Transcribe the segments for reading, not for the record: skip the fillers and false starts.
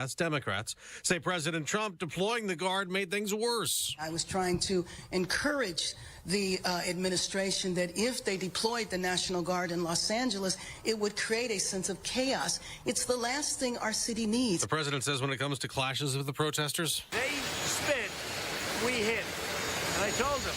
That's Democrats say President Trump deploying the Guard made things worse. I was trying to encourage the administration that if they deployed the National Guard in Los Angeles, it would create a sense of chaos. It's the last thing our city needs. The president says when it comes to clashes with the protesters, they spit, we hit. And I told them,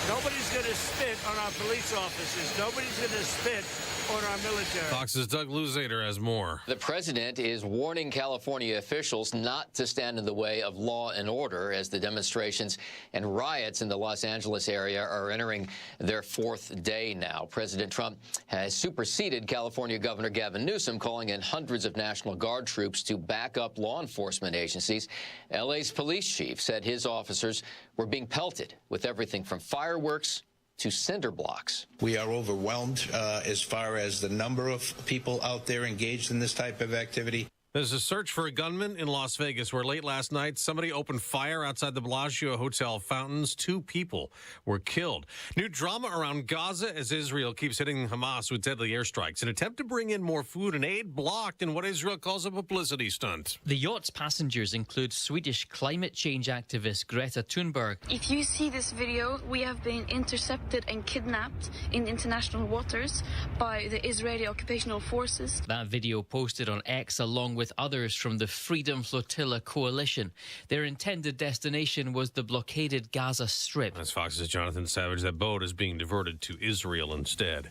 nobody's going to spit on our police officers. Nobody's going to spit on our military. Fox's Doug Luzader has more. The president is warning California officials not to stand in the way of law and order as the demonstrations and riots in the Los Angeles area are entering their fourth day now. President Trump has superseded California Governor Gavin Newsom, calling in hundreds of National Guard troops to back up law enforcement agencies. LA's police chief said his officers were being pelted with everything from fireworks to cinder blocks. We are overwhelmed as far as the number of people out there engaged in this type of activity. There's a search for a gunman in Las Vegas where late last night somebody opened fire outside the Bellagio Hotel fountains. 2 people were killed. New drama around Gaza as Israel keeps hitting Hamas with deadly airstrikes. An attempt to bring in more food and aid blocked in what Israel calls a publicity stunt. The yacht's passengers include Swedish climate change activist Greta Thunberg. If you see this video, we have been intercepted and kidnapped in international waters by the Israeli occupational forces. That video posted on X along with others from the Freedom Flotilla coalition. Their intended destination was the blockaded Gaza Strip. As Fox's Jonathan Savage, that boat is being diverted to Israel instead.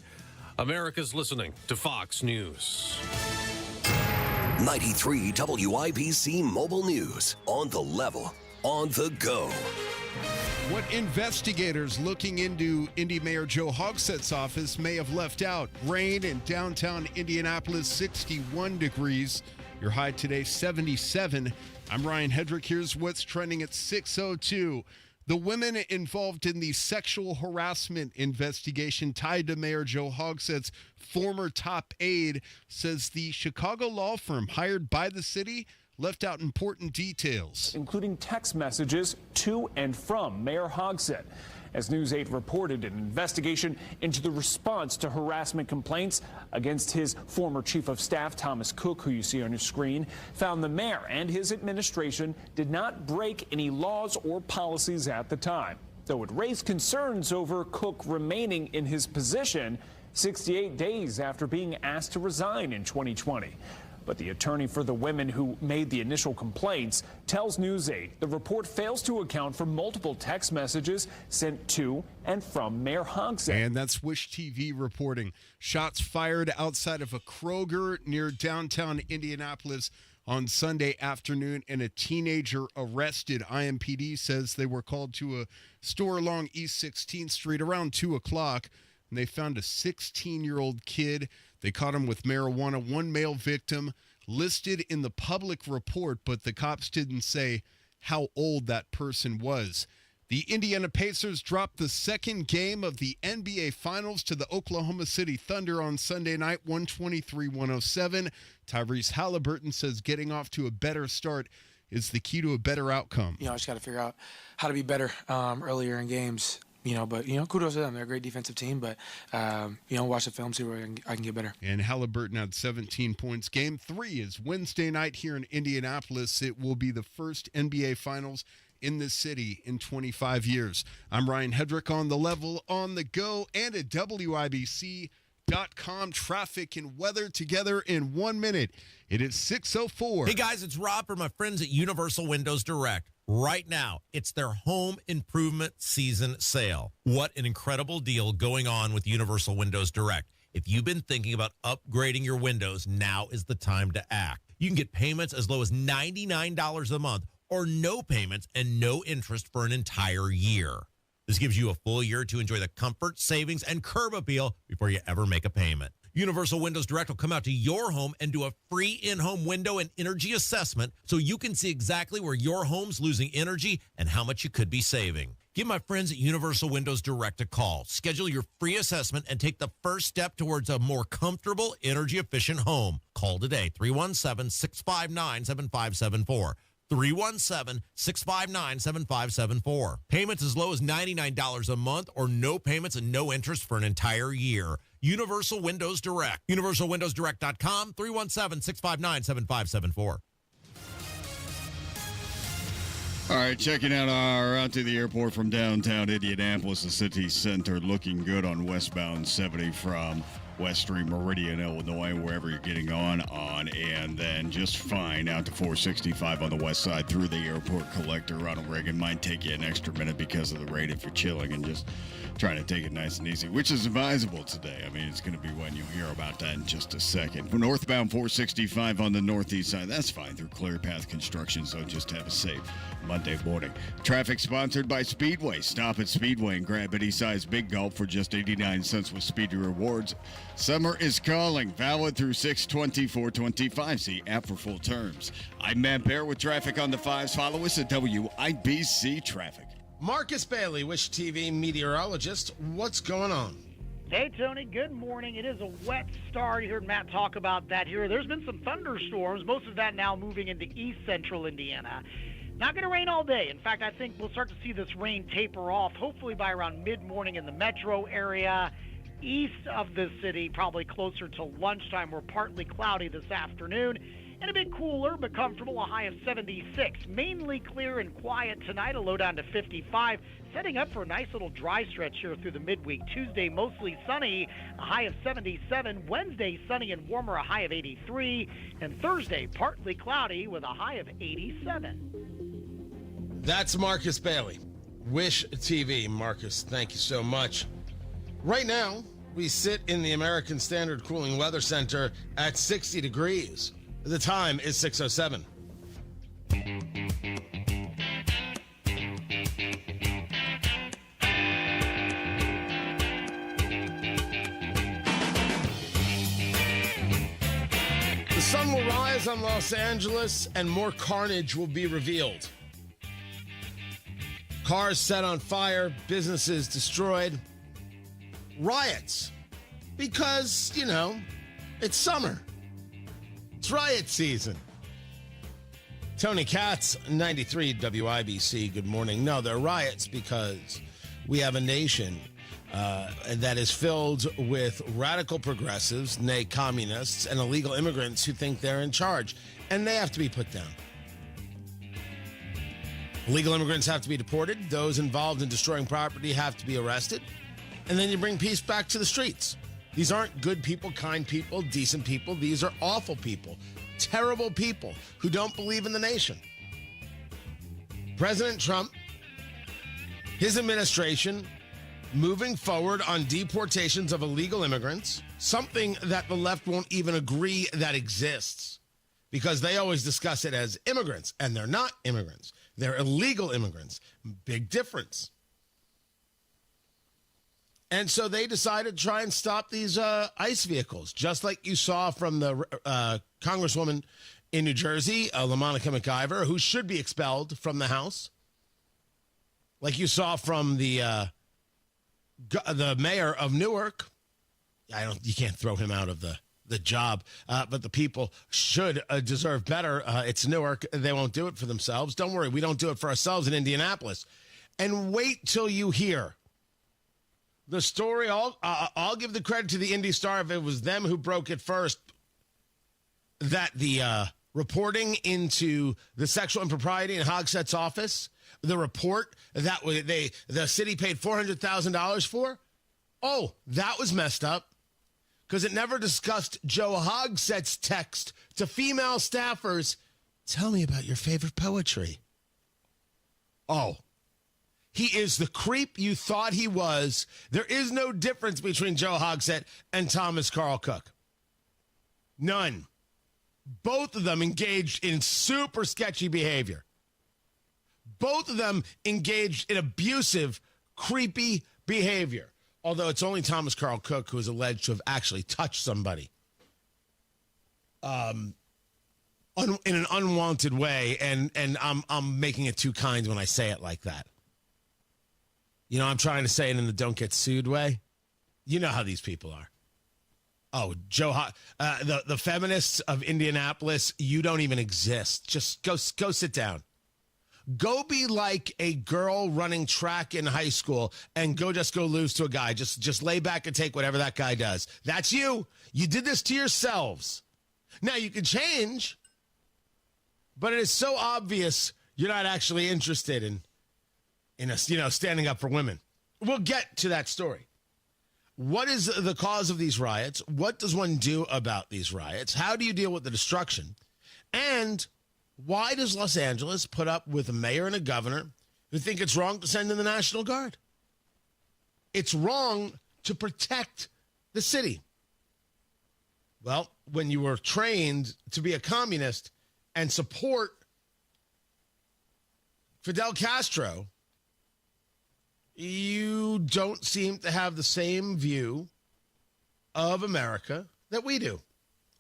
America's listening to Fox News. 93 WIBC Mobile News. On the level, on the go. What investigators looking into Indy Mayor Joe Hogsett's office may have left out. Rain in downtown Indianapolis, 61 degrees. Your high today, 77. I'm Ryan Hedrick. Here's what's trending at 6:02. The women involved in the sexual harassment investigation tied to Mayor Joe Hogsett's former top aide says the Chicago law firm hired by the city left out important details, including text messages to and from Mayor Hogsett. As News 8 reported, an investigation into the response to harassment complaints against his former chief of staff, Thomas Cook, who you see on your screen, found the mayor and his administration did not break any laws or policies at the time, though it raised concerns over Cook remaining in his position 68 days after being asked to resign in 2020. But the attorney for the women who made the initial complaints tells News 8 the report fails to account for multiple text messages sent to and from Mayor Hogsett. And that's Wish TV reporting. Shots fired outside of a Kroger near downtown Indianapolis on Sunday afternoon and a teenager arrested. IMPD says they were called to a store along East 16th Street around 2 o'clock. And they found a 16-year-old kid. They caught him with marijuana. One male victim listed in the public report, but the cops didn't say how old that person was. The Indiana Pacers dropped the second game of the NBA Finals to the Oklahoma City Thunder on Sunday night, 123-107. Tyrese Halliburton says getting off to a better start is the key to a better outcome. I just got to figure out how to be better earlier in games. But kudos to them. They're a great defensive team, but, watch the film, see where I can get better. And Halliburton had 17 points. Game 3 is Wednesday night here in Indianapolis. It will be the first NBA Finals in this city in 25 years. I'm Ryan Hedrick on the level, on the go, and at WIBC.com. Traffic and weather together in 1 minute. It is 6:04. Hey, guys, it's Rob from my friends at Universal Windows Direct. Right now, it's their home improvement season sale. What an incredible deal going on with Universal Windows Direct. If you've been thinking about upgrading your windows, now is the time to act. You can get payments as low as $99 a month or no payments and no interest for an entire year. This gives you a full year to enjoy the comfort, savings, and curb appeal before you ever make a payment. Universal Windows Direct will come out to your home and do a free in-home window and energy assessment so you can see exactly where your home's losing energy and how much you could be saving. Give my friends at Universal Windows Direct a call. Schedule your free assessment and take the first step towards a more comfortable, energy-efficient home. Call today, 317-659-7574. 317-659-7574. Payments as low as $99 a month or no payments and no interest for an entire year. Universal Windows Direct. UniversalWindowsDirect.com, 317-659-7574. All right, checking out our out to the airport from downtown Indianapolis, the city center, looking good on westbound 70 from West Street, Meridian, Illinois, wherever you're getting on, and then just fine out to 465 on the west side through the airport collector. Ronald Reagan might take you an extra minute because of the rain if you're chilling and just trying to take it nice and easy, which is advisable today. I mean, it's going to be when you'll hear about that in just a second. For northbound 465 on the northeast side, that's fine through Clear Path Construction, so just have a safe Monday morning. Traffic sponsored by Speedway. Stop at Speedway and grab any size Big Gulp for just 89 cents with Speedy Rewards. Summer is calling. Valid through 6/24/25. See app for full terms. I'm Matt Bear with traffic on the 5s. Follow us at WIBC Traffic. Marcus Bailey, Wish TV meteorologist. What's going on? Hey, Tony. Good morning. It is a wet start. You heard Matt talk about that here. There's been some thunderstorms, most of that now moving into east central Indiana. Not going to rain all day. In fact, I think we'll start to see this rain taper off, hopefully by around mid-morning in the metro area. East of the city, probably closer to lunchtime. We're partly cloudy this afternoon. And a bit cooler, but comfortable, a high of 76. Mainly clear and quiet tonight, a low down to 55. Setting up for a nice little dry stretch here through the midweek. Tuesday, mostly sunny, a high of 77. Wednesday, sunny and warmer, a high of 83. And Thursday, partly cloudy with a high of 87. That's Marcus Bailey, Wish TV. Marcus, thank you so much. Right now, we sit in the American Standard Cooling Weather Center at 60 degrees. The time is 6:07. The sun will rise on Los Angeles and more carnage will be revealed. Cars set on fire, businesses destroyed, riots. Because, it's summer. It's riot season. Tony Katz, 93 WIBC, good morning. No, they're riots because we have a nation that is filled with radical progressives, nay communists, and illegal immigrants who think they're in charge. And they have to be put down. Illegal immigrants have to be deported. Those involved in destroying property have to be arrested. And then you bring peace back to the streets. These aren't good people, kind people, decent people. These are awful people, terrible people who don't believe in the nation. President Trump, his administration, moving forward on deportations of illegal immigrants, something that the left won't even agree that exists because they always discuss it as immigrants, and they're not immigrants. They're illegal immigrants. Big difference. And so they decided to try and stop these ICE vehicles, just like you saw from the Congresswoman in New Jersey, LaMonica McIver, who should be expelled from the House. Like you saw from the mayor of Newark. You can't throw him out of the job, but the people should deserve better. It's Newark. They won't do it for themselves. Don't worry. We don't do it for ourselves in Indianapolis. And wait till you hear the story. I'll give the credit to the Indy Star if it was them who broke it first, that the reporting into the sexual impropriety in Hogsett's office, the report that the city paid $400,000 for, that was messed up because it never discussed Joe Hogsett's text to female staffers, tell me about your favorite poetry. He is the creep you thought he was. There is no difference between Joe Hogsett and Thomas Carl Cook. None. Both of them engaged in super sketchy behavior. Both of them engaged in abusive, creepy behavior. Although it's only Thomas Carl Cook who is alleged to have actually touched somebody in an unwanted way. And I'm making it too kind when I say it like that. I'm trying to say it in the don't get sued way. You know how these people are. The feminists of Indianapolis, you don't even exist. Just go sit down. Go be like a girl running track in high school and go lose to a guy. Just lay back and take whatever that guy does. That's you. You did this to yourselves. Now you can change, but it is so obvious You're not actually interested in us, standing up for women. We'll get to that story. What is the cause of these riots? What does one do about these riots? How do you deal with the destruction? And why does Los Angeles put up with a mayor and a governor who think it's wrong to send in the National Guard? It's wrong to protect the city. Well, when you were trained to be a communist and support Fidel Castro, you don't seem to have the same view of America that we do.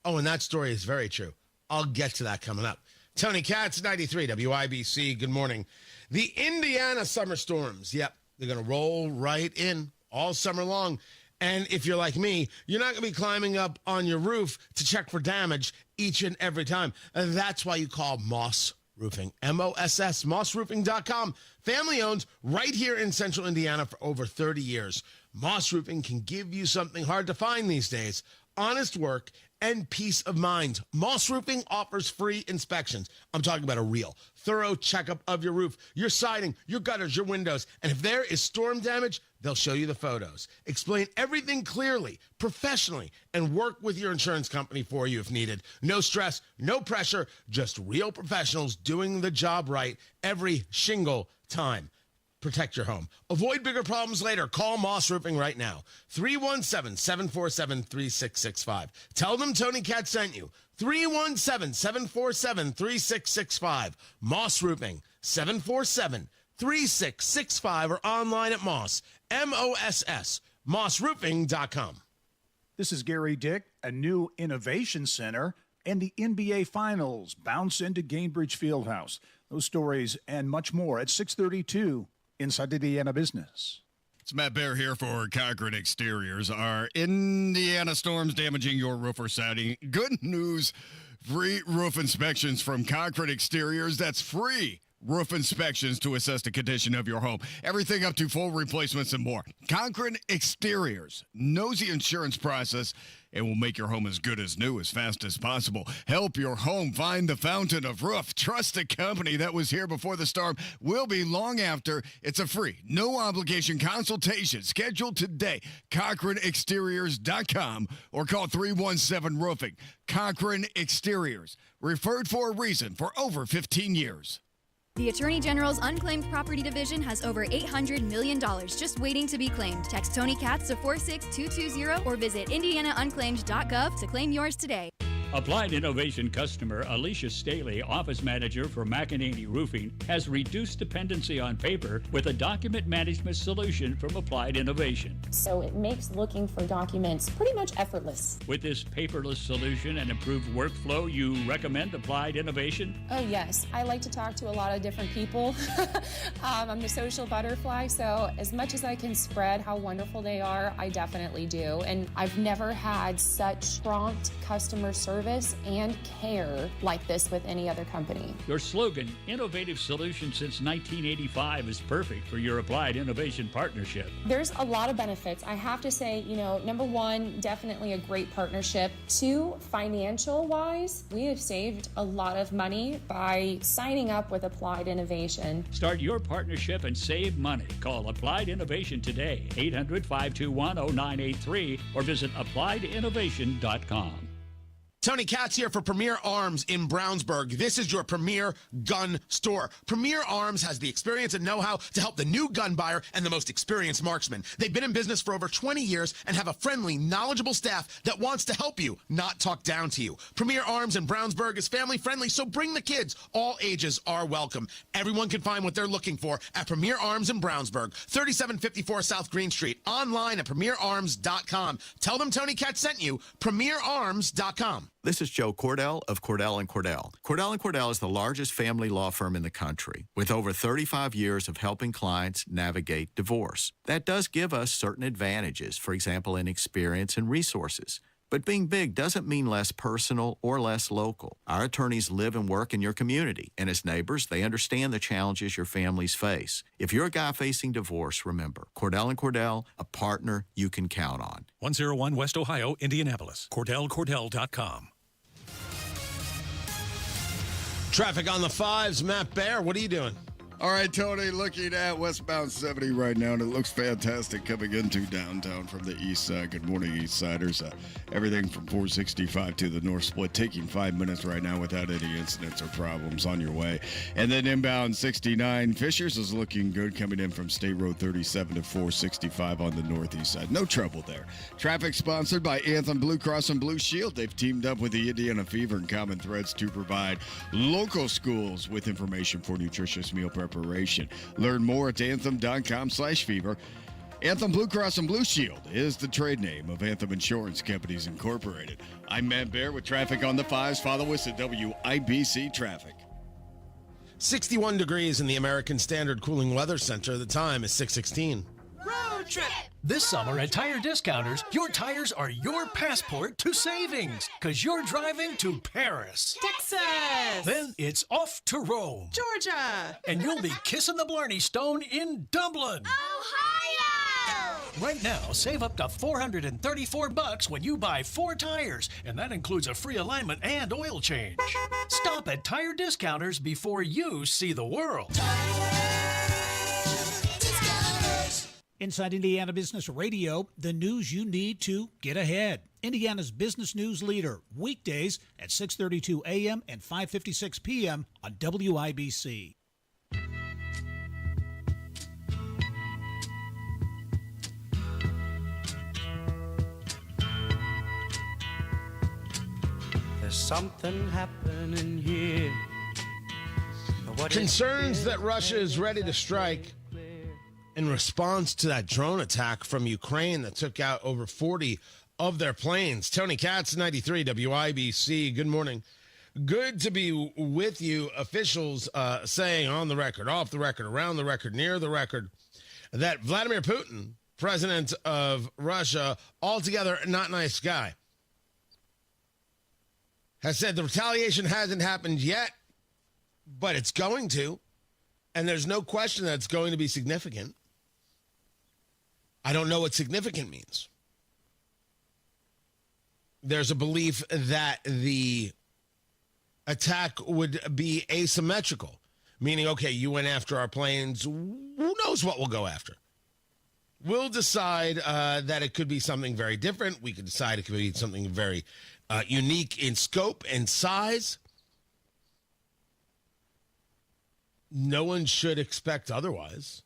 Oh, and that story is very true. I'll get to that coming up. Tony Katz, 93 WIBC. Good morning. The Indiana summer storms. Yep, they're going to roll right in all summer long. And if you're like me, you're not going to be climbing up on your roof to check for damage each and every time. And that's why you call Moss Roofing, MOSS, mossroofing.com. Family owned right here in central Indiana for over 30 years. Moss Roofing can give you something hard to find these days: honest work and peace of mind. Moss Roofing offers free inspections. I'm talking about a real, thorough checkup of your roof, your siding, your gutters, your windows. And if there is storm damage, they'll show you the photos, explain everything clearly, professionally, and work with your insurance company for you if needed. No stress, no pressure, just real professionals doing the job right every single time. Protect your home. Avoid bigger problems later. Call Moss Roofing right now. 317-747-3665. Tell them Tony Katz sent you. 317-747-3665. Moss Roofing, 747-3665, or online at Moss, MOSS, mossroofing.com. This is Gary Dick. A new innovation center and the NBA Finals bounce into Gainbridge Fieldhouse. Those stories and much more at 632 Inside Indiana Business. It's Matt Bear here for Concrete Exteriors. Are Indiana storms damaging your roof or siding? Good news. Free roof inspections from Concrete Exteriors. That's free roof inspections to assess the condition of your home. Everything up to full replacements and more. Concrete Exteriors knows the insurance process and will make your home as good as new as fast as possible. Help your home find the fountain of roof. Trust the company that was here before the storm will be long after. It's a free, no obligation consultation scheduled today. CochraneExteriors.com or call 317-ROOFING. Cochrane Exteriors, referred for a reason for over 15 years. The Attorney General's Unclaimed Property Division has over $800 million just waiting to be claimed. Text Tony Katz to 46220 or visit indianaunclaimed.gov to claim yours today. Applied Innovation customer Alicia Staley, office manager for McEnany Roofing, has reduced dependency on paper with a document management solution from Applied Innovation. So it makes looking for documents pretty much effortless. With this paperless solution and improved workflow, you recommend Applied Innovation? Oh yes, I like to talk to a lot of different people. I'm the social butterfly, so as much as I can spread how wonderful they are, I definitely do. And I've never had such prompt customer service and care like this with any other company. Your slogan, Innovative Solution Since 1985, is perfect for your Applied Innovation partnership. There's a lot of benefits. I have to say, number one, definitely a great partnership. Two, financial-wise, we have saved a lot of money by signing up with Applied Innovation. Start your partnership and save money. Call Applied Innovation today, 800-521-0983, or visit appliedyinnovation.com. Tony Katz here for Premier Arms in Brownsburg. This is your premier gun store. Premier Arms has the experience and know-how to help the new gun buyer and the most experienced marksman. They've been in business for over 20 years and have a friendly, knowledgeable staff that wants to help you, not talk down to you. Premier Arms in Brownsburg is family-friendly, so bring the kids. All ages are welcome. Everyone can find what they're looking for at Premier Arms in Brownsburg, 3754 South Green Street. Online at premierarms.com. Tell them Tony Katz sent you, premierarms.com. This is Joe Cordell of Cordell & Cordell. Cordell & Cordell is the largest family law firm in the country with over 35 years of helping clients navigate divorce. That does give us certain advantages, for example, in experience and resources. But being big doesn't mean less personal or less local. Our attorneys live and work in your community, and as neighbors, they understand the challenges your families face. If you're a guy facing divorce, remember, Cordell & Cordell, a partner you can count on. 101 West Ohio, Indianapolis. CordellCordell.com. Traffic on the 5s. Matt Bear, what are you doing? All right, Tony, looking at westbound 70 right now, and it looks fantastic coming into downtown from the east side. Good morning, East Siders. Everything from 465 to the North Split, taking 5 minutes right now without any incidents or problems on your way. And then inbound 69, Fishers is looking good coming in from State Road 37 to 465 on the northeast side. No trouble there. Traffic sponsored by Anthem Blue Cross and Blue Shield. They've teamed up with the Indiana Fever and Common Threads to provide local schools with information for nutritious meal preparation. Learn more at anthem.com/fever. Anthem Blue Cross and Blue Shield is the trade name of Anthem Insurance Companies Incorporated. I'm Matt Bear with traffic on the 5s. Follow us at WIBC Traffic. 61 degrees in the American Standard Cooling Weather Center. The time is 6:16. Road trip! This summer at Tire Discounters, your tires are your passport to savings, because you're driving to Paris, Texas, then it's off to Rome, Georgia, and you'll be kissing the Blarney Stone in Dublin, Ohio. Right now, save up to $434 when you buy 4 tires, and that includes a free alignment and oil change. Stop at Tire Discounters before you see the world. Inside Indiana Business Radio, the news you need to get ahead. Indiana's business news leader, weekdays at 6:32 a.m. and 5:56 p.m. on WIBC. There's something happening here. Concerns that Russia is ready to strike in response to that drone attack from Ukraine that took out over 40 of their planes. Tony Katz, 93 WIBC. Good morning. Good to be with you. Officials saying on the record, off the record, around the record, near the record, that Vladimir Putin, president of Russia, altogether not nice guy, has said the retaliation hasn't happened yet, but it's going to, and there's no question that it's going to be significant. I don't know what significant means. There's a belief that the attack would be asymmetrical, meaning, okay, you went after our planes. Who knows what we'll go after? We'll decide that it could be something very different. We could decide it could be something very unique in scope and size. No one should expect otherwise.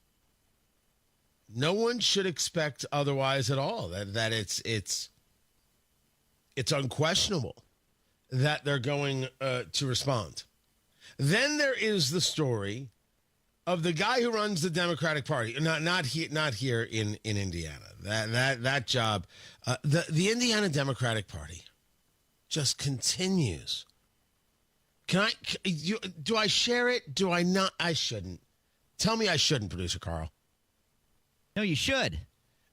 No one should expect otherwise at all. That it's unquestionable that they're going to respond. Then there is the story of the guy who runs the Democratic Party. Not here in Indiana. That job, the Indiana Democratic Party, just continues. Do I share it? Do I not? I shouldn't. Tell me I shouldn't, Producer Carl. No, you should.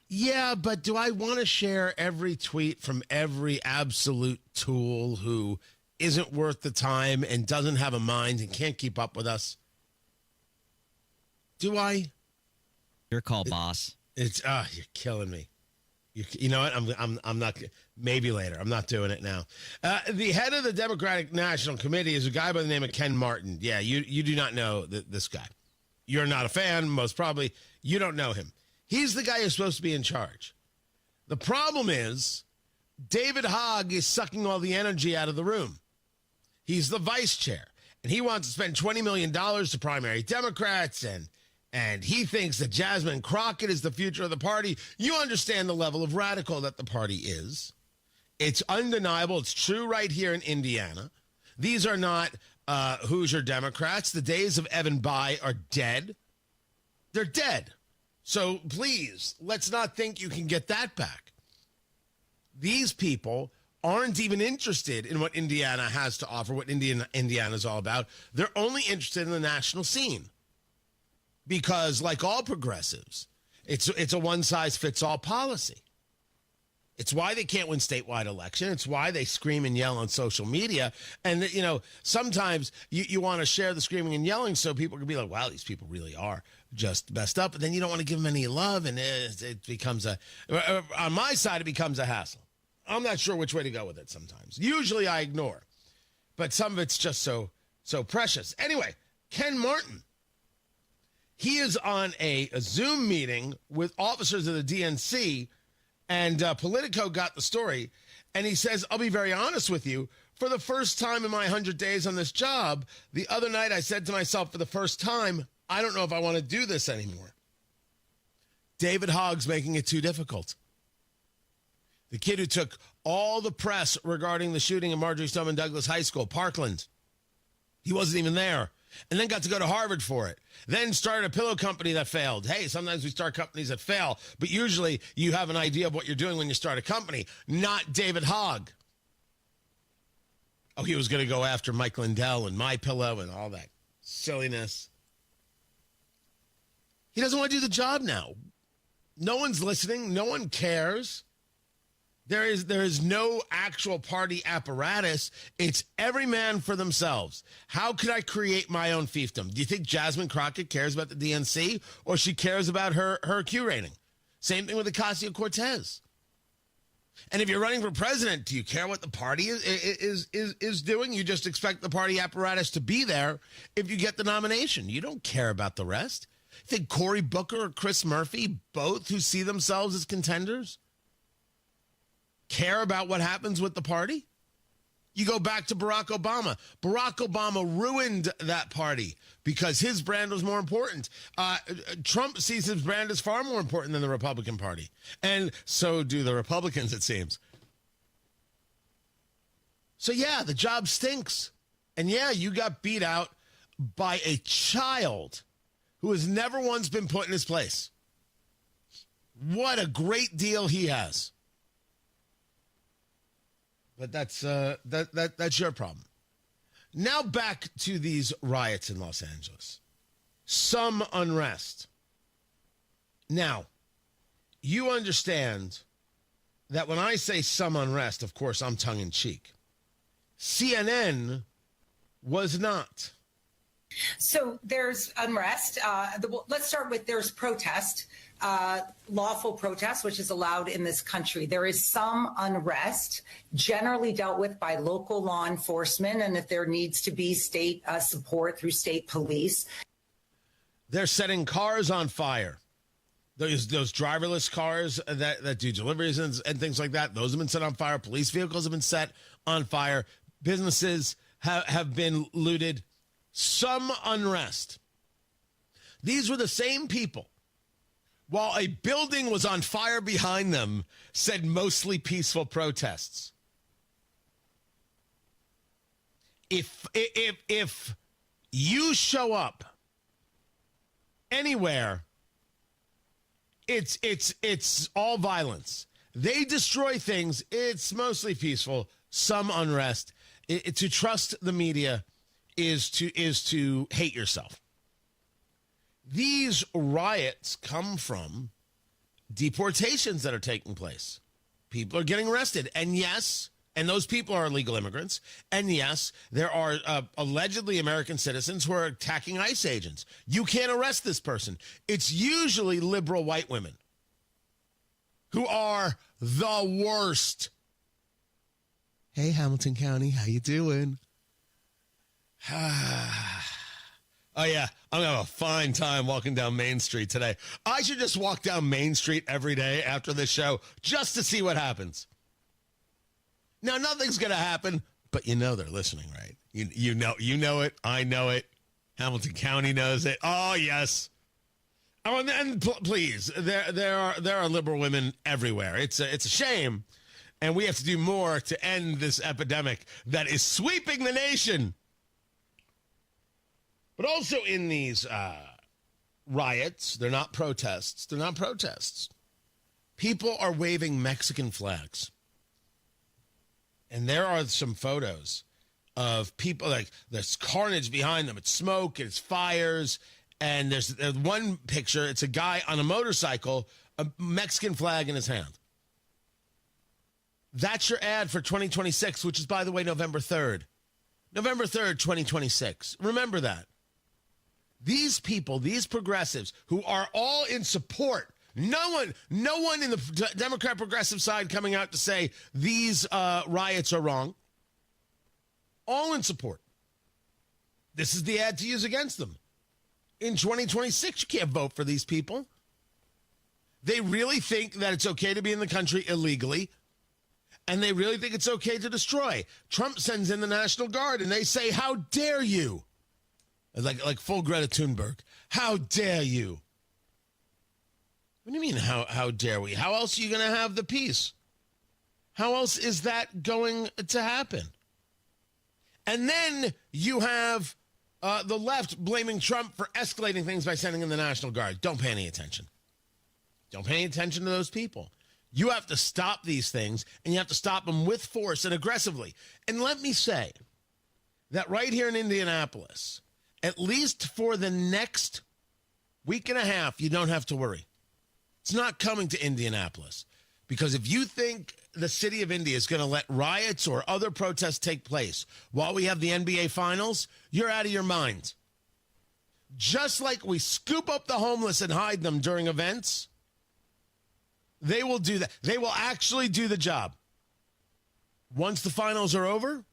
Yeah, but do I want to share every tweet from every absolute tool who isn't worth the time and doesn't have a mind and can't keep up with us? Do I? Your call, boss. You're killing me. You know what? I'm not. Maybe later. I'm not doing it now. The head of the Democratic National Committee is a guy by the name of Ken Martin. Yeah, you do not know this guy. You're not a fan, most probably. You don't know him. He's the guy who's supposed to be in charge. The problem is David Hogg is sucking all the energy out of the room. He's the vice chair, and he wants to spend $20 million to primary Democrats, and he thinks that Jasmine Crockett is the future of the party. You understand the level of radical that the party is. It's undeniable. It's true right here in Indiana. These are not Hoosier Democrats. The days of Evan Bayh are dead. They're dead. So please, let's not think you can get that back. These people aren't even interested in what Indiana has to offer, what Indiana is all about. They're only interested in the national scene. Because like all progressives, it's a one-size-fits-all policy. It's why they can't win statewide election. It's why they scream and yell on social media. And, sometimes you want to share the screaming and yelling so people can be like, wow, these people really are just messed up. But then you don't want to give them any love, and it becomes on my side, it becomes a hassle. I'm not sure which way to go with it sometimes. Usually I ignore. But some of it's just so So precious. Anyway, Ken Martin. He is on a Zoom meeting with officers of the DNC, and Politico got the story. And he says, I'll be very honest with you. For the first time in my 100 days on this job, the other night I said to myself for the first time, I don't know if I want to do this anymore. David Hogg's making it too difficult. The kid who took all the press regarding the shooting in Marjorie Stoneman Douglas High School, Parkland. He wasn't even there. And then got to go to Harvard for it. Then started a pillow company that failed. Hey, sometimes we start companies that fail, but usually you have an idea of what you're doing when you start a company. Not David Hogg. Oh, he was going to go after Mike Lindell and MyPillow and all that silliness. He doesn't want to do the job now. No one's listening. No one cares. There is no actual party apparatus. It's every man for themselves. How could I create my own fiefdom? Do you think Jasmine Crockett cares about the DNC, or she cares about her Q rating? Same thing with Ocasio-Cortez. And if you're running for president, do you care what the party is doing? You just expect the party apparatus to be there if you get the nomination. You don't care about the rest. Think Cory Booker or Chris Murphy, both who see themselves as contenders, care about what happens with the party? You go back to Barack Obama. Barack Obama ruined that party because his brand was more important. Trump sees his brand as far more important than the Republican Party. And so do the Republicans, it seems. So, yeah, the job stinks. And, yeah, you got beat out by a child who has never once been put in his place. What a great deal he has. But that's your problem. Now back to these riots in Los Angeles. Some unrest. Now, you understand that when I say some unrest, of course, I'm tongue-in-cheek. CNN was not. So there's unrest. Let's start with there's protest. Lawful protest, which is allowed in this country. There is some unrest, generally dealt with by local law enforcement, and if there needs to be state support through state police. They're setting cars on fire. Those driverless cars that do deliveries and things like that, those have been set on fire. Police vehicles have been set on fire. Businesses have been looted. Some unrest. These were the same people, while a building was on fire behind them, said mostly peaceful protests. If you show up anywhere, it's all violence. They destroy things. It's mostly peaceful. Some unrest. To trust the media is to hate yourself. These riots come from deportations that are taking place. People are getting arrested. And yes, and those people are illegal immigrants. And yes, there are allegedly American citizens who are attacking ICE agents. You can't arrest this person. It's usually liberal white women who are the worst. Hey, Hamilton County, how you doing? Oh, yeah, I'm going to have a fine time walking down Main Street today. I should just walk down Main Street every day after this show just to see what happens. Now, nothing's going to happen, but you know they're listening, right? You know it. I know it. Hamilton County knows it. Oh, yes. Oh, and please, there are liberal women everywhere. It's a shame, and we have to do more to end this epidemic that is sweeping the nation. But also in these riots, they're not protests. They're not protests. People are waving Mexican flags. And there are some photos of people, like there's carnage behind them. It's smoke, it's fires. And there's one picture, it's a guy on a motorcycle, a Mexican flag in his hand. That's your ad for 2026, which is, by the way, November 3rd. November 3rd, 2026. Remember that. These people, these progressives who are all in support, no one in the Democrat progressive side coming out to say these riots are wrong, all in support. This is the ad to use against them. In 2026, you can't vote for these people. They really think that it's okay to be in the country illegally, and they really think it's okay to destroy. Trump sends in the National Guard, and they say, how dare you? Like full Greta Thunberg. How dare you? What do you mean, how dare we? How else are you going to have the peace? How else is that going to happen? And then you have the left blaming Trump for escalating things by sending in the National Guard. Don't pay any attention. Don't pay any attention to those people. You have to stop these things, and you have to stop them with force and aggressively. And let me say that right here in Indianapolis, at least for the next week and a half, you don't have to worry. It's not coming to Indianapolis. Because if you think the city of Indy is going to let riots or other protests take place while we have the NBA Finals, you're out of your mind. Just like we scoop up the homeless and hide them during events, they will do that. They will actually do the job. Once the finals are over,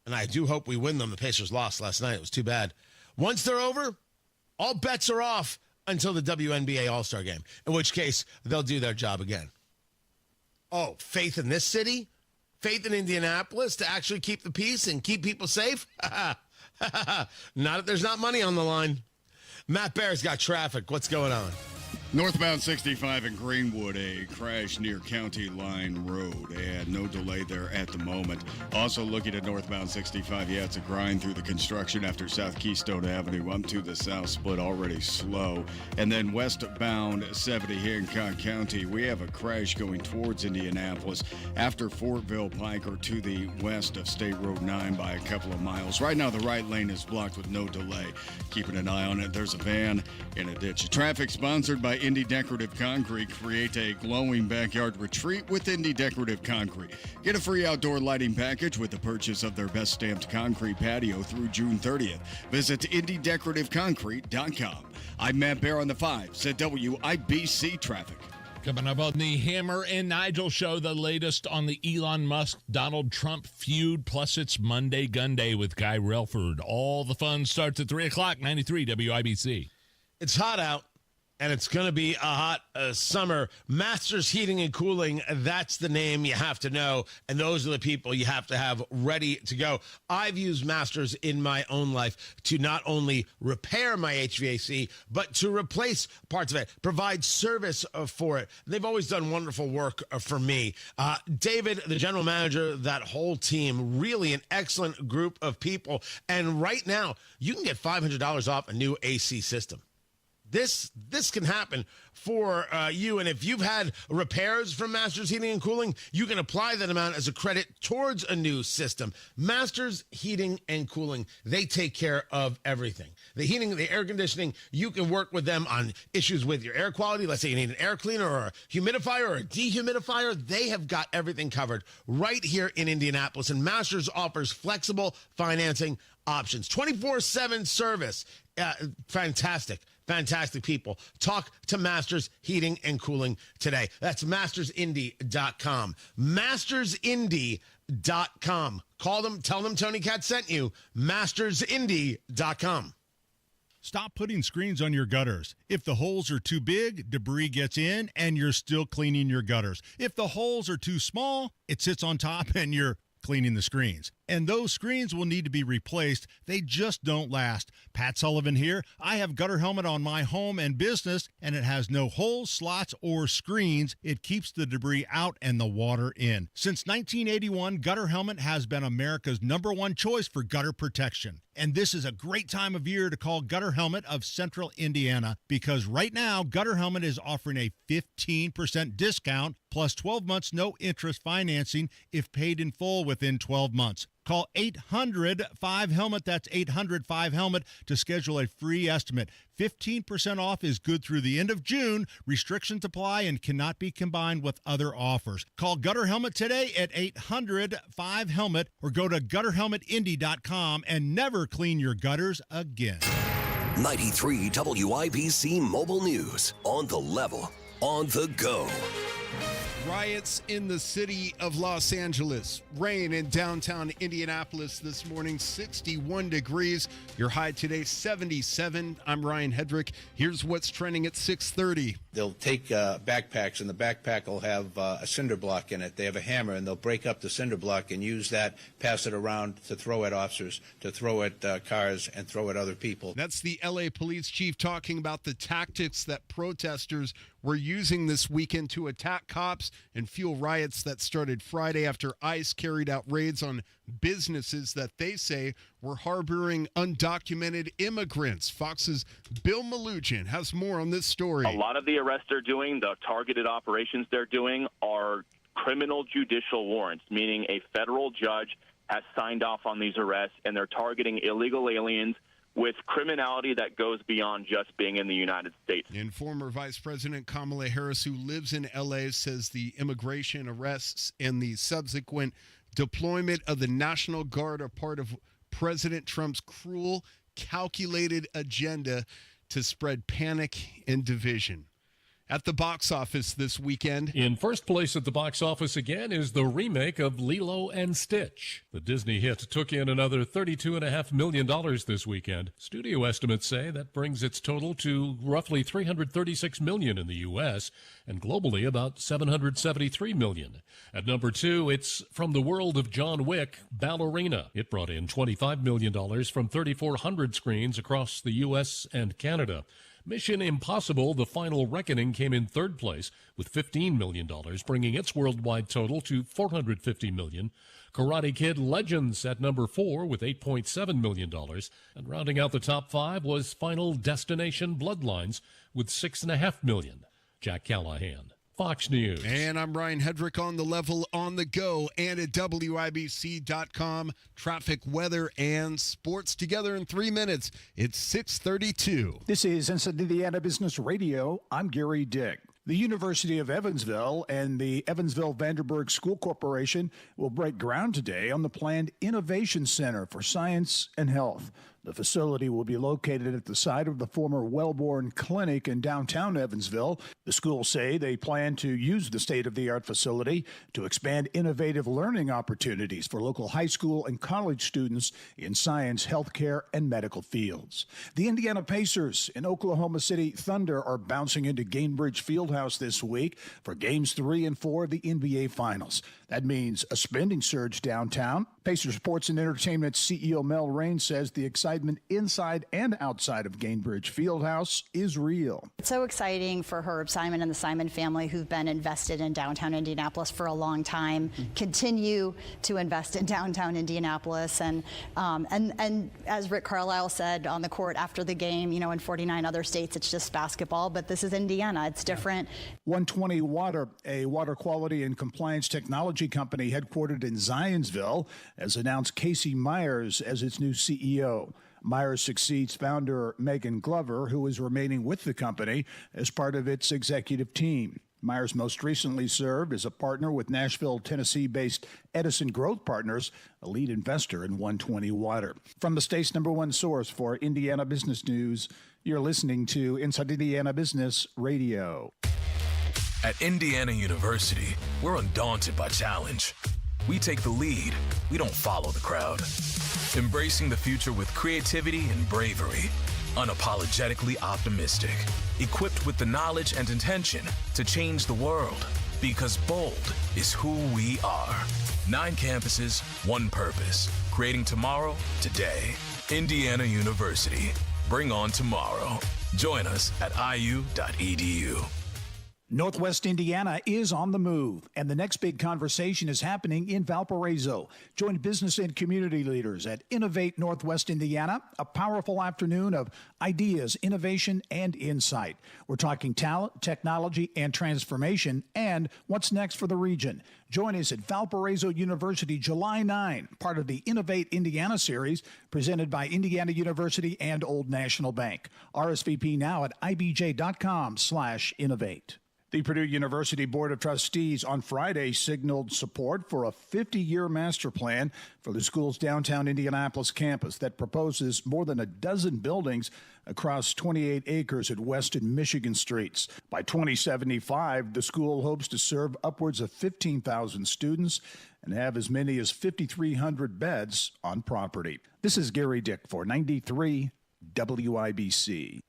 and I do hope we win them. The Pacers lost last night. It was too bad. Once they're over, all bets are off until the WNBA All-Star Game, in which case they'll do their job again. Oh, faith in this city? Faith in Indianapolis to actually keep the peace and keep people safe? Not if there's not money on the line. Matt Bear's got traffic. What's going on? Northbound 65 in Greenwood, a crash near County Line Road, and no delay there at the moment. Also looking at northbound 65, yeah, it's a grind through the construction after South Keystone Avenue up to the south split, already slow. And then westbound 70 Hancock County, we have a crash going towards Indianapolis after Fortville Pike or to the west of State Road 9 by a couple of miles. Right now, the right lane is blocked with no delay. Keeping an eye on it. There's a van in a ditch. Traffic sponsored by Indy Decorative Concrete. Create a glowing backyard retreat with Indy Decorative Concrete. Get a free outdoor lighting package with the purchase of their best stamped concrete patio through June 30th. Visit IndyDecorativeConcrete.com. I'm Matt Bear on the 5s at WIBC Traffic. Coming up on the Hammer and Nigel show, the latest on the Elon Musk-Donald Trump feud, plus it's Monday Gun Day with Guy Relford. All the fun starts at 3 o'clock, 93 WIBC. It's hot out. And it's going to be a hot summer. Masters Heating and Cooling, that's the name you have to know. And those are the people you have to have ready to go. I've used Masters in my own life to not only repair my HVAC, but to replace parts of it, provide service for it. They've always done wonderful work for me. David, the general manager, that whole team, really an excellent group of people. And right now, you can get $500 off a new AC system. This can happen for you, and if you've had repairs from Masters Heating and Cooling, you can apply that amount as a credit towards a new system. Masters Heating and Cooling, they take care of everything. The heating, the air conditioning, you can work with them on issues with your air quality. Let's say you need an air cleaner or a humidifier or a dehumidifier. They have got everything covered right here in Indianapolis, and Masters offers flexible financing options, 24/7 service. Fantastic people. Talk to Masters Heating and Cooling today. That's mastersindy.com. Mastersindy.com. Call them, tell them Tony Katz sent you. Mastersindy.com. Stop putting screens on your gutters. If the holes are too big, debris gets in and you're still cleaning your gutters. If the holes are too small, it sits on top and you're cleaning the screens. And those screens will need to be replaced. They just don't last. Pat Sullivan here. I have Gutter Helmet on my home and business, and it has no holes, slots, or screens. It keeps the debris out and the water in. Since 1981, Gutter Helmet has been America's #1 choice for gutter protection. And this is a great time of year to call Gutter Helmet of Central Indiana, because right now, Gutter Helmet is offering a 15% discount plus 12 months no interest financing if paid in full within 12 months. Call 800-5HELMET, that's 800-5HELMET, to schedule a free estimate. 15% off is good through the end of June. Restrictions apply and cannot be combined with other offers. Call Gutter Helmet today at 800-5HELMET or go to gutterhelmetindy.com and never clean your gutters again. 93 WIBC Mobile News. On the level, on the go. Riots in the city of Los Angeles. Rain in downtown Indianapolis this morning, 61 degrees. Your high today, 77. I'm Ryan Hedrick. Here's what's trending at 6:30. They'll take backpacks, and the backpack will have a cinder block in it. They have a hammer, and they'll break up the cinder block and use that, pass it around to throw at officers, to throw at cars, and throw at other people. That's the LA police chief talking about the tactics that protesters were using this weekend to attack cops and fuel riots that started Friday after ICE carried out raids on businesses that they say were harboring undocumented immigrants. Fox's Bill Malugin has more on this story. A lot of the arrests they're doing, the targeted operations they're doing, are criminal judicial warrants, meaning a federal judge has signed off on these arrests, and they're targeting illegal aliens with criminality that goes beyond just being in the United States. And former Vice President Kamala Harris, who lives in L.A., says the immigration arrests and the subsequent deployment of the National Guard are part of President Trump's cruel, calculated agenda to spread panic and division. At the box office this weekend. In first place at the box office again is the remake of Lilo and Stitch. The Disney hit took in another $32.5 million this weekend. Studio estimates say that brings its total to roughly $336 million in the U.S. and globally about $773 million. At number 2, it's From the World of John Wick, Ballerina. It brought in $25 million from 3,400 screens across the U.S. and Canada. Mission Impossible: The Final Reckoning came in third place with $15 million, bringing its worldwide total to $450 million. Karate Kid Legends at number 4 with $8.7 million. And rounding out the top 5 was Final Destination Bloodlines with $6.5 million. Jack Callahan, Fox News. And I'm Ryan Hedrick on the level, on the go, and at WIBC.com. Traffic, weather, and sports together in 3 minutes. It's 6:32. This is Inside Indiana Business Radio. I'm Gary Dick. The University of Evansville and the Evansville-Vanderburg School Corporation will break ground today on the planned Innovation Center for Science and Health. The facility will be located at the site of the former Wellborn Clinic in downtown Evansville. The schools say they plan to use the state-of-the-art facility to expand innovative learning opportunities for local high school and college students in science, healthcare, and medical fields. The Indiana Pacers and Oklahoma City Thunder are bouncing into Gainbridge Fieldhouse this week for Games 3 and 4 of the NBA Finals. That means a spending surge downtown. Pacers Sports and Entertainment CEO Mel Rain says the excitement inside and outside of Gainbridge Fieldhouse is real. It's so exciting for Herb Simon and the Simon family, who've been invested in downtown Indianapolis for a long time, continue to invest in downtown Indianapolis. And as Rick Carlisle said on the court after the game, you know, in 49 other states, it's just basketball, but this is Indiana. It's different. 120 Water, a water quality and compliance technology company headquartered in Zionsville, has announced Casey Myers as its new CEO. Myers succeeds founder Megan Glover, who is remaining with the company as part of its executive team. Myers most recently served as a partner with Nashville, Tennessee-based Edison Growth Partners, a lead investor in 120 Water. From the state's #1 source for Indiana business news, you're listening to Inside Indiana Business Radio. At Indiana University, we're undaunted by challenge. We take the lead. We don't follow the crowd. Embracing the future with creativity and bravery. Unapologetically optimistic. Equipped with the knowledge and intention to change the world. Because bold is who we are. 9 campuses, 1 purpose. Creating tomorrow, today. Indiana University. Bring on tomorrow. Join us at iu.edu. Northwest Indiana is on the move, and the next big conversation is happening in Valparaiso. Join business and community leaders at Innovate Northwest Indiana, a powerful afternoon of ideas, innovation, and insight. We're talking talent, technology, and transformation, and what's next for the region. Join us at Valparaiso University July 9, part of the Innovate Indiana series presented by Indiana University and Old National Bank. RSVP now at ibj.com/innovate. The Purdue University Board of Trustees on Friday signaled support for a 50-year master plan for the school's downtown Indianapolis campus that proposes more than a dozen buildings across 28 acres at West and Michigan streets. By 2075, the school hopes to serve upwards of 15,000 students and have as many as 5,300 beds on property. This is Gary Dick for 93 WIBC.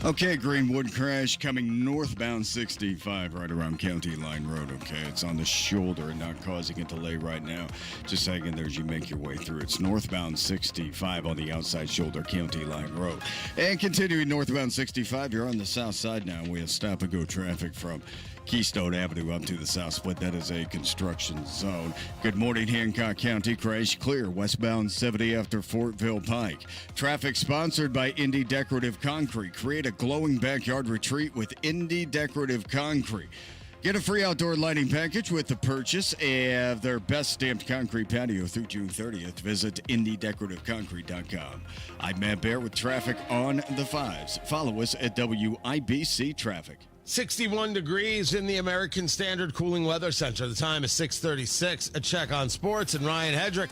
Okay, Greenwood crash coming northbound 65 right around County Line Road, okay? It's on the shoulder and not causing a delay right now. Just hang in there as you make your way through. It's northbound 65 on the outside shoulder, County Line Road. And continuing northbound 65, you're on the south side now. We have stop-and-go traffic from Keystone Avenue up to the south split. That is a construction zone. Good morning, Hancock County. Crash clear westbound 70 after Fortville Pike. Traffic sponsored by Indy Decorative Concrete. Create a glowing backyard retreat with Indy Decorative Concrete. Get a free outdoor lighting package with the purchase of their best stamped concrete patio through June 30th. Visit IndyDecorativeConcrete.com. I'm Matt Bear with traffic on the 5s. Follow us at WIBC Traffic. 61 degrees in the American Standard Cooling Weather Center. The time is 6:36. A check on sports and Ryan Hedrick.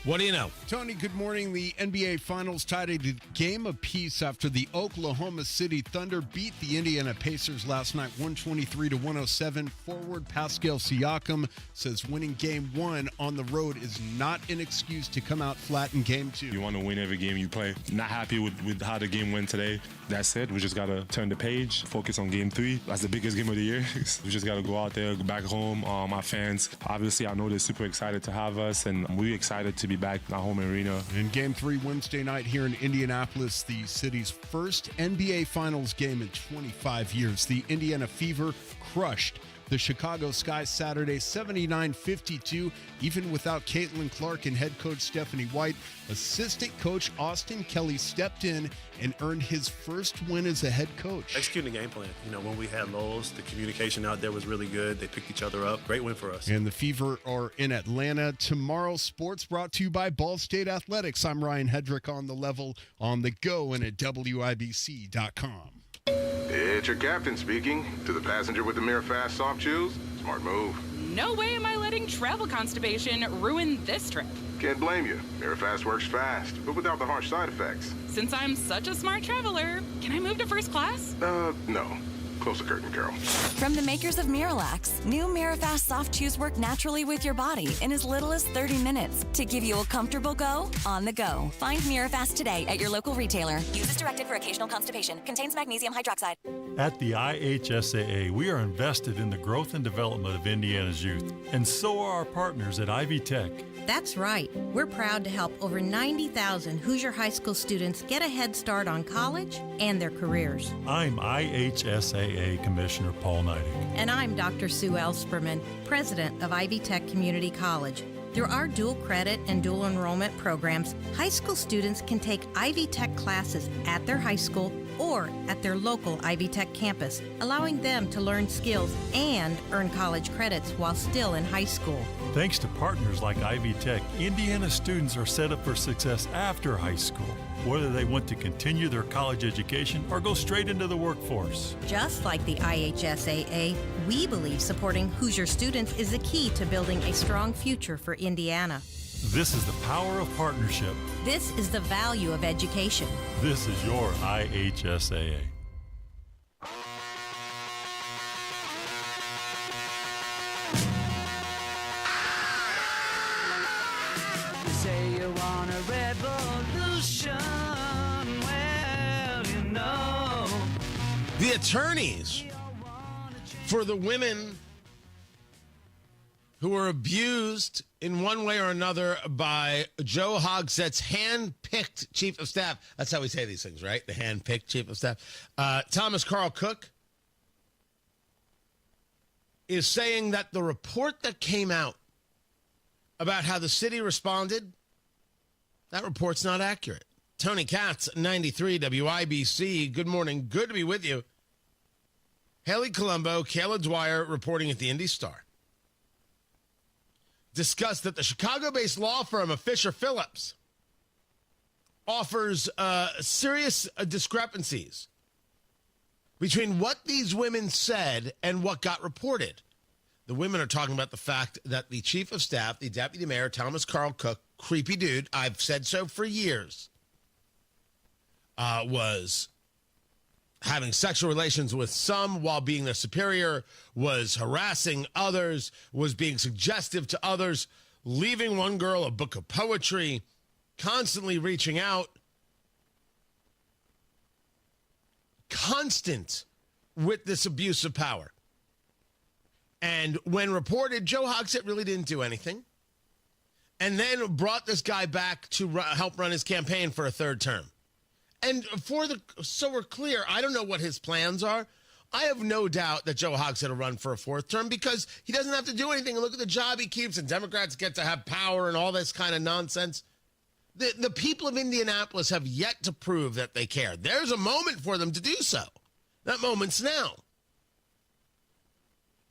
What do you know? Tony, good morning. The NBA Finals tied a game apiece after the Oklahoma City Thunder beat the Indiana Pacers last night, 123-107. Forward Pascal Siakam says winning game one on the road is not an excuse to come out flat in game two. You want to win every game you play. Not happy with how the game went today. That said, we just got to turn the page, focus on game three. That's the biggest game of the year. We just got to go out there, go back home. Our fans, obviously, I know they're super excited to have us, and we're excited to be back in our home arena. In game three Wednesday night here in Indianapolis, the city's first NBA Finals game in 25 years. The Indiana Fever crushed the Chicago Sky Saturday 79-52, even without Caitlin Clark and head coach Stephanie White. Assistant coach Austin Kelly stepped in and earned his first win as a head coach. Executing the game plan. When we had lows, the communication out there was really good. They picked each other up. Great win for us. And the Fever are in Atlanta tomorrow. Sports brought to you by Ball State Athletics. I'm Ryan Hedrick on the level, on the go, and at WIBC.com. It's your captain speaking. To the passenger with the Mirror Fast soft chews, smart move. No way am I letting travel constipation ruin this trip. Can't blame you. Mirror Fast works fast, but without the harsh side effects. Since I'm such a smart traveler, can I move to first class? No. Close the curtain, Carol. From the makers of Miralax, new Mirafast soft chews work naturally with your body in as little as 30 minutes to give you a comfortable go on the go. Find Mirafast today at your local retailer. Use as directed for occasional constipation. Contains magnesium hydroxide. At the IHSAA, we are invested in the growth and development of Indiana's youth, and so are our partners at Ivy Tech. That's right. We're proud to help over 90,000 Hoosier High School students get a head start on college and their careers. I'm IHSAA Commissioner Paul Neidig. And I'm Dr. Sue Elsperman, President of Ivy Tech Community College. Through our dual credit and dual enrollment programs, high school students can take Ivy Tech classes at their high school or at their local Ivy Tech campus, allowing them to learn skills and earn college credits while still in high school. Thanks to partners like Ivy Tech, Indiana students are set up for success after high school, whether they want to continue their college education or go straight into the workforce. Just like the IHSAA, we believe supporting Hoosier students is the key to building a strong future for Indiana. This is the power of partnership. This is the value of education. This is your IHSAA. You say you want a revolution. Well, you know. The attorneys for the women who were abused in one way or another by Joe Hogsett's hand-picked chief of staff. That's how we say these things, right? The hand-picked chief of staff. Thomas Carl Cook is saying that the report that came out about how the city responded, that report's not accurate. Tony Katz, 93 WIBC. Good morning. Good to be with you. Haley Colombo, Kayla Dwyer reporting at the Indy Star. Discussed that the Chicago-based law firm of Fisher Phillips offers serious discrepancies between what these women said and what got reported. The women are talking about the fact that the chief of staff, the deputy mayor, Thomas Carl Cook, creepy dude, I've said so for years, was having sexual relations with some while being their superior, was harassing others, was being suggestive to others, leaving one girl a book of poetry, constantly reaching out. Constant with this abuse of power. And when reported, Joe Hogsett really didn't do anything. And then brought this guy back to help run his campaign for a third term. And so we're clear, I don't know what his plans are. I have no doubt that Joe Hogsett will run for a fourth term because he doesn't have to do anything. And look at the job he keeps, and Democrats get to have power and all this kind of nonsense. The people of Indianapolis have yet to prove that they care. There's a moment for them to do so. That moment's now.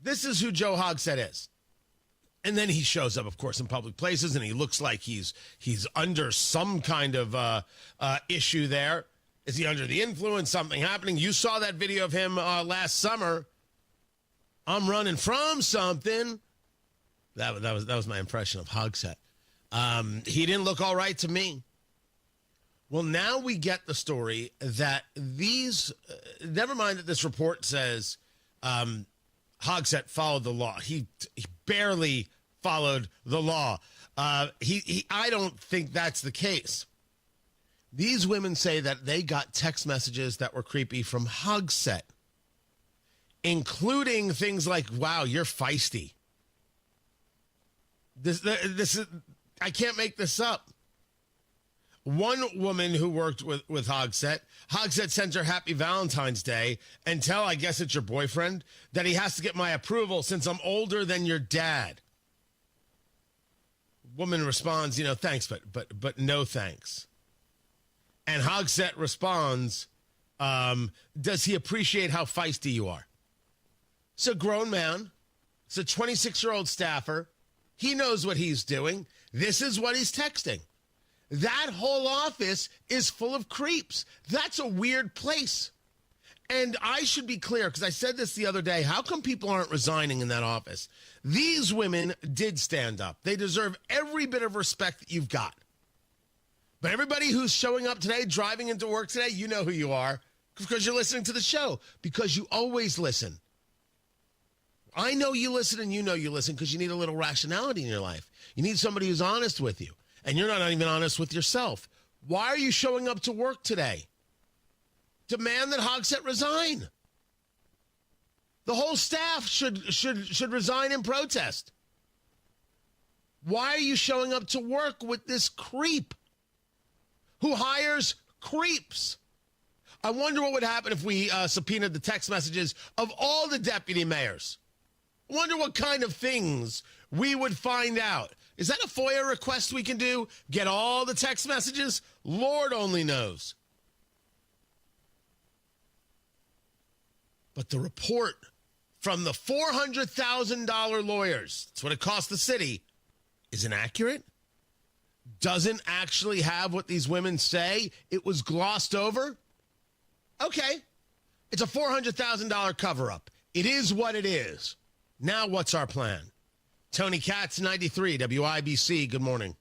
This is who Joe Hogsett is. And then he shows up, of course, in public places, and he looks like he's under some kind of issue there. Is he under the influence? Something happening? You saw that video of him last summer. I'm running from something. That was my impression of Hogsett. He didn't look all right to me. Well, now we get the story that these, never mind that this report says Hogsett followed the law. He barely followed the law. I don't think that's the case. These women say that they got text messages that were creepy from Hogsett, including things like, wow, you're feisty. This is, I can't make this up. One woman who worked with Hogsett sends her happy Valentine's Day and tell, I guess it's your boyfriend, that he has to get my approval since I'm older than your dad. Woman responds, thanks, but no thanks. And Hogsett responds, does he appreciate how feisty you are? It's a grown man. It's a 26-year-old staffer. He knows what he's doing. This is what he's texting. That whole office is full of creeps. That's a weird place. And I should be clear, because I said this the other day, how come people aren't resigning in that office? These women did stand up. They deserve every bit of respect that you've got. But everybody who's showing up today, driving into work today, you know who you are, because you're listening to the show, because you always listen. I know you listen, and you know you listen because you need a little rationality in your life. You need somebody who's honest with you. And you're not even honest with yourself. Why are you showing up to work today? Demand that Hogsett resign. The whole staff should resign in protest. Why are you showing up to work with this creep who hires creeps? I wonder what would happen if we subpoenaed the text messages of all the deputy mayors. I wonder what kind of things we would find out. Is that a FOIA request we can do? Get all the text messages? Lord only knows. But the report from the $400,000 lawyers, that's what it cost the city, is inaccurate? Doesn't actually have what these women say? It was glossed over? Okay. It's a $400,000 cover-up. It is what it is. Now what's our plan? Tony Katz, 93, WIBC. Good morning.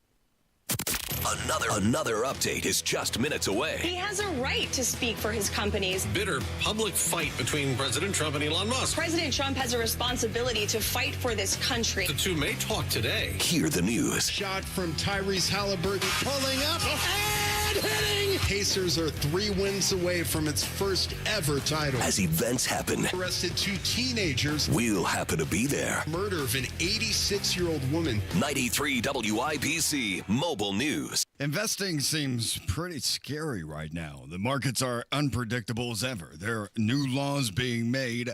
Another update is just minutes away. He has a right to speak for his companies. Bitter public fight between President Trump and Elon Musk. President Trump has a responsibility to fight for this country. The two may talk today. Hear the news. Shot from Tyrese Halliburton pulling up and hitting. Pacers are 3 wins away from its first ever title. As events happen, Arrested 2 teenagers. we'll happen to be there. Murder of an 86-year-old woman. 93 WIBC Mobile News. Investing seems pretty scary right now. The markets are unpredictable as ever. There are new laws being made.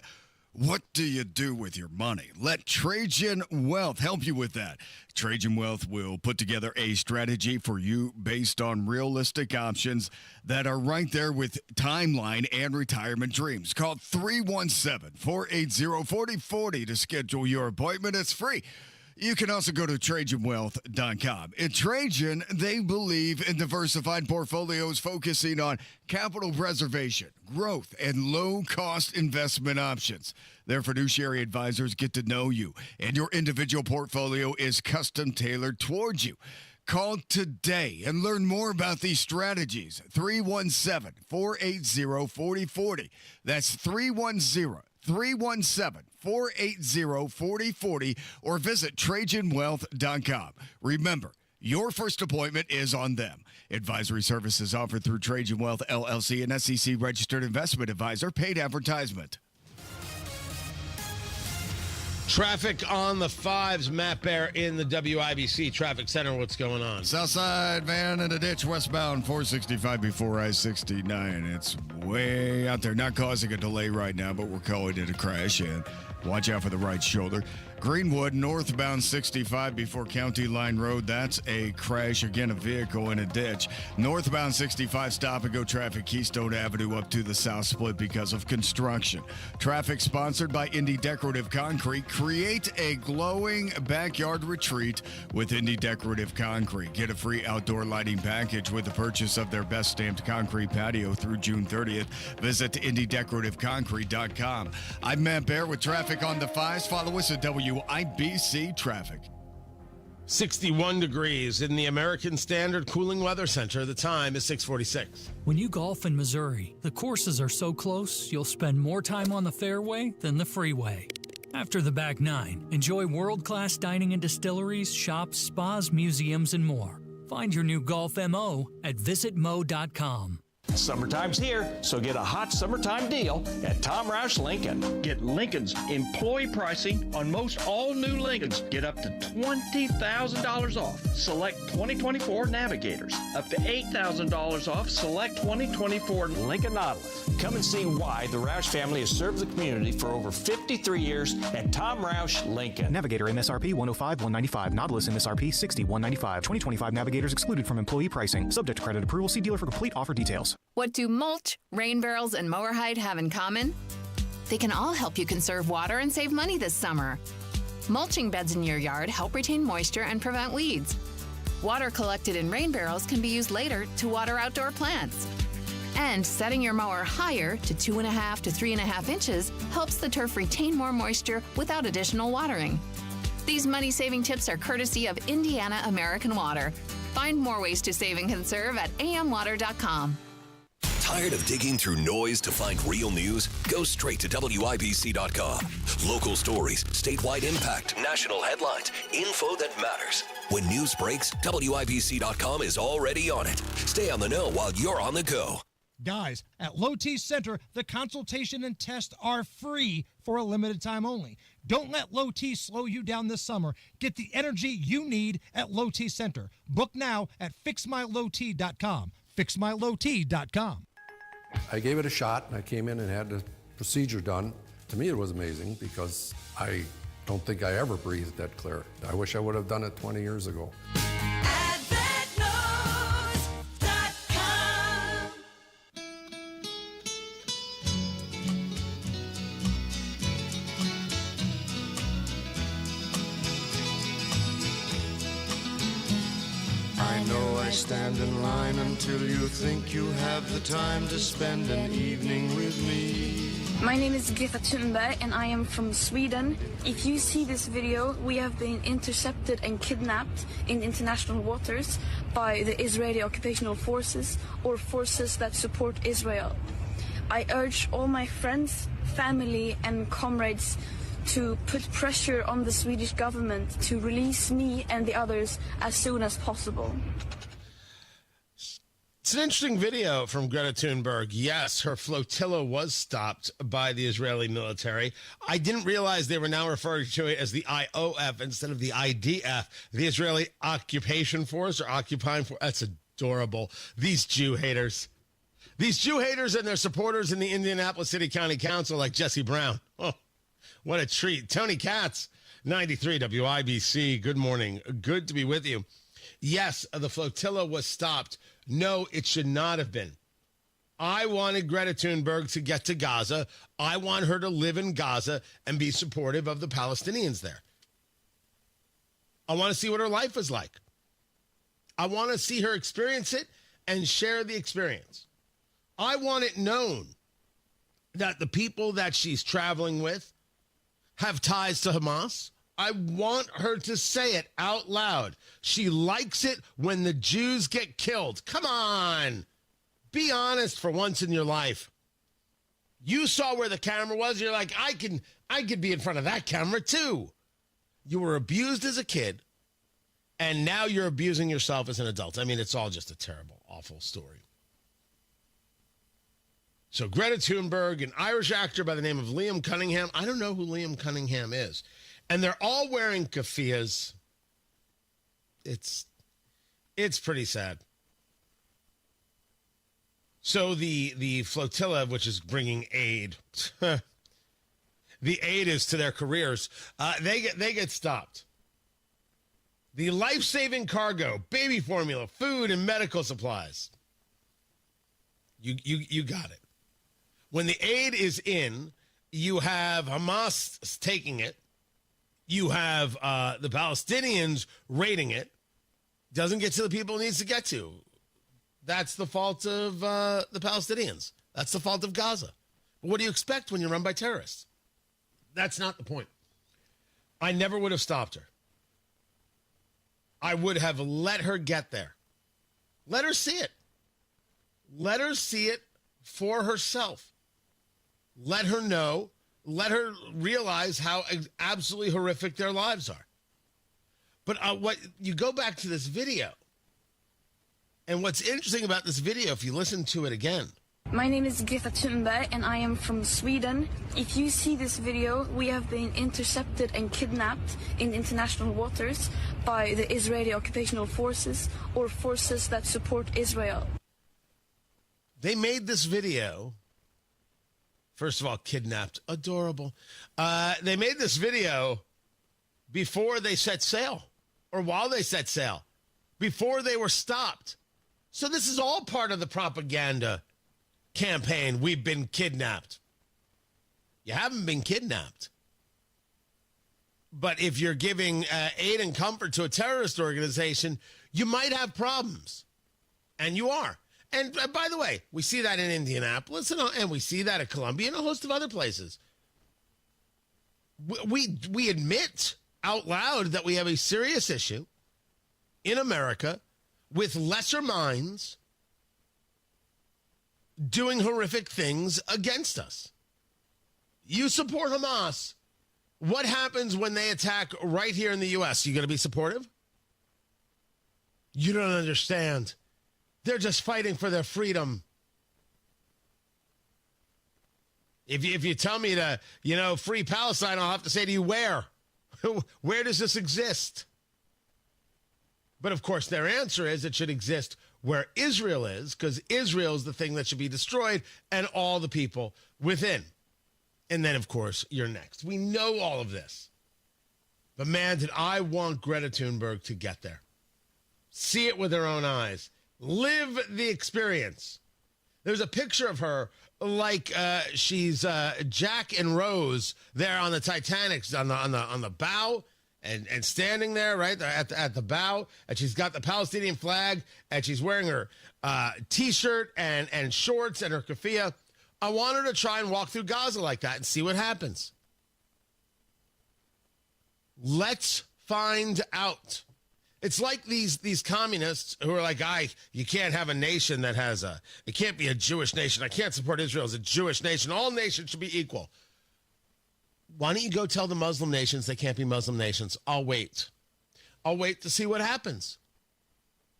What do you do with your money? Let Trajan Wealth help you with that. Trajan Wealth will put together a strategy for you based on realistic options that are right there with timeline and retirement dreams. Call 317-480-4040 to schedule your appointment. It's free. You can also go to TrajanWealth.com. At Trajan, they believe in diversified portfolios focusing on capital preservation, growth, and low-cost investment options. Their fiduciary advisors get to know you, and your individual portfolio is custom tailored towards you. Call today and learn more about these strategies. 317-480-4040. That's 317-480-4040 or visit TrajanWealth.com. Remember, your first appointment is on them. Advisory services offered through Trajan Wealth, LLC, an SEC-registered investment advisor. Paid advertisement. Traffic on the 5s. Matt Bear in the WIBC Traffic Center. What's going on? Southside van in a ditch westbound 465 before I-69. It's way out there. Not causing a delay right now, but we're calling it a crash. And watch out for the right shoulder. Greenwood northbound 65 before County Line Road. That's a crash. Again, a vehicle in a ditch. Northbound 65 stop and go traffic Keystone Avenue up to the south split because of construction. Traffic sponsored by Indy Decorative Concrete. Create a glowing backyard retreat with Indy Decorative Concrete. Get a free outdoor lighting package with the purchase of their best stamped concrete patio through June 30th. Visit IndyDecorativeConcrete.com. I'm Matt Bear with traffic on the 5s. Follow us at WIBC Traffic. 61 degrees in the American Standard Cooling Weather Center. The time is 6:46. When you golf in Missouri, the courses are so close, you'll spend more time on the fairway than the freeway. After the back nine, enjoy world-class dining and distilleries, shops, spas, museums, and more. Find your new golf MO at visitmo.com. Summertime's here, so get a hot summertime deal at Tom Roush Lincoln. Get Lincoln's employee pricing on most all new Lincolns. Get up to $20,000 off select 2024 Navigators. Up to $8,000 off select 2024 Lincoln Nautilus. Come and see why the Roush family has served the community for over 53 years at Tom Roush Lincoln. Navigator MSRP 105-195. Nautilus MSRP 60-195. 2025 Navigators excluded from employee pricing. Subject to credit approval. See dealer for complete offer details. What do mulch, rain barrels, and mower hide have in common? They can all help you conserve water and save money this summer. Mulching beds in your yard help retain moisture and prevent weeds. Water collected in rain barrels can be used later to water outdoor plants. And setting your mower higher to 2.5 to 3.5 inches helps the turf retain more moisture without additional watering. These money-saving tips are courtesy of Indiana American Water. Find more ways to save and conserve at amwater.com. Tired of digging through noise to find real news? Go straight to WIBC.com. Local stories, statewide impact, national headlines, info that matters. When news breaks, WIBC.com is already on it. Stay on the know while you're on the go. Guys, at Low T Center, the consultation and test are free for a limited time only. Don't let Low T slow you down this summer. Get the energy you need at Low T Center. Book now at fixmylowt.com. fixmylowt.com. I gave it a shot, and I came in and had the procedure done. To me, it was amazing because I don't think I ever breathed that clear. I wish I would have done it 20 years ago. Stand in line until you think you have the time to spend an evening with me. My name is Greta Thunberg and I am from Sweden. If you see this video, we have been intercepted and kidnapped in international waters by the Israeli occupational forces or forces that support Israel. I urge all my friends, family and comrades to put pressure on the Swedish government to release me and the others as soon as possible. It's an interesting video from Greta Thunberg. Yes, her flotilla was stopped by the Israeli military. I didn't realize they were now referring to it as the IOF instead of the IDF, the Israeli Occupation Force or Occupying Force. That's adorable. These Jew haters. These Jew haters and their supporters in the Indianapolis City County Council like Jesse Brown. Oh, what a treat. Tony Katz, 93 WIBC. Good morning. Good to be with you. Yes, the flotilla was stopped. No, it should not have been. I wanted Greta Thunberg to get to Gaza. I want her to live in Gaza and be supportive of the Palestinians there. I want to see what her life is like. I want to see her experience it and share the experience. I want it known that the people that she's traveling with have ties to Hamas. I want her to say it out loud. She likes it when the Jews get killed. Come on. Be honest for once in your life. You saw where the camera was. You're like, I could be in front of that camera too. You were abused as a kid, and now you're abusing yourself as an adult. I mean, it's all just a terrible, awful story. So Greta Thunberg, an Irish actor by the name of Liam Cunningham. I don't know who Liam Cunningham is. And they're all wearing keffiyehs. It's pretty sad. So the flotilla, which is bringing aid, the aid is to their careers. They get stopped. The life-saving cargo, baby formula, food, and medical supplies. You got it. When the aid is in, you have Hamas taking it. You have the Palestinians raiding it. Doesn't get to the people it needs to get to. That's the fault of the Palestinians. That's the fault of Gaza. But what do you expect when you're run by terrorists? That's not the point. I never would have stopped her. I would have let her get there. Let her see it. Let her see it for herself. Let her know. Let her realize how absolutely horrific their lives are. But what you go back to this video, and what's interesting about this video, if you listen to it again. My name is Greta Thunberg and I am from Sweden. If you see this video, we have been intercepted and kidnapped in international waters by the Israeli occupational forces or forces that support Israel. They made this video. First of all, kidnapped. Adorable. They made this video before they set sail, or while they set sail, before they were stopped. So this is all part of the propaganda campaign. We've been kidnapped. You haven't been kidnapped. But if you're giving aid and comfort to a terrorist organization, you might have problems. And you are. And by the way, we see that in Indianapolis, and we see that at Columbia and a host of other places. We admit out loud that we have a serious issue in America with lesser minds doing horrific things against us. You support Hamas. What happens when they attack right here in the U.S.? You going to be supportive? You don't understand. They're just fighting for their freedom. If you tell me to, free Palestine, I'll have to say to you, where? Where does this exist? But, of course, their answer is it should exist where Israel is, because Israel is the thing that should be destroyed and all the people within. And then, of course, you're next. We know all of this. But, man, did I want Greta Thunberg to get there. See it with her own eyes. Live the experience. There's a picture of her like she's Jack and Rose there on the Titanic, on the bow, and standing there right at the bow, and she's got the Palestinian flag, and she's wearing her T-shirt and shorts and her keffiyeh. I want her to try and walk through Gaza like that and see what happens. Let's find out. It's like these communists who are like, you can't have a nation that has it can't be a Jewish nation. I can't support Israel as a Jewish nation. All nations should be equal. Why don't you go tell the Muslim nations they can't be Muslim nations? I'll wait. I'll wait to see what happens.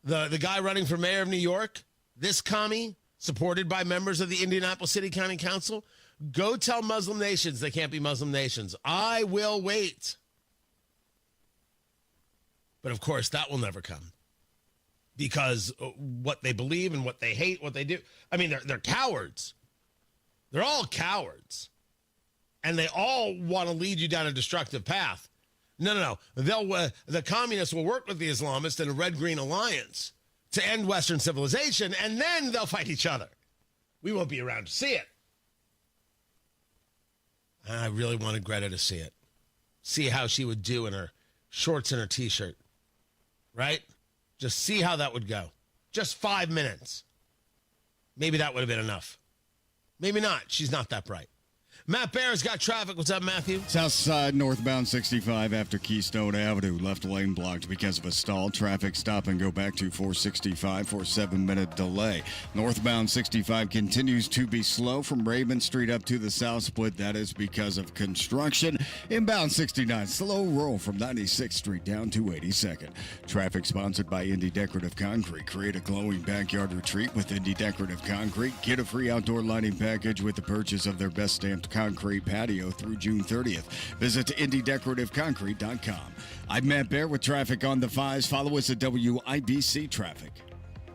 The guy running for mayor of New York, this commie, supported by members of the Indianapolis City County Council, go tell Muslim nations they can't be Muslim nations. I will wait. But, of course, that will never come because what they believe and what they hate, what they do. I mean, they're cowards. They're all cowards. And they all want to lead you down a destructive path. No. The communists will work with the Islamists in a red-green alliance to end Western civilization, and then they'll fight each other. We won't be around to see it. I really wanted Greta to see it. See how she would do in her shorts and a T-shirt, right? Just see how that would go. Just 5 minutes. Maybe that would have been enough. Maybe not. She's not that bright. Matt Bear's got traffic. What's up, Matthew? South side, northbound 65 after Keystone Avenue. Left lane blocked because of a stall. Traffic stop and go back to 465 for a 7-minute delay. Northbound 65 continues to be slow from Raven Street up to the South Split. That is because of construction. Inbound 69, slow roll from 96th Street down to 82nd. Traffic sponsored by Indy Decorative Concrete. Create a glowing backyard retreat with Indy Decorative Concrete. Get a free outdoor lighting package with the purchase of their best stamped concrete patio through June 30th. Visit IndyDecorativeConcrete.com. I'm Matt Bear with traffic on the 5s. Follow us at WIBC Traffic.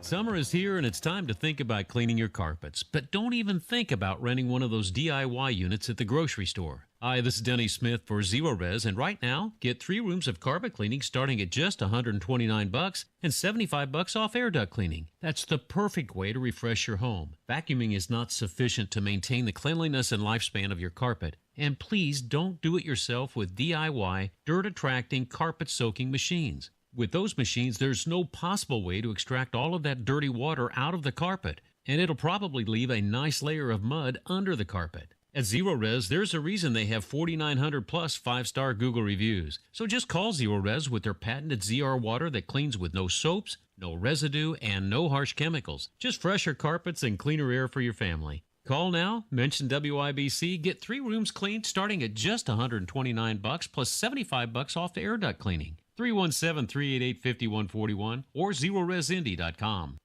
Summer is here and it's time to think about cleaning your carpets, but don't even think about renting one of those DIY units at the grocery store. Hi, this is Denny Smith for Zero Res, and right now, get 3 rooms of carpet cleaning starting at just $129 and $75 off air duct cleaning. That's the perfect way to refresh your home. Vacuuming is not sufficient to maintain the cleanliness and lifespan of your carpet. And please don't do it yourself with DIY, dirt-attracting, carpet-soaking machines. With those machines, there's no possible way to extract all of that dirty water out of the carpet, and it'll probably leave a nice layer of mud under the carpet. At Zero Res, there's a reason they have 4,900 plus 5-star Google reviews. So just call Zero Res with their patented ZR water that cleans with no soaps, no residue, and no harsh chemicals. Just fresher carpets and cleaner air for your family. Call now, mention WIBC, get 3 rooms cleaned starting at just $129 plus $75 off the air duct cleaning. 317-388-5141 or ZeroResIndy.com.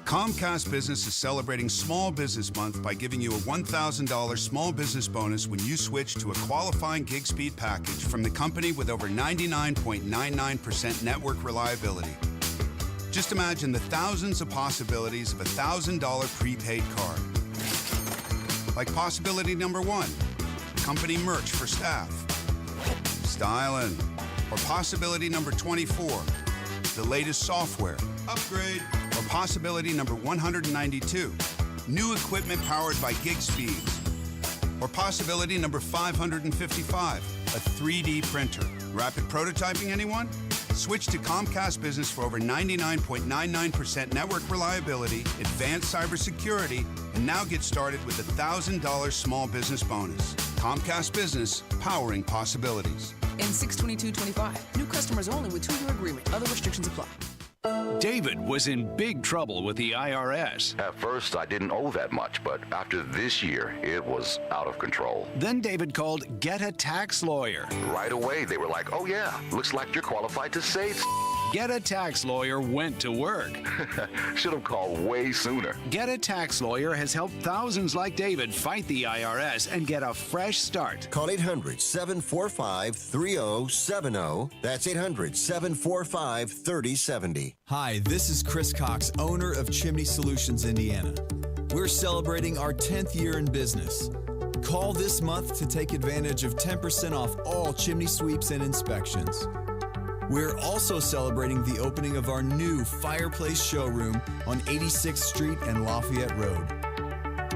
Comcast Business is celebrating Small Business Month by giving you a $1,000 small business bonus when you switch to a qualifying gig speed package from the company with over 99.99% network reliability. Just imagine the thousands of possibilities of a $1,000 prepaid card. Like possibility number 1, company merch for staff. Styling. Or possibility number 24, the latest software. Upgrade. Or possibility number 192, new equipment powered by gig speeds. Or possibility number 555, a 3D printer. Rapid prototyping, anyone? Switch to Comcast Business for over 99.99% network reliability, advanced cybersecurity, and now get started with a $1,000 small business bonus. Comcast Business, powering possibilities. In 6/22/25, new customers only with 2-year agreement. Other restrictions apply. David was in big trouble with the IRS. At first, I didn't owe that much, but after this year, it was out of control. Then David called Get a Tax Lawyer. Right away, they were like, oh yeah, looks like you're qualified to say Get a Tax Lawyer went to work. Should have called way sooner. Get a Tax Lawyer has helped thousands like David fight the IRS and get a fresh start. Call 800-745-3070. That's 800-745-3070. Hi, this is Chris Cox, owner of Chimney Solutions, Indiana. We're celebrating our 10th year in business. Call this month to take advantage of 10% off all chimney sweeps and inspections. We're also celebrating the opening of our new fireplace showroom on 86th Street and Lafayette Road.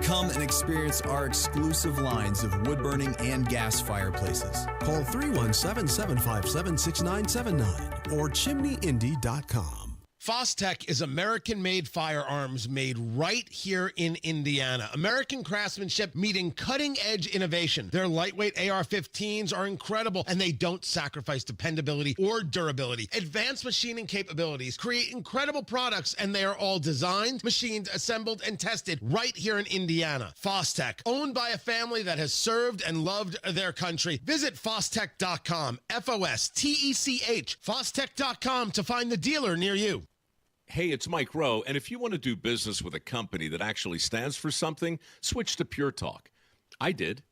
Come and experience our exclusive lines of wood-burning and gas fireplaces. Call 317-757-6979 or chimneyindy.com. Fostech is American-made firearms made right here in Indiana. American craftsmanship meeting cutting-edge innovation. Their lightweight AR-15s are incredible, and they don't sacrifice dependability or durability. Advanced machining capabilities create incredible products, and they are all designed, machined, assembled, and tested right here in Indiana. Fostech, owned by a family that has served and loved their country. Visit Fostech.com, F-O-S-T-E-C-H, Fostech.com to find the dealer near you. Hey, it's Mike Rowe, and if you want to do business with a company that actually stands for something, switch to Pure Talk. I did.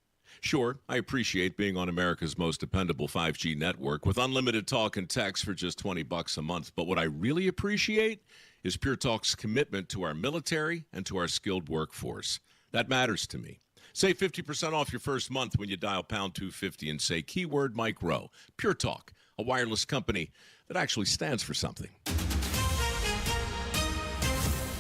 Sure, I appreciate being on America's most dependable 5G network with unlimited talk and text for just $20 a month. But what I really appreciate is Pure Talk's commitment to our military and to our skilled workforce. That matters to me. Save 50% off your first month when you dial pound 250 and say keyword Mike Rowe. Pure Talk, a wireless company that actually stands for something.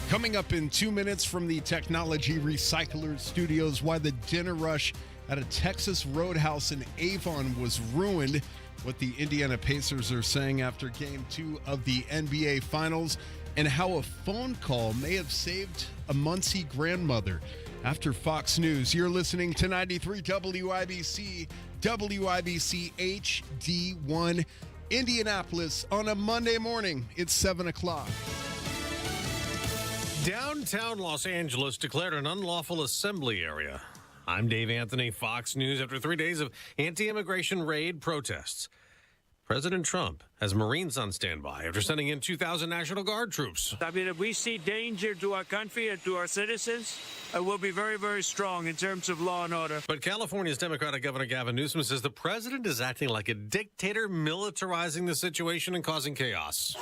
Coming up in 2 minutes from the Technology Recyclers Studios, why the dinner rush at a Texas roadhouse in Avon was ruined. What the Indiana Pacers are saying after Game 2 of the NBA Finals, and how a phone call may have saved a Muncie grandmother. After Fox News, you're listening to 93 WIBC, WIBC HD1, Indianapolis on a Monday morning. It's 7 o'clock. Downtown Los Angeles declared an unlawful assembly area. I'm Dave Anthony, Fox News. After 3 days of anti-immigration raid protests, President Trump has Marines on standby after sending in 2,000 National Guard troops. I mean, if we see danger to our country and to our citizens, we'll be very, very strong in terms of law and order. But California's Democratic Governor Gavin Newsom says the president is acting like a dictator, militarizing the situation and causing chaos.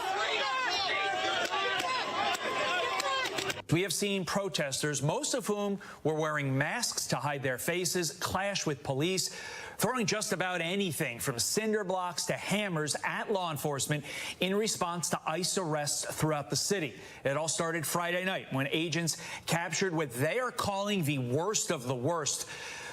We have seen protesters, most of whom were wearing masks to hide their faces, clash with police, throwing just about anything from cinder blocks to hammers at law enforcement in response to ICE arrests throughout the city. It all started Friday night when agents captured what they are calling the worst of the worst.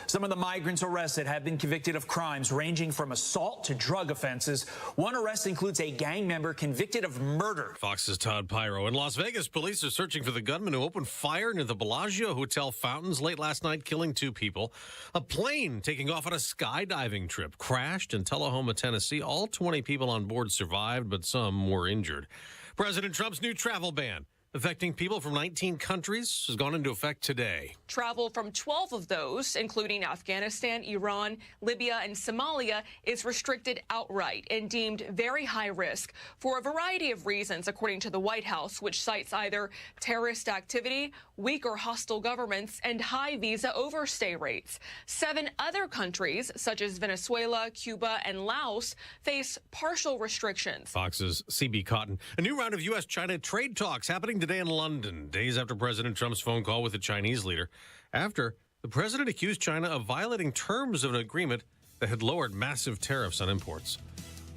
Some of the migrants arrested have been convicted of crimes ranging from assault to drug offenses. One arrest includes a gang member convicted of murder. Fox's Todd Pyro. In Las Vegas, police are searching for the gunman who opened fire near the Bellagio Hotel fountains late last night, killing 2 people. A plane taking off on a skydiving trip crashed in Tullahoma, Tennessee. All 20 people on board survived, but some were injured. President Trump's new travel ban affecting people from 19 countries has gone into effect today. Travel from 12 of those, including Afghanistan, Iran, Libya, and Somalia, is restricted outright and deemed very high risk for a variety of reasons, according to the White House, which cites either terrorist activity, weak or hostile governments, and high visa overstay rates. 7 other countries, such as Venezuela, Cuba, and Laos, face partial restrictions. Fox's CB Cotton. A new round of U.S.-China trade talks happening today in London, days after President Trump's phone call with the Chinese leader, after the president accused China of violating terms of an agreement that had lowered massive tariffs on imports.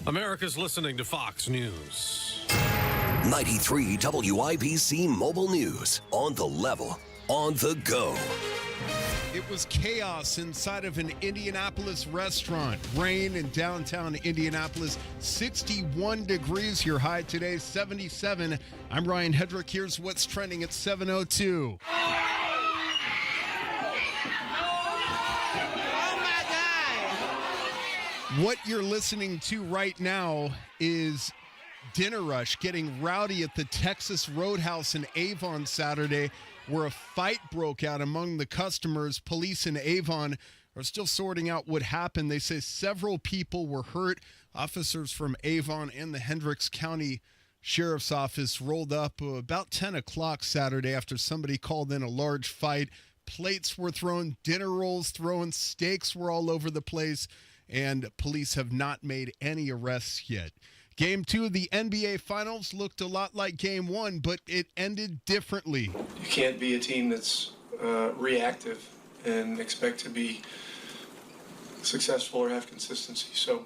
America's listening to Fox News. 93 WIBC Mobile News. On the level, on the go. It was chaos inside of an Indianapolis restaurant. Rain in downtown Indianapolis. 61 degrees. Your high today, 77. I'm Ryan Hedrick. Here's what's trending at 7:02. What you're listening to right now is Dinner Rush getting rowdy at the Texas Roadhouse in Avon Saturday, where a fight broke out among the customers. Police in Avon are still sorting out what happened. They say several people were hurt. Officers from Avon and the Hendricks County Sheriff's Office rolled up about 10 o'clock Saturday after somebody called in a large fight. Plates were thrown, dinner rolls thrown, steaks were all over the place, and police have not made any arrests yet. Game 2 of the NBA Finals looked a lot like Game 1, but it ended differently. You can't be a team that's reactive and expect to be successful or have consistency. So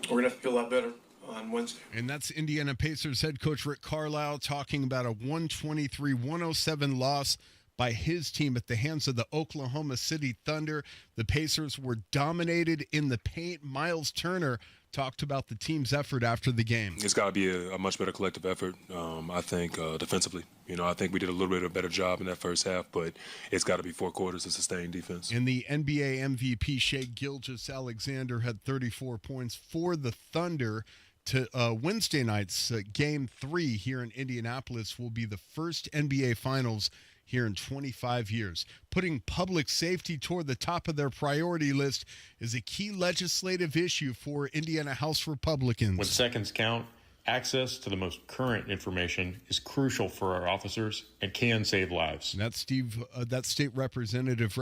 we're going to have to be a lot better on Wednesday. And that's Indiana Pacers head coach Rick Carlisle talking about a 123-107 loss by his team at the hands of the Oklahoma City Thunder. The Pacers were dominated in the paint. Miles Turner talked about the team's effort after the game. It's got to be a much better collective effort, I think, defensively. I think we did a little bit of a better job in that first half, but it's got to be 4 quarters of sustained defense. And the NBA MVP, Shai Gilgeous-Alexander, had 34 points for the Thunder. To Wednesday night's Game 3 here in Indianapolis will be the first NBA Finals here in 25 years. Putting public safety toward the top of their priority list is a key legislative issue for Indiana House Republicans. When seconds count, access to the most current information is crucial for our officers and can save lives. And that's State Representative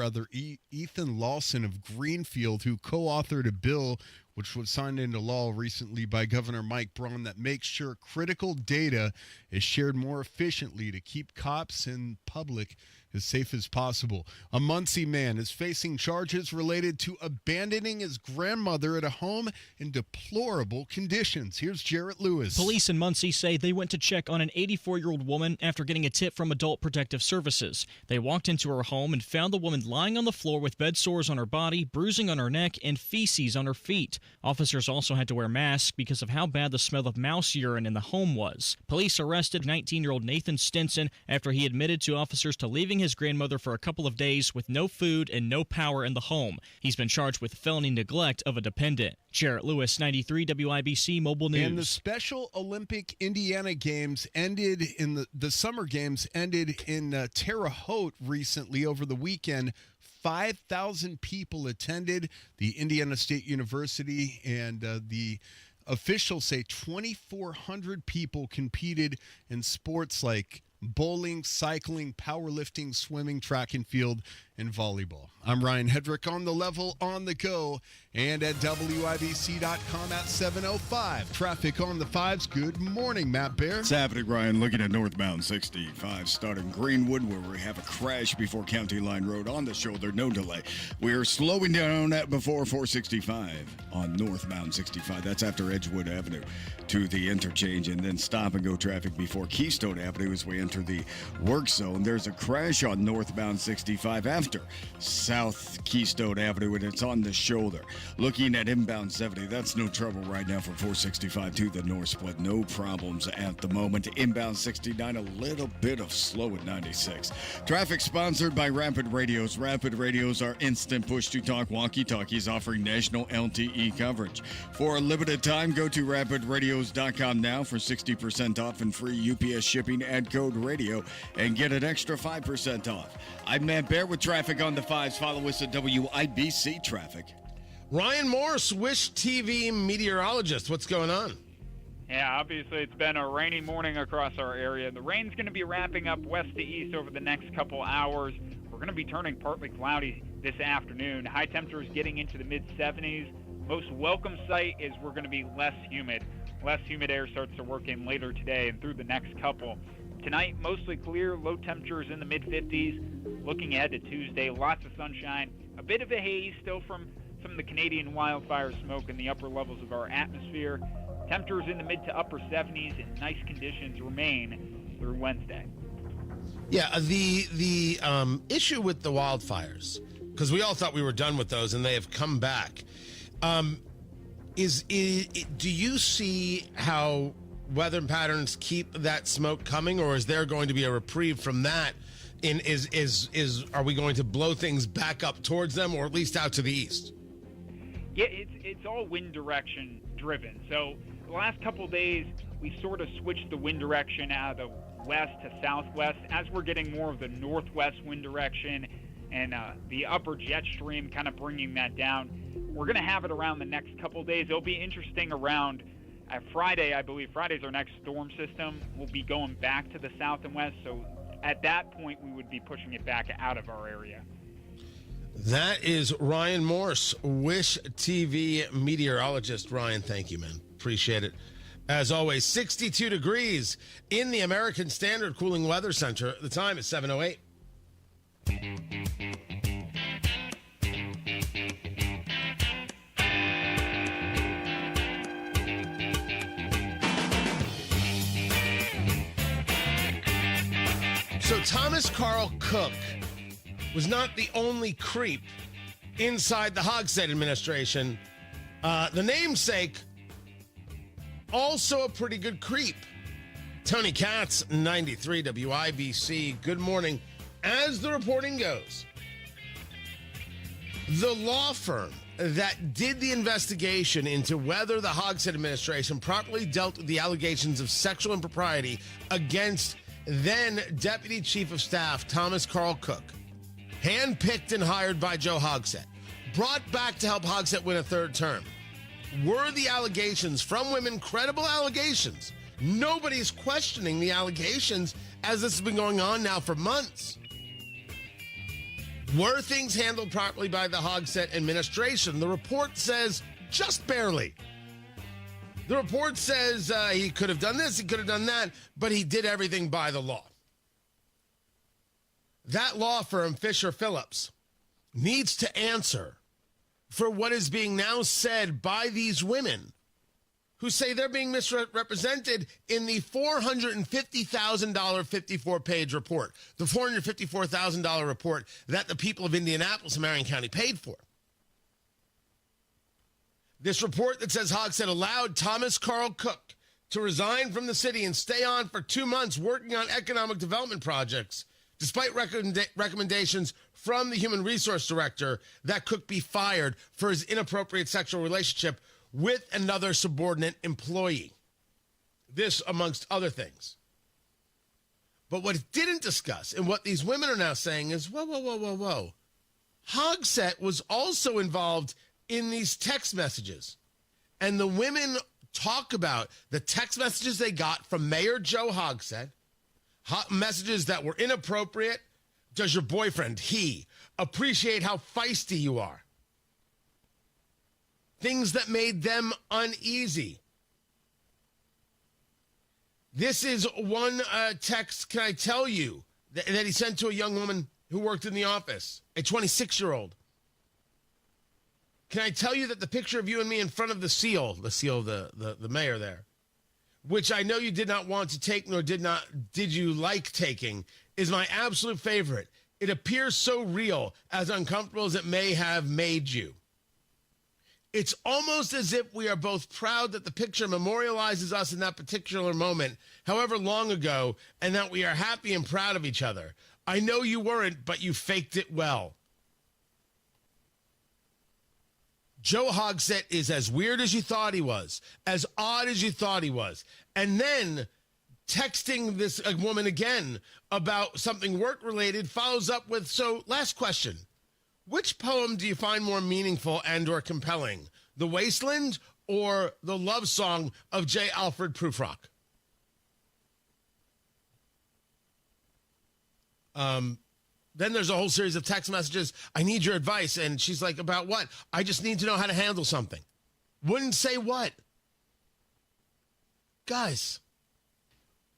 Ethan Lawson of Greenfield, who co-authored a bill which was signed into law recently by Governor Mike Braun, that makes sure critical data is shared more efficiently to keep cops and public as safe as possible. A Muncie man is facing charges related to abandoning his grandmother at a home in deplorable conditions. Here's Jarrett Lewis. Police in Muncie say they went to check on an 84-year-old woman after getting a tip from Adult Protective Services. They walked into her home and found the woman lying on the floor with bed sores on her body, bruising on her neck, and feces on her feet. Officers also had to wear masks because of how bad the smell of mouse urine in the home was. Police arrested 19-year-old Nathan Stinson after he admitted to officers to leaving his grandmother for a couple of days with no food and no power in the home. He's been charged with felony neglect of a dependent. Jarrett Lewis, 93 WIBC Mobile News. And the Special Olympic Indiana Games ended in the Summer Games ended in Terre Haute recently over the weekend. 5,000 people attended the Indiana State University, and the officials say 2,400 people competed in sports like bowling, cycling, powerlifting, swimming, track and field, and volleyball. I'm Ryan Hedrick on the level, on the go, and at WIBC.com at 7:05. Traffic on the fives. Good morning, Matt Bear. It's happening, Ryan. Looking at northbound 65, starting Greenwood, where we have a crash before County Line Road on the shoulder. No delay. We are slowing down at before 465 on northbound 65. That's after Edgewood Avenue to the interchange, and then stop and go traffic before Keystone Avenue as we enter the work zone. There's a crash on northbound 65 after South Keystone Avenue, and it's on the shoulder. Looking at inbound 70, that's no trouble right now for 465 to the north split. No problems at the moment. Inbound 69, a little bit of slow at 96. Traffic sponsored by Rapid Radios. Rapid Radios are instant push-to-talk walkie-talkies offering national LTE coverage. For a limited time, go to rapidradios.com now for 60% off and free UPS shipping. Add code radio and get an extra 5% off. I'm Matt Bear with traffic on the fives. Follow us at WIBC Traffic. Ryan Morse, Wish TV meteorologist. What's going on? Yeah, obviously it's been a rainy morning across our area. The rain's going to be wrapping up west to east over the next couple hours. We're going to be turning partly cloudy this afternoon. High temperatures getting into the mid-70s. Most welcome sight is we're going to be less humid. Less humid air starts to work in later today and through the next couple. Tonight, mostly clear, low temperatures in the mid-50s. Looking ahead to Tuesday, lots of sunshine. A bit of a haze still from some of the Canadian wildfire smoke in the upper levels of our atmosphere. Temperatures in the mid to upper 70s and nice conditions remain through Wednesday. Yeah, the issue with the wildfires, because we all thought we were done with those and they have come back, do you see how weather patterns keep that smoke coming, or is there going to be a reprieve from that? Are we going to blow things back up towards them, or at least out to the east? Yeah, it's all wind direction driven. So the last couple of days, we sort of switched the wind direction out of the west to southwest as we're getting more of the northwest wind direction and the upper jet stream kind of bringing that down. We're going to have it around the next couple of days. It'll be interesting around Friday, I believe. Friday's our next storm system. We'll be going back to the south and west. So at that point, we would be pushing it back out of our area. That is Ryan Morse, Wish TV meteorologist. Ryan, thank you, man. Appreciate it. As always, 62 degrees in the American Standard Cooling Weather Center. The time is 7:08. So Thomas Carl Cook was not the only creep inside the Hogshead administration. The namesake, also a pretty good creep. Tony Katz, 93 WIBC. Good morning. As the reporting goes, the law firm that did the investigation into whether the Hogshead administration properly dealt with the allegations of sexual impropriety against then Deputy Chief of Staff Thomas Carl Cook, handpicked and hired by Joe Hogshead, brought back to help Hogshead win a third term. Were the allegations from women credible allegations? Nobody's questioning the allegations as this has been going on now for months. Were things handled properly by the Hogshead administration? The report says just barely. The report says he could have done this, he could have done that, but he did everything by the law. That law firm, Fisher Phillips, needs to answer for what is being now said by these women who say they're being misrepresented in the $450,000 54-page report, the $454,000 report that the people of Indianapolis and Marion County paid for. This report that says Hogsett allowed Thomas Carl Cook to resign from the city and stay on for 2 months working on economic development projects, despite recommendations from the human resource director that Cook be fired for his inappropriate sexual relationship with another subordinate employee. This amongst other things. But what it didn't discuss, and what these women are now saying is, whoa. Hogsett was also involved in these text messages. And the women talk about the text messages they got from Mayor Joe Hogsett, messages that were inappropriate. Does your boyfriend, he, appreciate how feisty you are? Things that made them uneasy. This is one text, can I tell you, that he sent to a young woman who worked in the office, a 26-year-old. Can I tell you that the picture of you and me in front of the seal of the mayor there, which I know you did not want to take, nor did you like taking, is my absolute favorite. It appears so real, as uncomfortable as it may have made you. It's almost as if we are both proud that the picture memorializes us in that particular moment, however long ago, and that we are happy and proud of each other. I know you weren't, but you faked it well. Joe Hogsett is as weird as you thought he was, as odd as you thought he was. And then texting this woman again about something work-related follows up with, so last question. Which poem do you find more meaningful and or compelling? The Wasteland or the love song of J. Alfred Prufrock? Then there's a whole series of text messages. I need your advice. And she's like, about what? I just need to know how to handle something. Wouldn't say what. Guys,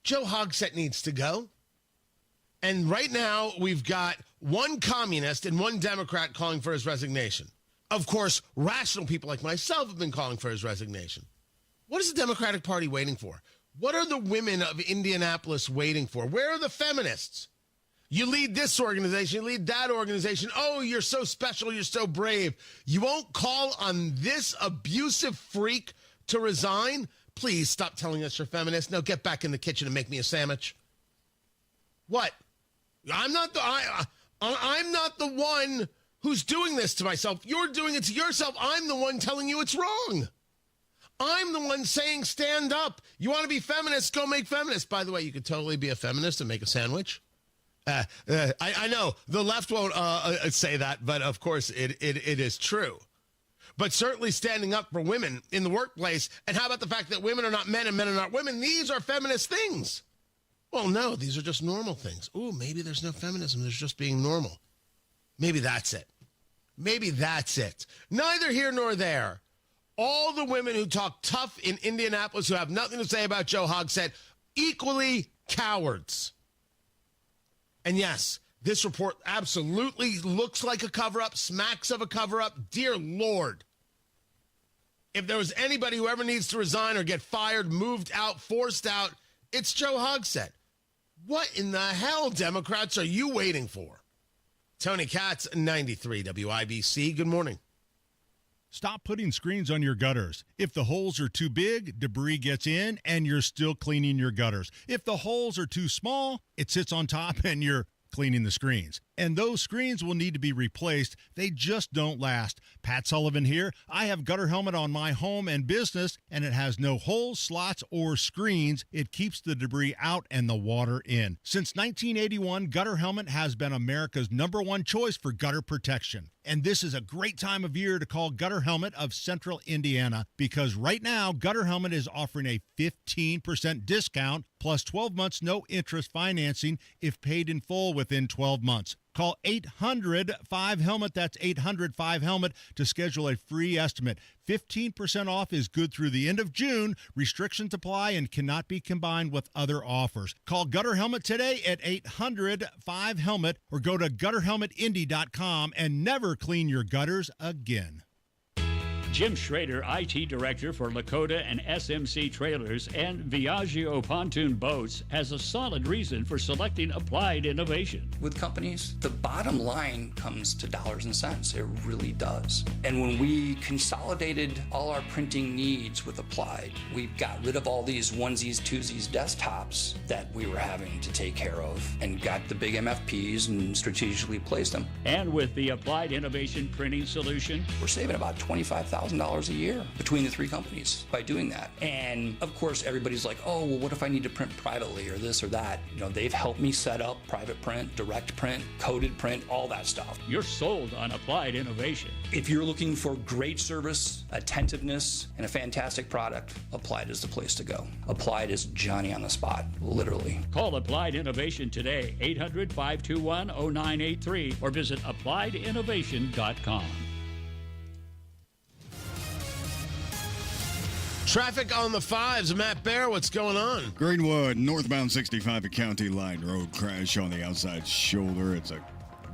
Joe Hogsett needs to go. And right now, we've got one communist and one Democrat calling for his resignation. Of course, rational people like myself have been calling for his resignation. What is the Democratic Party waiting for? What are the women of Indianapolis waiting for? Where are the feminists? You lead this organization, you lead that organization. Oh, you're so special, you're so brave. You won't call on this abusive freak to resign? Please stop telling us you're feminist. Now get back in the kitchen and make me a sandwich. What? I'm not the one who's doing this to myself. You're doing it to yourself. I'm the one telling you it's wrong. I'm the one saying stand up. You want to be feminist, go make feminist. By the way, you could totally be a feminist and make a sandwich. I know the left won't say that, but of course it is true. But certainly standing up for women in the workplace, and how about the fact that women are not men and men are not women? These are feminist things. Well, no, these are just normal things. Ooh, maybe there's no feminism. There's just being normal. Maybe that's it. Maybe that's it. Neither here nor there. All the women who talk tough in Indianapolis, who have nothing to say about Joe Hogsett, equally cowards. And yes, this report absolutely looks like a cover-up, smacks of a cover-up. Dear Lord, if there was anybody who ever needs to resign or get fired, moved out, forced out, it's Joe Hogsett. What in the hell, Democrats, are you waiting for? Tony Katz, 93 WIBC. Good morning. Stop putting screens on your gutters. If the holes are too big, debris gets in and you're still cleaning your gutters. If the holes are too small, it sits on top and you're cleaning the screens. And those screens will need to be replaced. They just don't last. Pat Sullivan here. I have Gutter Helmet on my home and business, and it has no holes, slots, or screens. It keeps the debris out and the water in. Since 1981, Gutter Helmet has been America's #1 choice for gutter protection. And this is a great time of year to call Gutter Helmet of Central Indiana, because right now, Gutter Helmet is offering a 15% discount plus 12 months no interest financing if paid in full within 12 months. Call 800-5HELMET, that's 800-5HELMET, to schedule a free estimate. 15% off is good through the end of June. Restrictions apply and cannot be combined with other offers. Call Gutter Helmet today at 800-5HELMET or go to gutterhelmetindy.com and never clean your gutters again. Jim Schrader, IT Director for Lakota and SMC Trailers and Viaggio Pontoon Boats, has a solid reason for selecting Applied Innovation. With companies, the bottom line comes to dollars and cents. It really does. And when we consolidated all our printing needs with Applied, we got rid of all these onesies, twosies desktops that we were having to take care of and got the big MFPs and strategically placed them. And with the Applied Innovation Printing Solution, we're saving about $25,000 a year between the three companies by doing that. And of course, everybody's like, oh, well, what if I need to print privately or this or that? You know, they've helped me set up private print, direct print, coded print, all that stuff. You're sold on Applied Innovation. If you're looking for great service, attentiveness, and a fantastic product, Applied is the place to go. Applied is Johnny on the spot, literally. Call Applied Innovation today, 800-521-0983, or visit appliedinnovation.com. Traffic on the fives. Matt Bear, what's going on? Greenwood, northbound 65 at County Line Road, crash on the outside shoulder. It's a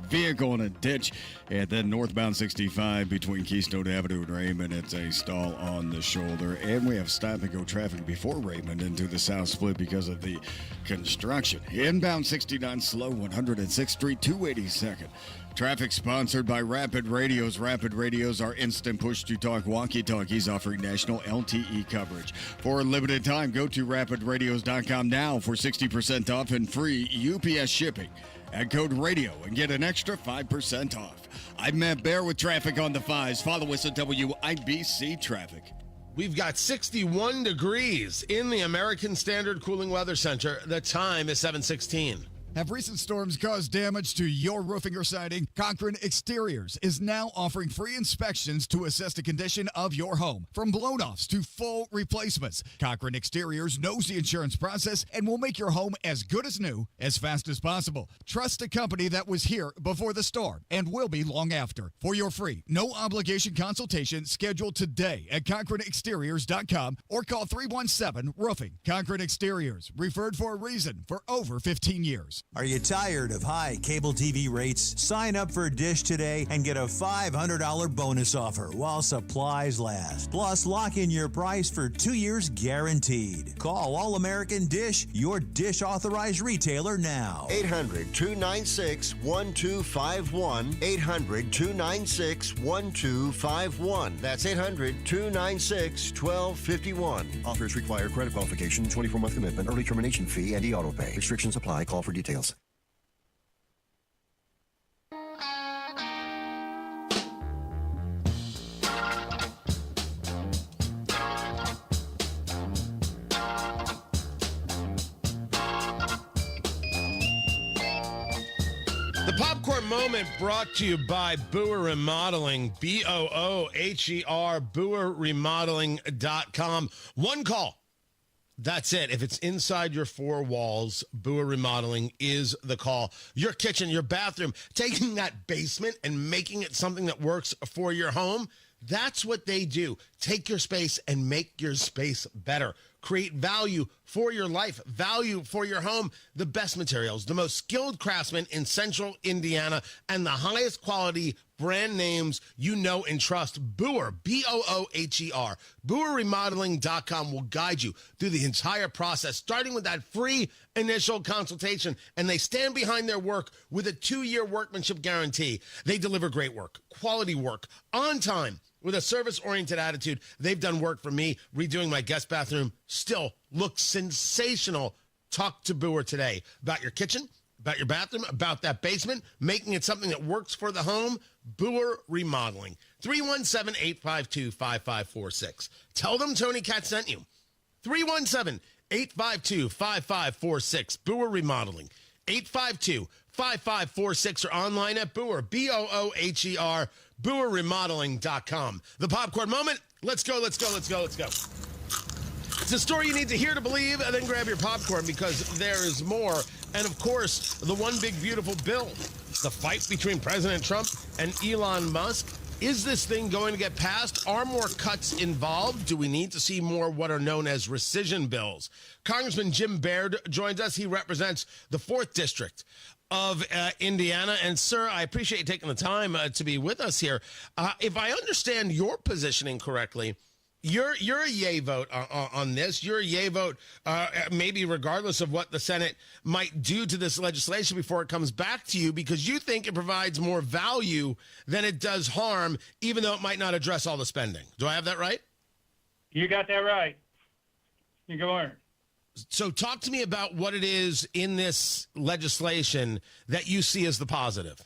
vehicle in a ditch. And then northbound 65 between Keystone Avenue and Raymond, it's a stall on the shoulder. And we have stop-and-go traffic before Raymond into the south split because of the construction. Inbound 69 slow, 106th Street, 282nd. Traffic sponsored by Rapid Radios. Rapid Radios are instant push-to-talk walkie-talkies offering national LTE coverage. For a limited time, go to rapidradios.com now for 60% off and free UPS shipping. Add code RADIO and get an extra 5% off. I'm Matt Bear with traffic on the fives. Follow us at WIBC Traffic. We've got 61 degrees in the American Standard Cooling Weather Center. The time is 7:16. Have recent storms caused damage to your roofing or siding? Cochran Exteriors is now offering free inspections to assess the condition of your home, from blown-offs to full replacements. Cochran Exteriors knows the insurance process and will make your home as good as new as fast as possible. Trust a company that was here before the storm and will be long after. For your free, no-obligation consultation, schedule today at CochranExteriors.com or call 317-ROOFING. Cochran Exteriors, referred for a reason for over 15 years. Are you tired of high cable TV rates? Sign up for Dish today and get a $500 bonus offer while supplies last. Plus, lock in your price for 2 years guaranteed. Call All American Dish, your Dish authorized retailer now. 800-296-1251. 800-296-1251. That's 800-296-1251. Offers require credit qualification, 24-month commitment, early termination fee, and e-auto pay. Restrictions apply. Call for details. The Popcorn Moment brought to you by Boer Remodeling, B-O-O-H-E-R, BoerRemodeling.com. One call. That's it. If it's inside your four walls, Boer Remodeling is the call. Your kitchen, your bathroom, taking that basement and making it something that works for your home, that's what they do. Take your space and make your space better. Create value for your life, value for your home, the best materials, the most skilled craftsmen in central Indiana, and the highest quality brand names you know and trust. Boer, B-O-O-H-E-R. BoerRemodeling.com will guide you through the entire process, starting with that free initial consultation, and they stand behind their work with a 2-year workmanship guarantee. They deliver great work, quality work, on time, with a service-oriented attitude. They've done work for me. Redoing my guest bathroom still looks sensational. Talk to Boer today about your kitchen, about your bathroom, about that basement, making it something that works for the home. Boer Remodeling. 317-852-5546. Tell them Tony Katz sent you. 317-852-5546. Boer Remodeling. 852-5546 or online at Boer, B-O-O-H-E-R, BoerRemodeling.com. The Popcorn Moment. Let's go, let's go, let's go, let's go. It's It's a story you need to hear to believe, and then grab your popcorn because there is more. And of course, the one big beautiful bill, the fight between President Trump and Elon Musk. Is this thing going to get passed? Are more cuts involved? Do we need to see more what are known as rescission bills? Congressman Jim Baird joins us. He represents the 4th District of Indiana. And, sir, I appreciate you taking the time to be with us here. If I understand your positioning correctly, you're a yay vote on this. You're a yay vote, maybe regardless of what the Senate might do to this legislation before it comes back to you, because you think it provides more value than it does harm, even though it might not address all the spending. Do I have that right? You got that right. You go on. So talk to me about what it is in this legislation that you see as the positive.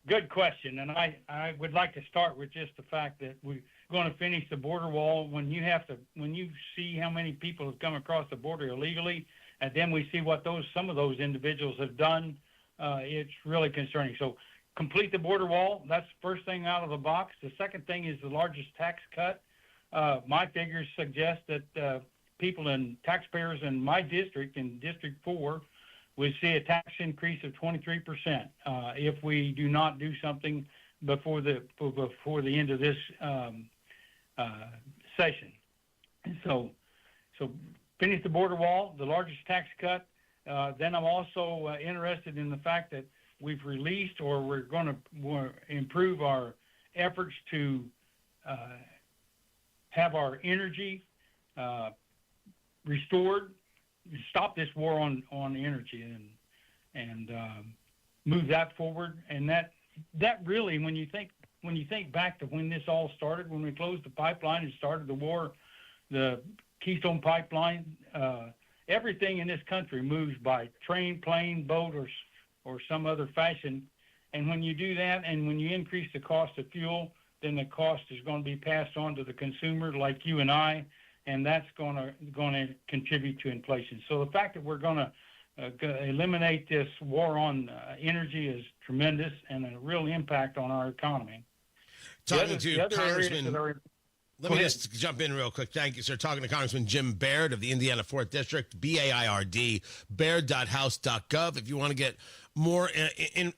Good question. And I would like to start with just the fact that we're going to finish the border wall. When you see how many people have come across the border illegally, and then we see what some of those individuals have done, it's really concerning. So complete the border wall. That's the first thing out of the box. The second thing is the largest tax cut. My figures suggest that people and taxpayers in my district, in District 4, would see a tax increase of 23% if we do not do something before the end of this session. And so finish the border wall, the largest tax cut. Then I'm also interested in the fact that we've released, or we're going to improve our efforts to have our energy restored, stop this war on energy, and move that forward. And that really, when you think back to when this all started, when we closed the pipeline and started the war, the Keystone Pipeline, everything in this country moves by train, plane, boat, or some other fashion. And when you do that, and when you increase the cost of fuel, then the cost is going to be passed on to the consumer, like you and I, and that's going to contribute to inflation. So the fact that we're going to eliminate this war on energy is tremendous and a real impact on our economy. Talking to Congressman, let me just jump in real quick. Thank you, sir. Talking to Congressman Jim Baird of the Indiana 4th District, BAIRD, baird.house.gov. If you want to get more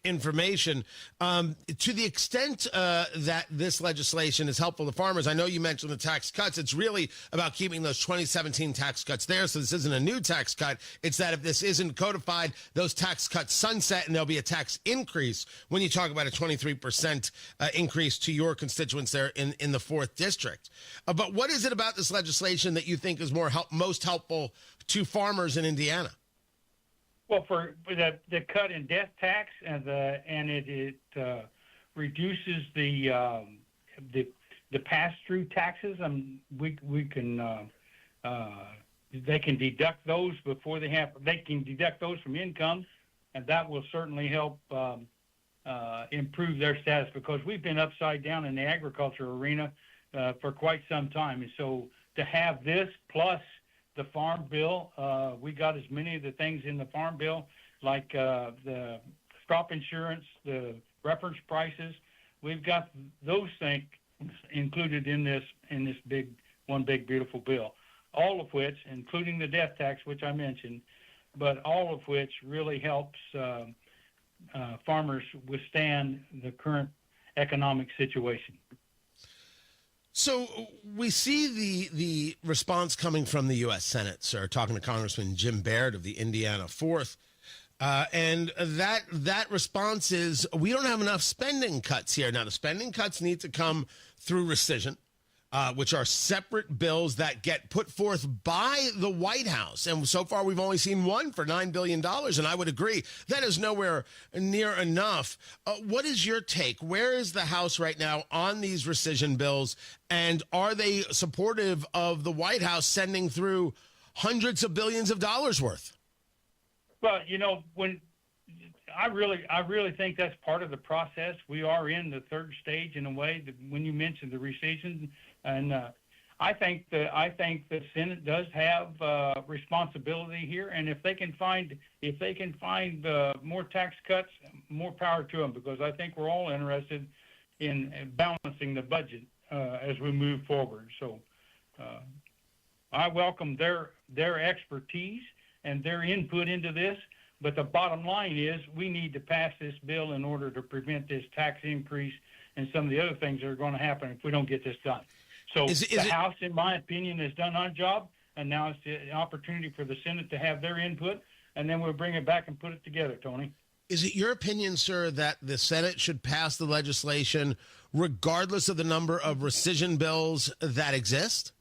information. To the extent that this legislation is helpful to farmers, I know you mentioned the tax cuts. It's really about keeping those 2017 tax cuts there. So this isn't a new tax cut. It's that if this isn't codified, those tax cuts sunset and there'll be a tax increase when you talk about a 23% increase to your constituents there in the 4th District. But what is it about this legislation that you think is most helpful to farmers in Indiana? Well, for the cut in death tax, and it reduces the pass-through taxes. We can they can deduct those before they can deduct those from income, and that will certainly help improve their status, because we've been upside down in the agriculture arena for quite some time. And so to have this plus the farm bill, we got as many of the things in the farm bill, like the crop insurance, the reference prices. We've got those things included in this big beautiful bill, all of which, including the death tax, which I mentioned, but all of which really helps farmers withstand the current economic situation. So we see the response coming from the U.S. Senate, sir, talking to Congressman Jim Baird of the Indiana 4th. And that response is, we don't have enough spending cuts here. Now, the spending cuts need to come through rescission, which are separate bills that get put forth by the White House. And so far, we've only seen one for $9 billion. And I would agree that is nowhere near enough. What is your take? Where is the House right now on these rescission bills? And are they supportive of the White House sending through hundreds of billions of dollars worth? Well, when I really think that's part of the process. We are in the third stage in a way. When you mentioned the rescission, and I think the Senate does have responsibility here. And if they can find more tax cuts, more power to them, because I think we're all interested in balancing the budget as we move forward. So I welcome their expertise and their input into this. But the bottom line is we need to pass this bill in order to prevent this tax increase and some of the other things that are going to happen if we don't get this done. So the House, in my opinion, has done our job, and now it's the opportunity for the Senate to have their input, and then we'll bring it back and put it together, Tony. Is it your opinion, sir, that the Senate should pass the legislation regardless of the number of rescission bills that exist?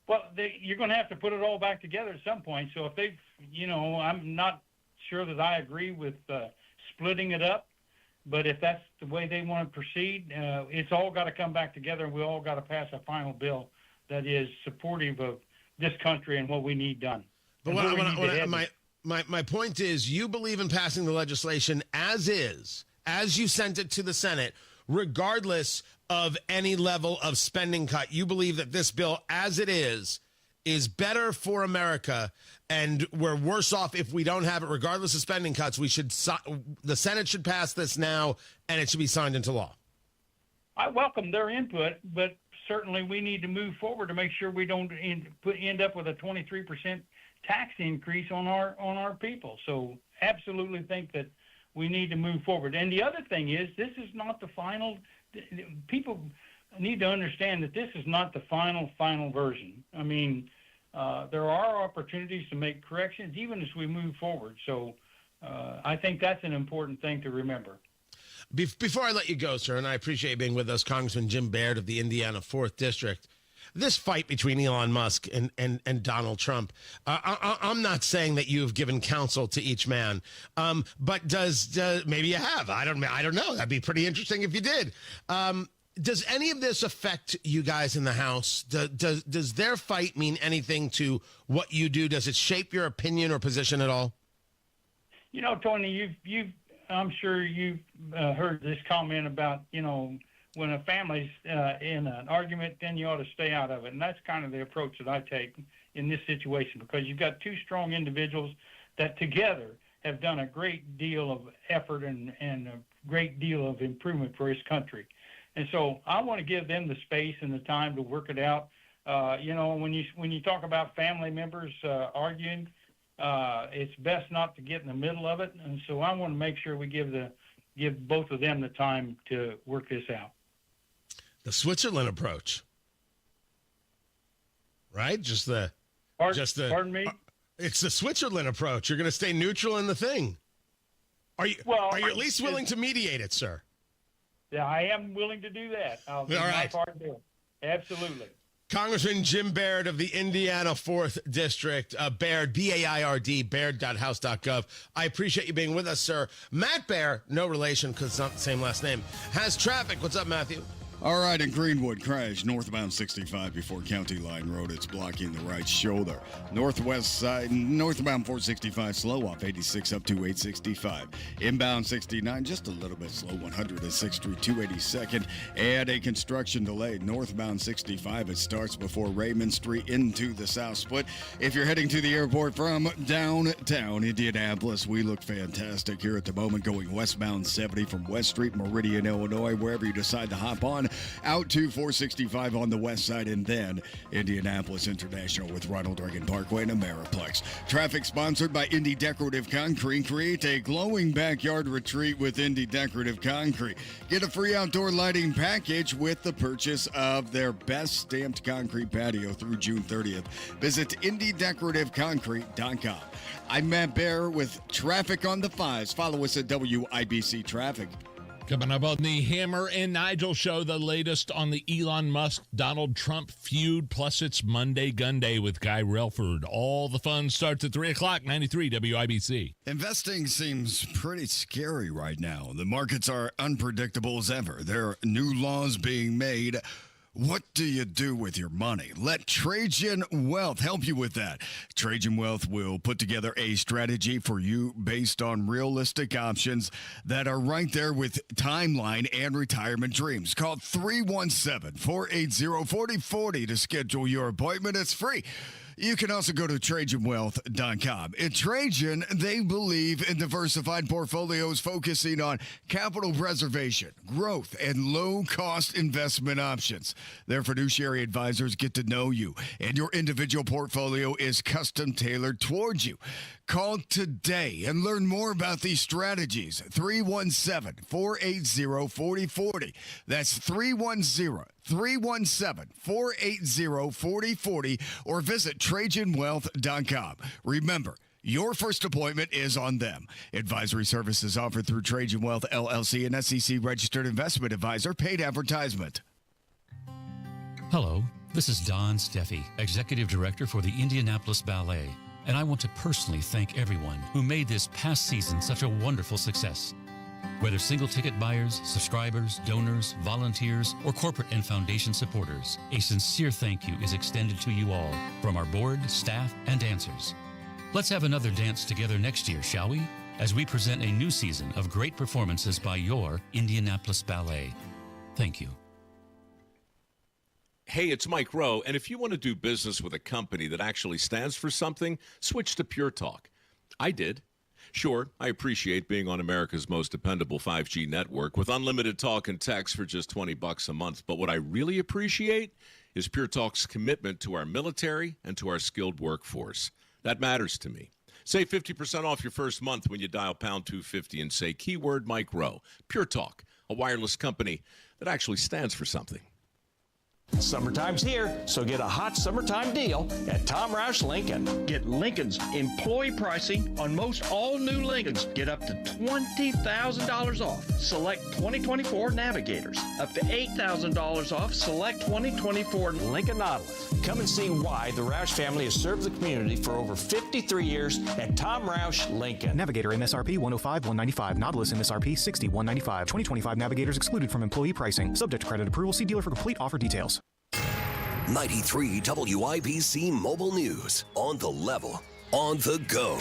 Well, you're going to have to put it all back together at some point. So if they've, I'm not sure that I agree with splitting it up, but if that's the way they want to proceed, it's all got to come back together, and we all got to pass a final bill that is supportive of this country and what we need done. But my point is, you believe in passing the legislation as is, as you sent it to the Senate, regardless of any level of spending cut. You believe that this bill, as it is better for America, and we're worse off if we don't have it, regardless of spending cuts. The Senate should pass this now, and it should be signed into law. I welcome their input, but certainly we need to move forward to make sure we don't end up with a 23% tax increase on our people. So absolutely think that we need to move forward. And the other thing is, this is not the final. People need to understand that this is not the final version. I mean, there are opportunities to make corrections even as we move forward. So I think that's an important thing to remember. Before I let you go, sir, and I appreciate you being with us, Congressman Jim Baird of the Indiana 4th District, this fight between Elon Musk and Donald Trump, I'm not saying that you have given counsel to each man, but does maybe you have. I don't know. That'd be pretty interesting if you did. Does any of this affect you guys in the House? Does their fight mean anything to what you do? Does it shape your opinion or position at all? Tony, I'm sure you've heard this comment about, when a family's in an argument, then you ought to stay out of it. And that's kind of the approach that I take in this situation, because you've got two strong individuals that together have done a great deal of effort and a great deal of improvement for this country. And so I want to give them the space and the time to work it out. When you talk about family members arguing, it's best not to get in the middle of it. And so I want to make sure we give both of them the time to work this out. The Switzerland approach, right? Pardon me? It's the Switzerland approach. You're going to stay neutral in the thing. Are you at least willing to mediate it, sir? Yeah, I am willing to do that. I'll do my part to do it. Absolutely. Congressman Jim Baird of the Indiana 4th District, Baird, B-A-I-R-D, baird.house.gov. I appreciate you being with us, sir. Matt Baird, no relation because it's not the same last name, has traffic. What's up, Matthew? All right, in Greenwood, crash northbound 65 before County Line Road. It's blocking the right shoulder. Northwest side, northbound 465 slow off 86 up to 865. Inbound 69, just a little bit slow, 106 through 282nd. And a construction delay. Northbound 65, it starts before Raymond Street into the south split. If you're heading to the airport from downtown Indianapolis, we look fantastic here at the moment, going westbound 70 from West Street, Meridian, Illinois, wherever you decide to hop on. Out to 465 on the west side, and then Indianapolis International with Ronald Reagan Parkway and Ameriplex. Traffic sponsored by Indy Decorative Concrete. Create a glowing backyard retreat with Indy Decorative Concrete. Get a free outdoor lighting package with the purchase of their best stamped concrete patio through June 30th. Visit IndyDecorativeConcrete.com. I'm Matt Baer with traffic on the 5s. Follow us at WIBC Traffic. Coming up on the Hammer and Nigel show, the latest on the Elon Musk-Donald Trump feud, plus it's Monday Gun Day with Guy Relford. All the fun starts at 3 o'clock, 93 WIBC. Investing seems pretty scary right now. The markets are unpredictable as ever. There are new laws being made. What do you do with your money? Let Trajan Wealth help you with that. Trajan Wealth will put together a strategy for you based on realistic options that are right there with timeline and retirement dreams. Call 317-480-4040 to schedule your appointment. It's free. You can also go to TrajanWealth.com. At Trajan, they believe in diversified portfolios focusing on capital preservation, growth, and low-cost investment options. Their fiduciary advisors get to know you, and your individual portfolio is custom tailored towards you. Call today and learn more about these strategies. 317-480-4040. That's 310-317-480-4040 or visit TrajanWealth.com. Remember, your first appointment is on them. Advisory services offered through Trajan Wealth, LLC, an SEC-registered investment advisor. Paid advertisement. Hello, this is Don Steffi, Executive Director for the Indianapolis Ballet, and I want to personally thank everyone who made this past season such a wonderful success. Whether single ticket buyers, subscribers, donors, volunteers, or corporate and foundation supporters, a sincere thank you is extended to you all from our board, staff, and dancers. Let's have another dance together next year, shall we? As we present a new season of great performances by your Indianapolis Ballet. Thank you. Hey, it's Mike Rowe, and if you want to do business with a company that actually stands for something, switch to Pure Talk. I did. Sure, I appreciate being on America's most dependable 5G network with unlimited talk and text for just $20 a month. But what I really appreciate is Pure Talk's commitment to our military and to our skilled workforce. That matters to me. Save 50% off your first month when you dial pound 250 and say keyword Mike Rowe. Pure Talk, a wireless company that actually stands for something. Summertime's here, so get a hot summertime deal at Tom Roush Lincoln. Get Lincoln's employee pricing on most all new Lincolns. Get up to $20,000 off select 2024 Navigators. Up to $8,000 off select 2024 Lincoln Nautilus. Come and see why the Roush family has served the community for over 53 years at Tom Roush Lincoln. Navigator MSRP 105,195. Nautilus MSRP 60,195. 2025 Navigators excluded from employee pricing. Subject to credit approval. See dealer for complete offer details. 93 WIBC Mobile News. On the level, on the go.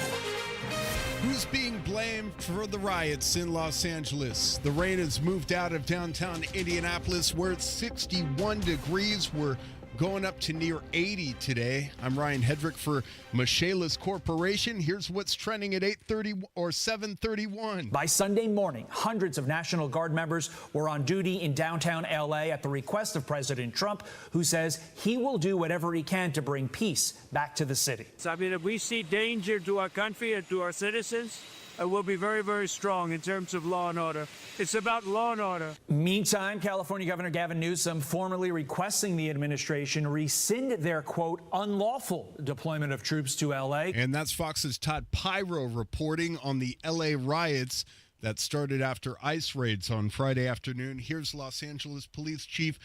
Who's being blamed for the riots in Los Angeles? The rain has moved out of downtown Indianapolis, where it's 61 degrees. We're going up to near 80 today. I'm Ryan Hedrick for Michaelis Corporation. Here's what's trending at 8:30 or 7:31. By Sunday morning, hundreds of National Guard members were on duty in downtown L.A. at the request of President Trump, who says he will do whatever he can to bring peace back to the city. I mean, if we see danger to our country and to our citizens, we'll be very, very strong in terms of law and order. It's about law and order. Meantime, California Governor Gavin Newsom formally requesting the administration rescind their, quote, unlawful deployment of troops to L.A. And that's Fox's Todd Pyro reporting on the L.A. riots that started after ICE raids on Friday afternoon. Here's Los Angeles Police Chief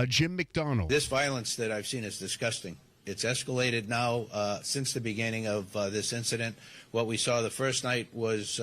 Jim McDonald. This violence that I've seen is disgusting. It's escalated now since the beginning of this incident. What we saw the first night was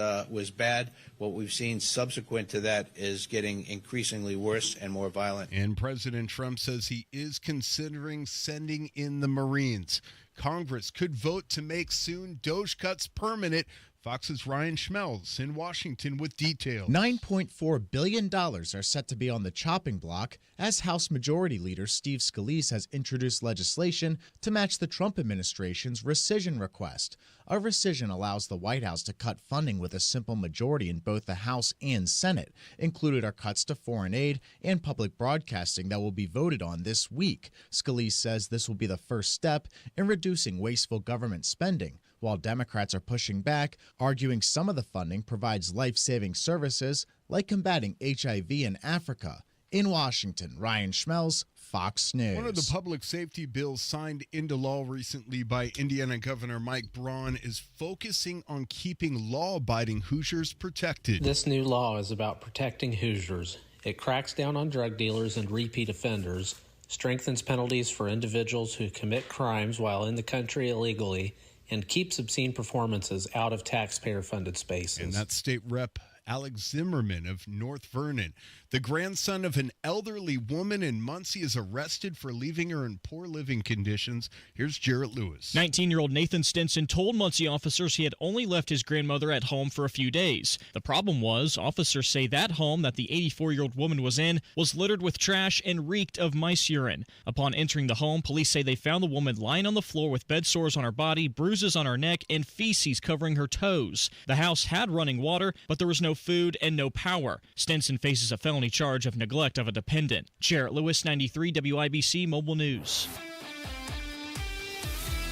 bad. What we've seen subsequent to that is getting increasingly worse and more violent. And President Trump says he is considering sending in the Marines. Congress could vote to make soon DOGE cuts permanent. Fox's Ryan Schmelz in Washington with details. $9.4 billion are set to be on the chopping block as House Majority Leader Steve Scalise has introduced legislation to match the Trump administration's rescission request. A rescission allows the White House to cut funding with a simple majority in both the House and Senate. Included are cuts to foreign aid and public broadcasting that will be voted on this week. Scalise says this will be the first step in reducing wasteful government spending, while Democrats are pushing back, arguing some of the funding provides life-saving services like combating HIV in Africa. In Washington, Ryan Schmelz, Fox News. One of the public safety bills signed into law recently by Indiana Governor Mike Braun is focusing on keeping law-abiding Hoosiers protected. This new law is about protecting Hoosiers. It cracks down on drug dealers and repeat offenders, strengthens penalties for individuals who commit crimes while in the country illegally, and keeps obscene performances out of taxpayer-funded spaces. And that's State Rep Alex Zimmerman of North Vernon. The grandson of an elderly woman in Muncie is arrested for leaving her in poor living conditions. Here's Jarrett Lewis. 19-year-old Nathan Stinson told Muncie officers he had only left his grandmother at home for a few days. The problem was, officers say that home that the 84-year-old woman was in was littered with trash and reeked of mice urine. Upon entering the home, police say they found the woman lying on the floor with bed sores on her body, bruises on her neck, and feces covering her toes. The house had running water, but there was no food and no power. Stinson faces a felony charge of neglect of a dependent. Jarrett Lewis, 93 WIBC Mobile News.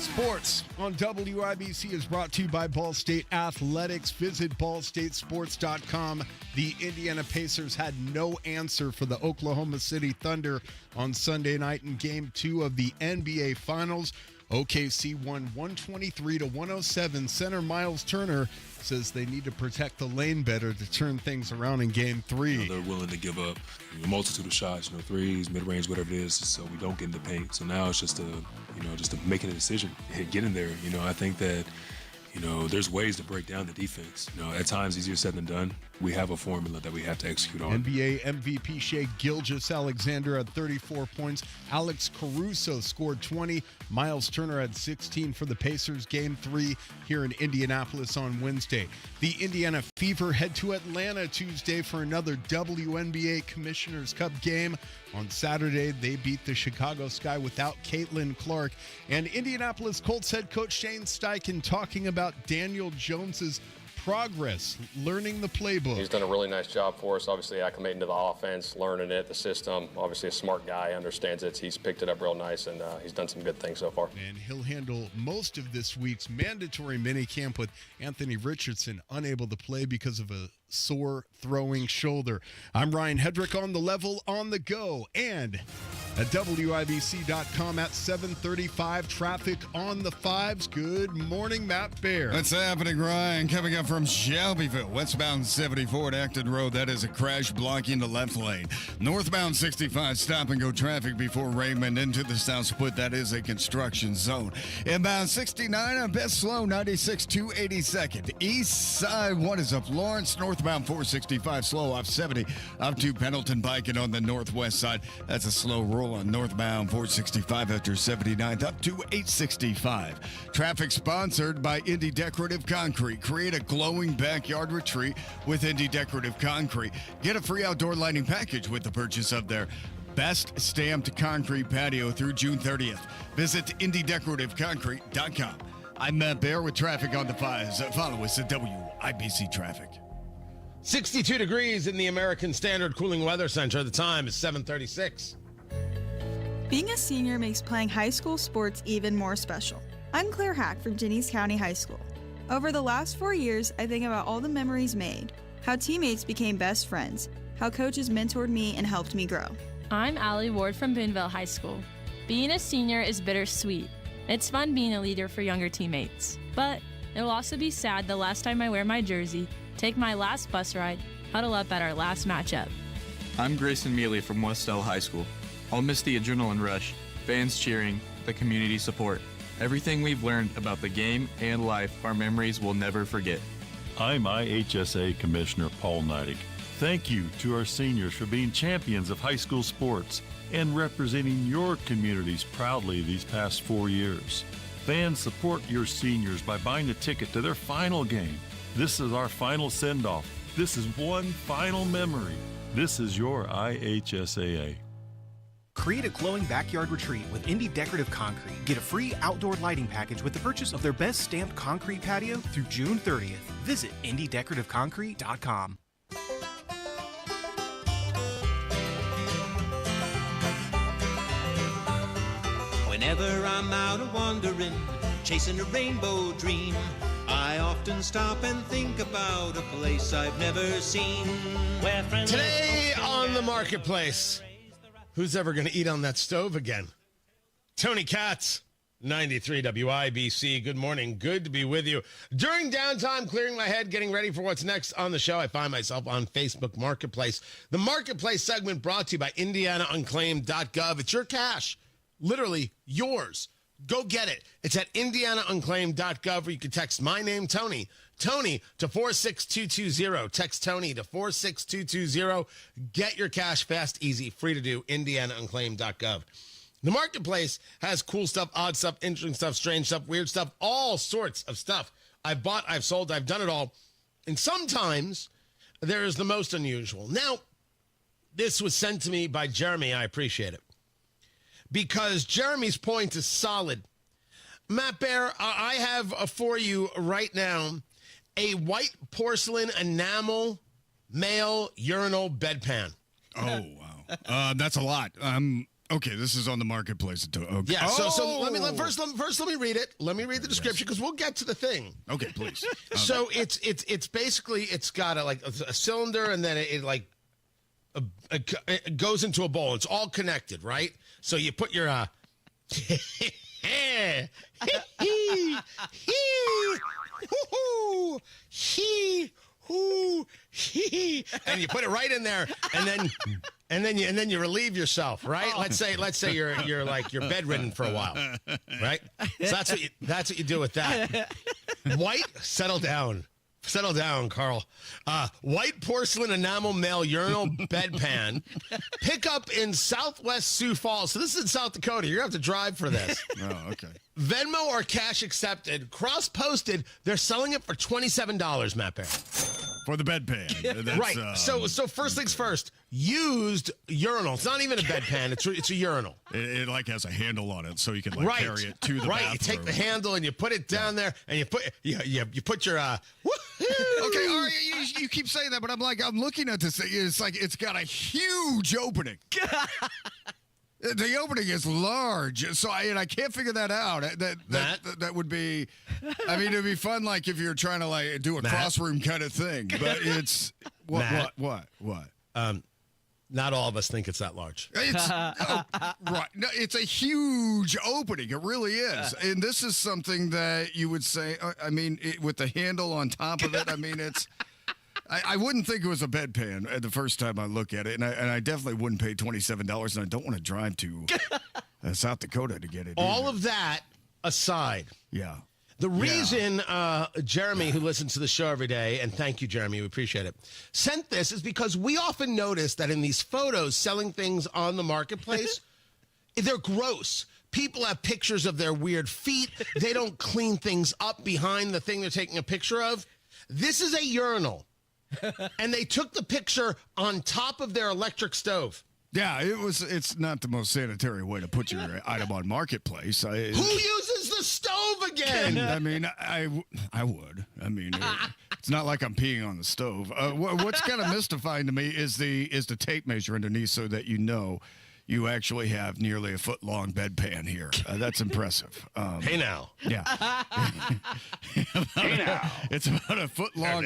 Sports on WIBC is brought to you by Ball State Athletics. Visit ballstatesports.com. The Indiana Pacers had no answer for the Oklahoma City Thunder on Sunday night in Game 2 of the NBA Finals. OKC won 123-107. Center Miles Turner says they need to protect the lane better to turn things around in Game 3. They're willing to give up a multitude of shots, threes, mid-range, whatever it is, so we don't get in the paint. So now it's just making a decision, get in there. I think that, there's ways to break down the defense. At times easier said than done. We have a formula that we have to execute on. NBA MVP Shai Gilgeous-Alexander had 34 points. Alex Caruso scored 20. Miles Turner had 16 for the Pacers. Game 3 here in Indianapolis on Wednesday. The Indiana Fever head to Atlanta Tuesday for another WNBA Commissioner's Cup game. On Saturday, they beat the Chicago Sky without Caitlin Clark. And Indianapolis Colts head coach Shane Steichen talking about Daniel Jones's progress, learning the playbook. He's done a really nice job for us, obviously acclimating to the offense, learning it, the system. Obviously a smart guy, understands it. He's picked it up real nice, and he's done some good things so far. And he'll handle most of this week's mandatory minicamp with Anthony Richardson unable to play because of a sore throwing shoulder. I'm Ryan Hedrick on the level on the go, and at WIBC.com at 7:35, traffic on the fives. Good morning, Matt Bear. What's happening, Ryan? Coming up from Shelbyville, westbound 74 at Acton Road. That is a crash blocking the left lane. Northbound 65, stop and go traffic before Raymond into the South Split. That is a construction zone. Inbound 69 on Best Slow, 96 to 82nd. East side, what is up? Lawrence, northbound 465, slow off 70 up to Pendleton Biking on the northwest side. That's a slow roll on northbound 465 after 79th up to 865. Traffic sponsored by Indy Decorative Concrete. Create a glowing backyard retreat with Indy Decorative Concrete. Get a free outdoor lighting package with the purchase of their best stamped concrete patio through June 30th. Visit IndyDecorativeConcrete.com. I'm Matt Bear with traffic on the fives. Follow us at WIBC Traffic. 62 degrees in the American Standard Cooling Weather Center. The time is 7:36. Being a senior makes playing high school sports even more special. I'm Claire Hack from Jennings County High School. Over the last 4 years, I think about all the memories made, how teammates became best friends, how coaches mentored me and helped me grow. I'm Allie Ward from Boonville High School. Being a senior is bittersweet. It's fun being a leader for younger teammates. But it'll also be sad the last time I wear my jersey, take my last bus ride, huddle up at our last matchup. I'm Grayson Mealy from Westell High School. I'll miss the adrenaline rush, fans cheering, the community support. Everything we've learned about the game and life, our memories will never forget. I'm IHSA Commissioner Paul Neidig. Thank you to our seniors for being champions of high school sports and representing your communities proudly these past 4 years. Fans, support your seniors by buying a ticket to their final game. This is our final send-off. This is one final memory. This is your IHSAA. Create a glowing backyard retreat with Indy Decorative Concrete. Get a free outdoor lighting package with the purchase of their best stamped concrete patio through June 30th. Visit IndyDecorativeConcrete.com. Whenever I'm out a-wandering, chasing a rainbow dream, I often stop and think about a place I've never seen. Today on the marketplace, who's ever going to eat on that stove again? Tony Katz, 93 WIBC. Good morning. Good to be with you. During downtime, clearing my head, getting ready for what's next on the show, I find myself on Facebook Marketplace. The Marketplace segment brought to you by IndianaUnclaimed.gov. It's your cash. Literally yours. Go get it. It's at IndianaUnclaimed.gov, or you can text my name, Tony, Tony to 46220. Text Tony to 46220. Get your cash fast, easy, free to do. IndianaUnclaimed.gov. The marketplace has cool stuff, odd stuff, interesting stuff, strange stuff, weird stuff, all sorts of stuff. I've bought, I've sold, I've done it all. And sometimes there is the most unusual. Now, this was sent to me by Jeremy. I appreciate it. Because Jeremy's point is solid. Matt Bear, I have for you right now a white porcelain enamel male urinal bedpan. Oh, wow. That's a lot. Okay, this is on the marketplace. Okay. Yeah, so let me read it. Let me read the description because we'll get to the thing. Okay, please. So it's basically it's got a cylinder and then it goes into a bowl. It's all connected, right? So you put your and you put it right in there, and then you relieve yourself, right? Let's say you're like you're bedridden for a while, right? So that's what you do with that. White, settle down, Carl. White porcelain enamel male urinal bedpan. Pick up in Southwest Sioux Falls. So this is in South Dakota. You're gonna have to drive for this. Oh, okay. Venmo or cash accepted. Cross-posted. They're selling it for $27, Matt Bear. For the bedpan. That's, right. So first things first. Used urinal. It's not even a bedpan. It's a urinal. It like has a handle on it, so you can carry it to the bathroom. You take the handle and you put it down there, and you put your Okay, all right, you keep saying that, but I'm looking at this thing. It's like it's got a huge opening. The opening is large, so I can't figure that out. That would be, I mean, it'd be fun, like if you're trying to like do a crossroom kind of thing. But it's what? Not all of us think it's that large. It's right. No, it's a huge opening. It really is, and this is something that you would say. I mean, with the handle on top of it. I mean, it's. I wouldn't think it was a bedpan the first time I look at it, and I definitely wouldn't pay $27, and I don't want to drive to South Dakota to get it. All of that aside, yeah. The reason Jeremy, who listens to the show every day, and thank you, Jeremy, we appreciate it, sent this is because we often notice that in these photos selling things on the marketplace, they're gross. People have pictures of their weird feet. They don't clean things up behind the thing they're taking a picture of. This is a urinal. And they took the picture on top of their electric stove. Yeah, it's not the most sanitary way to put your item on marketplace. Who uses the stove again? I mean, I would. I mean, it's not like I'm peeing on the stove. What's kind of mystifying to me is the tape measure underneath, so that you actually have nearly a foot-long bedpan here. That's impressive. Hey now. Yeah. Hey now. It's about a foot long.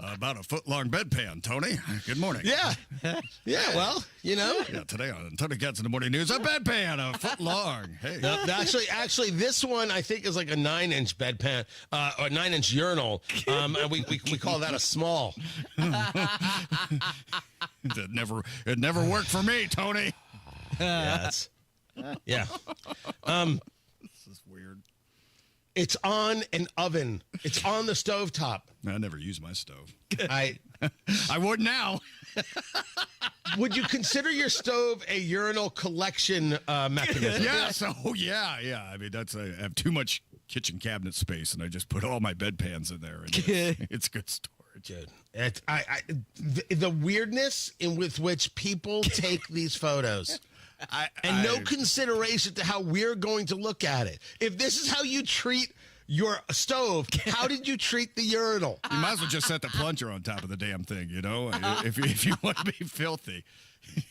About a foot-long bedpan, Tony. Good morning. Yeah. Yeah, well, you know. Yeah, today on Tony Katz in the Morning News, a bedpan, a foot long. Hey. Actually, this one, I think, is like a 9-inch bedpan, or 9-inch urinal. And we call that a small. It never worked for me, Tony. Yeah. Yeah. This is weird. It's on an oven. It's on the stovetop. I never use my stove. I would now. Would you consider your stove a urinal collection mechanism? Yes. Oh, yeah. I mean, I have too much kitchen cabinet space, and I just put all my bedpans in there, and it's good storage. Dude, the weirdness with which people take these photos. No consideration to how we're going to look at it. If this is how you treat your stove, how did you treat the urinal? You might as well just set the plunger on top of the damn thing, you know, if you want to be filthy.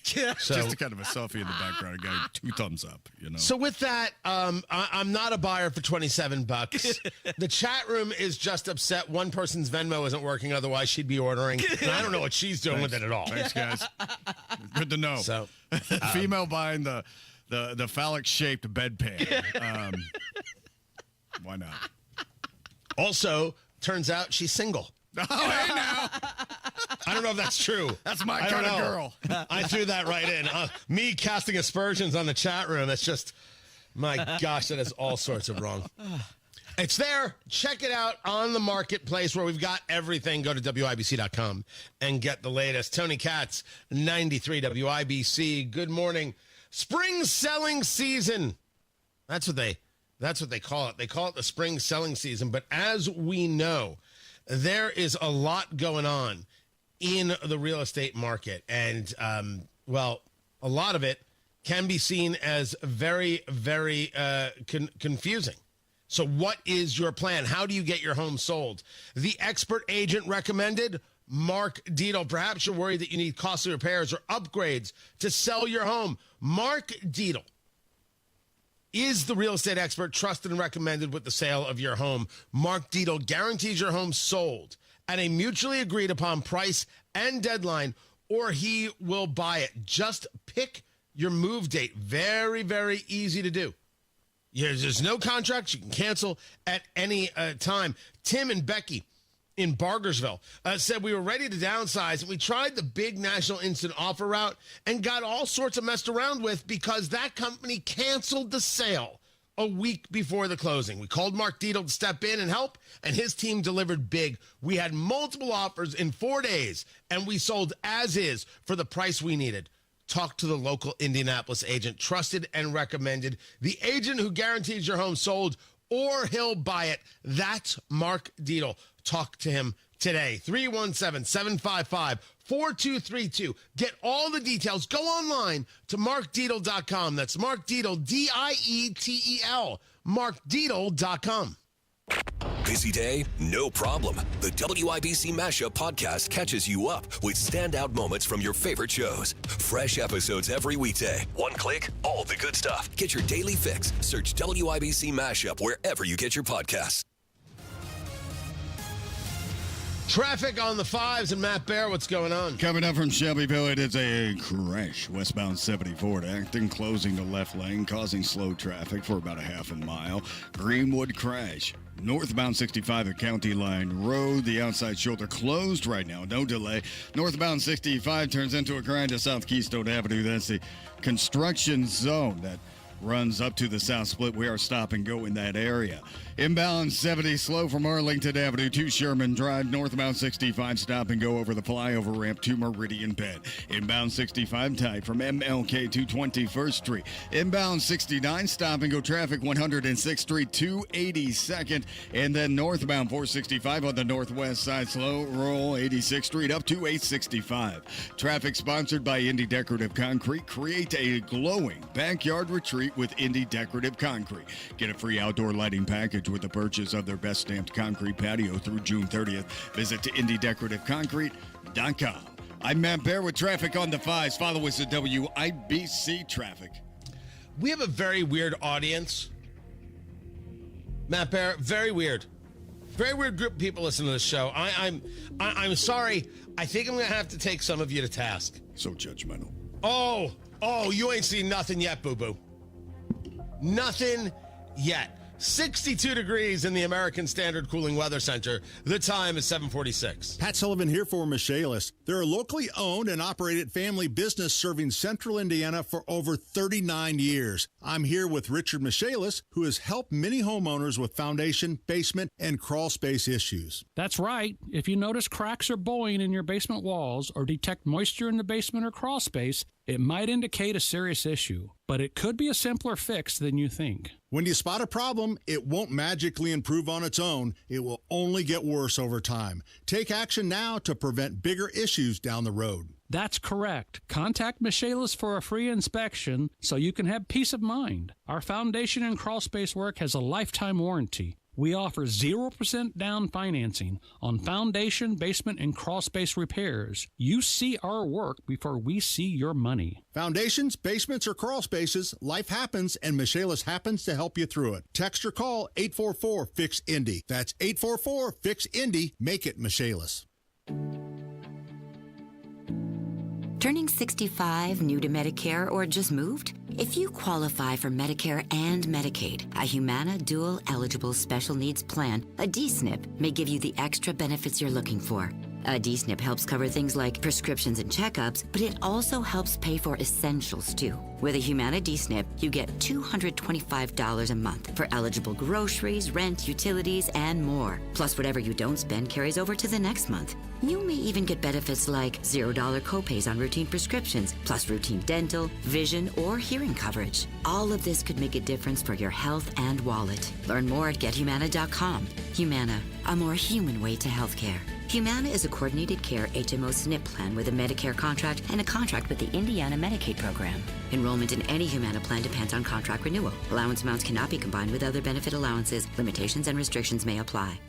Just kind of a selfie in the background, a guy 2 thumbs up, you know. So with that, I'm not a buyer for $27. The chat room is just upset. One person's Venmo isn't working, otherwise she'd be ordering. And I don't know what she's doing with it at all. Thanks, guys. Good to know. So, female buying the phallic-shaped bedpan. Why not? Also, turns out she's single. Oh, hey now. I don't know if that's true. That's my kind of girl. I threw that right in. Me casting aspersions on the chat room. That's just, my gosh, that is all sorts of wrong. It's there. Check it out on the marketplace where we've got everything. Go to WIBC.com and get the latest. Tony Katz, 93 WIBC. Good morning. Spring selling season. That's what they call it. They call it the spring selling season. But as we know, there is a lot going on in the real estate market. And, a lot of it can be seen as very, very confusing. So what is your plan? How do you get your home sold? The expert agent recommended, Mark Dietel. Perhaps you're worried that you need costly repairs or upgrades to sell your home. Mark Dietel is the real estate expert trusted and recommended with the sale of your home. Mark Dietel guarantees your home sold at a mutually agreed upon price and deadline, or he will buy it. Just pick your move date. Very, very easy to do. There's no contracts. You can cancel at any time. Tim and Becky in Bargersville said we were ready to downsize, and we tried the big national instant offer route and got all sorts of messed around with because that company canceled the sale a week before the closing. We called Mark Dietel to step in and help, and his team delivered big. We had multiple offers in 4 days, and we sold as is for the price we needed. Talk to the local Indianapolis agent, trusted and recommended. The agent who guarantees your home sold or he'll buy it. That's Mark Dietel. Talk to him today. 317-755-4232. Get all the details. Go online to markdietel.com. That's Mark Dietel, Dietel. markdietel.com. Busy day? No problem. The WIBC Mashup podcast catches you up with standout moments from your favorite shows. Fresh episodes every weekday. One click, all the good stuff. Get your daily fix. Search WIBC Mashup wherever you get your podcasts. Traffic on the 5s, and Matt Bear, what's going on? Coming up from Shelbyville, it is a crash. Westbound 74 at Acton, closing the left lane, causing slow traffic for about a half a mile. Greenwood crash. Northbound 65 at County Line Road. The outside shoulder closed right now. No delay. Northbound 65 turns into a grind to South Keystone Avenue. That's the construction zone that runs up to the south split. We are stop and go in that area. Inbound 70 slow from Arlington Avenue to Sherman Drive. Northbound 65 stop and go over the flyover ramp to Meridian Bend. Inbound 65 tight from MLK to 21st Street. Inbound 69 stop and go traffic 106th Street to 82nd. And then northbound 465 on the northwest side slow roll 86th Street up to 865. Traffic sponsored by Indy Decorative Concrete. Create a glowing backyard retreat with Indy Decorative Concrete. Get a free outdoor lighting package with the purchase of their best stamped concrete patio through June 30th. Visit to IndyDecorativeConcrete.com. I'm Matt Bear with traffic on the 5s. Follow us at WIBC Traffic. We have a very weird audience. Matt Bear, very weird. Very weird group of people listening to this show. I'm sorry. I think I'm going to have to take some of you to task. So judgmental. Oh, you ain't seen nothing yet, boo-boo. Nothing yet. 62 degrees in the American Standard Cooling Weather Center. The time is 7:46. Pat Sullivan here for Michaelis. They're a locally owned and operated family business serving central Indiana for over 39 years. I'm here with Richard Michaelis, who has helped many homeowners with foundation, basement, and crawl space issues. That's right. If you notice cracks or bowing in your basement walls or detect moisture in the basement or crawl space, it might indicate a serious issue, but it could be a simpler fix than you think. When you spot a problem, it won't magically improve on its own. It will only get worse over time. Take action now to prevent bigger issues down the road. That's correct. Contact Michaelis for a free inspection so you can have peace of mind. Our foundation and crawl space work has a lifetime warranty. We offer 0% down financing on foundation, basement, and crawl space repairs. You see our work before we see your money. Foundations, basements, or crawl spaces, life happens, and Michaelis happens to help you through it. Text or call 844-FIX-INDY. That's 844-FIX-INDY. Make it Michaelis. Turning 65, new to Medicare, or just moved? If you qualify for Medicare and Medicaid, a Humana Dual Eligible Special Needs Plan, a DSNP, may give you the extra benefits you're looking for. A D-SNP helps cover things like prescriptions and checkups, but it also helps pay for essentials, too. With a Humana D-SNP, you get $225 a month for eligible groceries, rent, utilities, and more. Plus, whatever you don't spend carries over to the next month. You may even get benefits like $0 copays on routine prescriptions, plus routine dental, vision, or hearing coverage. All of this could make a difference for your health and wallet. Learn more at GetHumana.com. Humana, a more human way to healthcare. Humana is a coordinated care HMO SNP plan with a Medicare contract and a contract with the Indiana Medicaid program. Enrollment in any Humana plan depends on contract renewal. Allowance amounts cannot be combined with other benefit allowances. Limitations and restrictions may apply.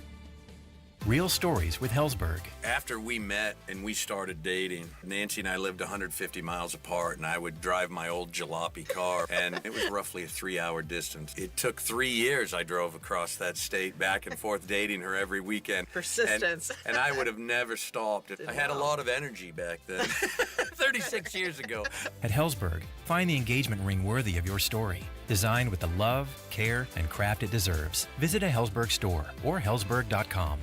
Real stories with Hellsberg. After we met and we started dating, Nancy and I lived 150 miles apart, and I would drive my old jalopy car, and it was roughly a 3-hour distance. It took 3 years I drove across that state back and forth dating her every weekend. Persistence. And I would have never stopped. I had a lot of energy back then, 36 years ago. At Hellsberg, find the engagement ring worthy of your story. Designed with the love, care, and craft it deserves. Visit a Hellsberg store or hellsberg.com.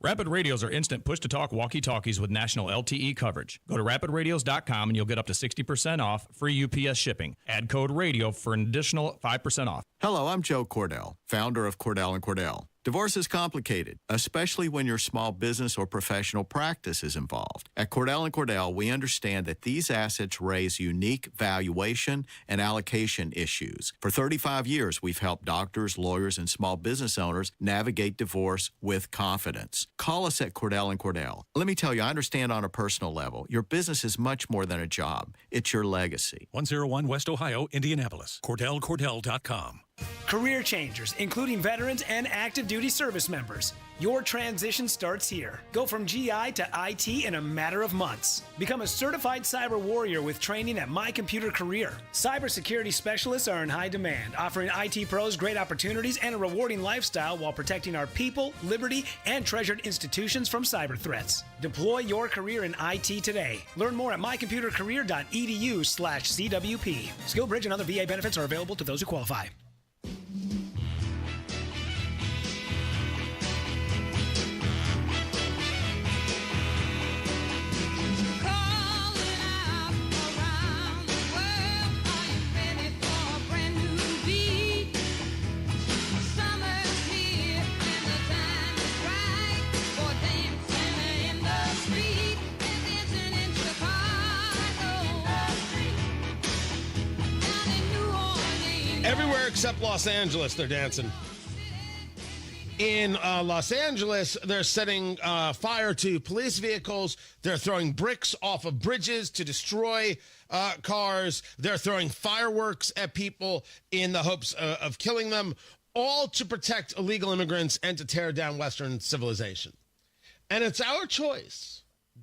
Rapid Radios are instant push-to-talk walkie-talkies with national LTE coverage. Go to rapidradios.com and you'll get up to 60% off, free UPS shipping. Add code RADIO for an additional 5% off. Hello, I'm Joe Cordell, founder of Cordell & Cordell. Divorce is complicated, especially when your small business or professional practice is involved. At Cordell & Cordell, we understand that these assets raise unique valuation and allocation issues. For 35 years, we've helped doctors, lawyers, and small business owners navigate divorce with confidence. Call us at Cordell & Cordell. Let me tell you, I understand on a personal level, your business is much more than a job. It's your legacy. 101 West Ohio, Indianapolis. CordellCordell.com. Career changers, including veterans and active duty service members. Your transition starts here. Go from GI to IT in a matter of months. Become a certified cyber warrior with training at My Computer Career. Cybersecurity specialists are in high demand, offering IT pros great opportunities and a rewarding lifestyle while protecting our people, liberty, and treasured institutions from cyber threats. Deploy your career in IT today. Learn more at mycomputercareer.edu/CWP. SkillBridge and other VA benefits are available to those who qualify. Everywhere except Los Angeles, they're dancing. In Los Angeles, they're setting fire to police vehicles. They're throwing bricks off of bridges to destroy cars. They're throwing fireworks at people in the hopes of killing them, all to protect illegal immigrants and to tear down Western civilization. And it's our choice.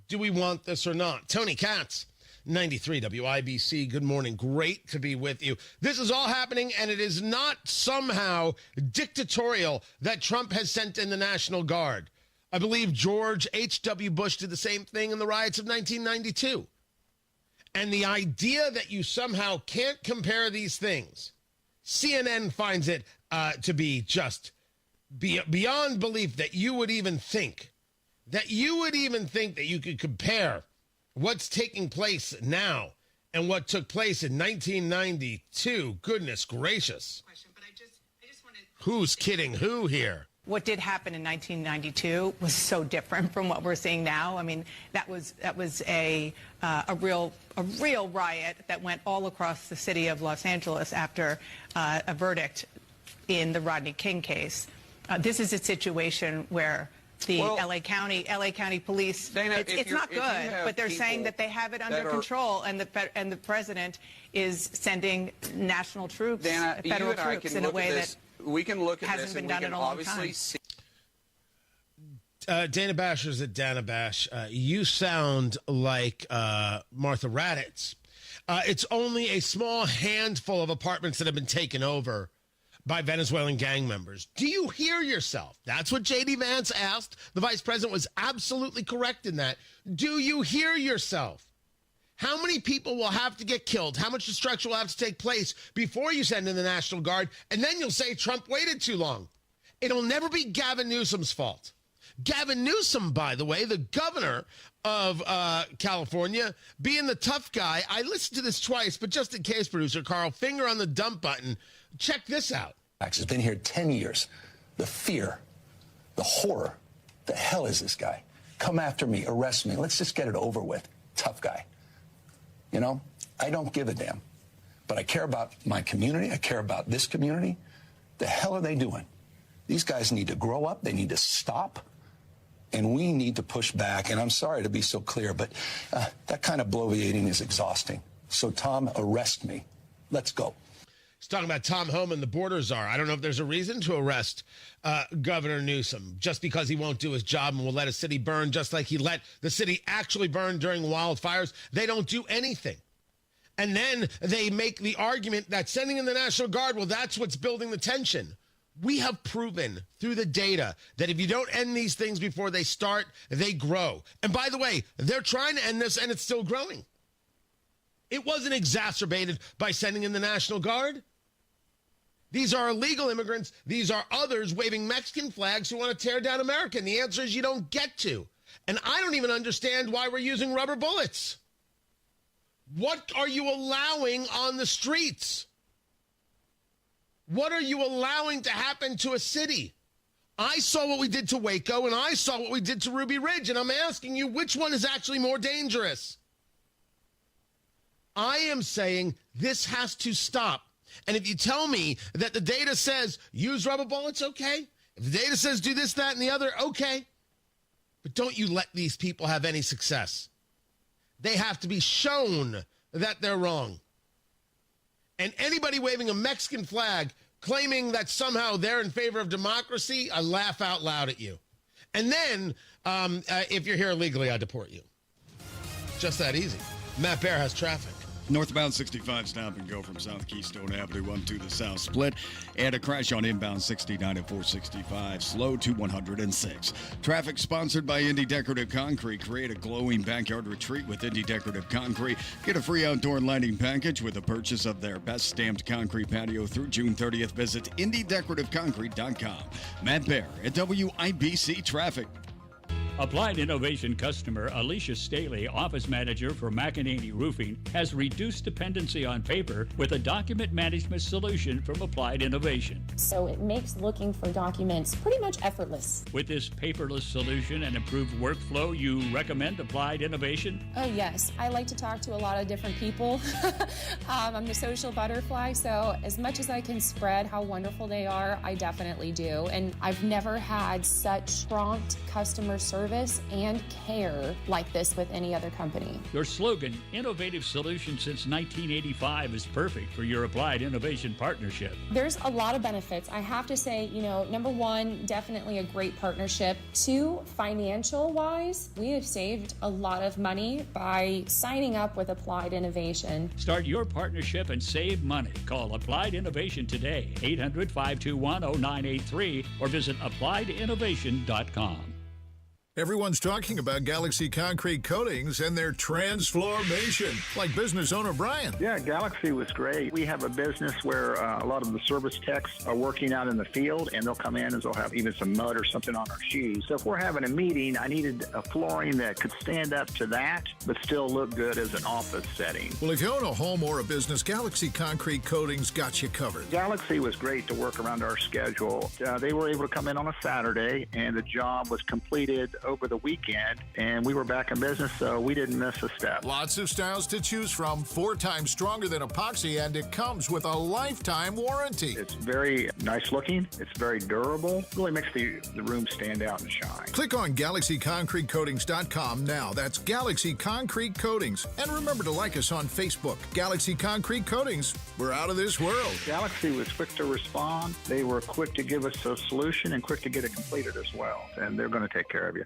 Do we want this or not? Tony Katz, 93 WIBC. Good morning. Great to be with you. This is all happening, and it is not somehow dictatorial that Trump has sent in the National Guard. I believe George H.W. Bush did the same thing in the riots of 1992. And the idea that you somehow can't compare these things, CNN finds it to be just beyond belief that you would even think that you could compare what's taking place now and what took place in 1992. Goodness gracious. Who's kidding who here? What did happen in 1992 was so different from what we're seeing now. I mean, that was a real riot that went all across the city of Los Angeles after a verdict in the Rodney King case. This is a situation where the LA County Police, Dana, it's not good, but they're saying that they have it under control, and the president is sending national troops, Dana, federal troops, in a way that we can look at hasn't this been and done we in can a long obviously time. see. Dana Basher's at Dana Bash. You sound like Martha Raddatz. It's only a small handful of apartments that have been taken over by Venezuelan gang members. Do you hear yourself? That's what J.D. Vance asked. The vice president was absolutely correct in that. Do you hear yourself? How many people will have to get killed? How much destruction will have to take place before you send in the National Guard? And then you'll say Trump waited too long. It'll never be Gavin Newsom's fault. Gavin Newsom, by the way, the governor of California, being the tough guy. I listened to this twice, but just in case, producer Carl, finger on the dump button. Check this out. Has been here 10 years. The fear, the horror. The hell is this guy? Come after me, arrest me. Let's just get it over with. Tough guy. You know, I don't give a damn. But I care about my community. I care about this community. The hell are they doing? These guys need to grow up. They need to stop. And we need to push back. And I'm sorry to be so clear, but that kind of bloviating is exhausting. So, Tom, arrest me. Let's go. He's talking about Tom Homan, the border czar. I don't know if there's a reason to arrest Governor Newsom just because he won't do his job and will let a city burn just like he let the city actually burn during wildfires. They don't do anything. And then they make the argument that sending in the National Guard, well, that's what's building the tension. We have proven through the data that if you don't end these things before they start, they grow. And by the way, they're trying to end this, and it's still growing. It wasn't exacerbated by sending in the National Guard. These are illegal immigrants. These are others waving Mexican flags who want to tear down America. And the answer is you don't get to. And I don't even understand why we're using rubber bullets. What are you allowing on the streets? What are you allowing to happen to a city? I saw what we did to Waco, and I saw what we did to Ruby Ridge, and I'm asking you, which one is actually more dangerous? I am saying this has to stop. And if you tell me that the data says use rubber bullets, okay. If the data says do this, that, and the other, okay. But don't you let these people have any success. They have to be shown that they're wrong. And anybody waving a Mexican flag claiming that somehow they're in favor of democracy, I laugh out loud at you. And then, if you're here illegally, I deport you. Just that easy. Matt Bear has traffic. Northbound 65 stop and go from South Keystone Avenue onto the South Split, and a crash on inbound 69 at 465, slow to 106. Traffic sponsored by Indy Decorative Concrete. Create a glowing backyard retreat with Indy Decorative Concrete. Get a free outdoor lighting package with a purchase of their best stamped concrete patio through June 30th. Visit IndyDecorativeConcrete.com. Matt Bear at WIBC Traffic. Applied Innovation customer Alicia Staley, office manager for McEnany Roofing, has reduced dependency on paper with a document management solution from Applied Innovation. So it makes looking for documents pretty much effortless. With this paperless solution and improved workflow, you recommend Applied Innovation? Oh yes, I like to talk to a lot of different people. I'm the social butterfly, so as much as I can spread how wonderful they are, I definitely do. And I've never had such prompt customer service and care like this with any other company. Your slogan, Innovative Solutions Since 1985, is perfect for your Applied Innovation partnership. There's a lot of benefits. I have to say, number one, definitely a great partnership. Two, financial-wise, we have saved a lot of money by signing up with Applied Innovation. Start your partnership and save money. Call Applied Innovation today, 800-521-0983, or visit appliedyinnovation.com. Everyone's talking about Galaxy Concrete Coatings and their transformation, like business owner Brian. Yeah, Galaxy was great. We have a business where a lot of the service techs are working out in the field, and they'll come in and they'll have even some mud or something on our shoes. So if we're having a meeting, I needed a flooring that could stand up to that, but still look good as an office setting. Well, if you own a home or a business, Galaxy Concrete Coatings got you covered. Galaxy was great to work around our schedule. They were able to come in on a Saturday, and the job was completed over the weekend, and we were back in business, so we didn't miss a step. Lots of styles to choose from, 4 times stronger than epoxy, and it comes with a lifetime warranty. It's very nice looking. It's very durable. Really makes the room stand out and shine. Click on GalaxyConcreteCoatings.com now. That's Galaxy Concrete Coatings. And remember to like us on Facebook. Galaxy Concrete Coatings. We're out of this world. Galaxy was quick to respond. They were quick to give us a solution and quick to get it completed as well. And they're going to take care of you.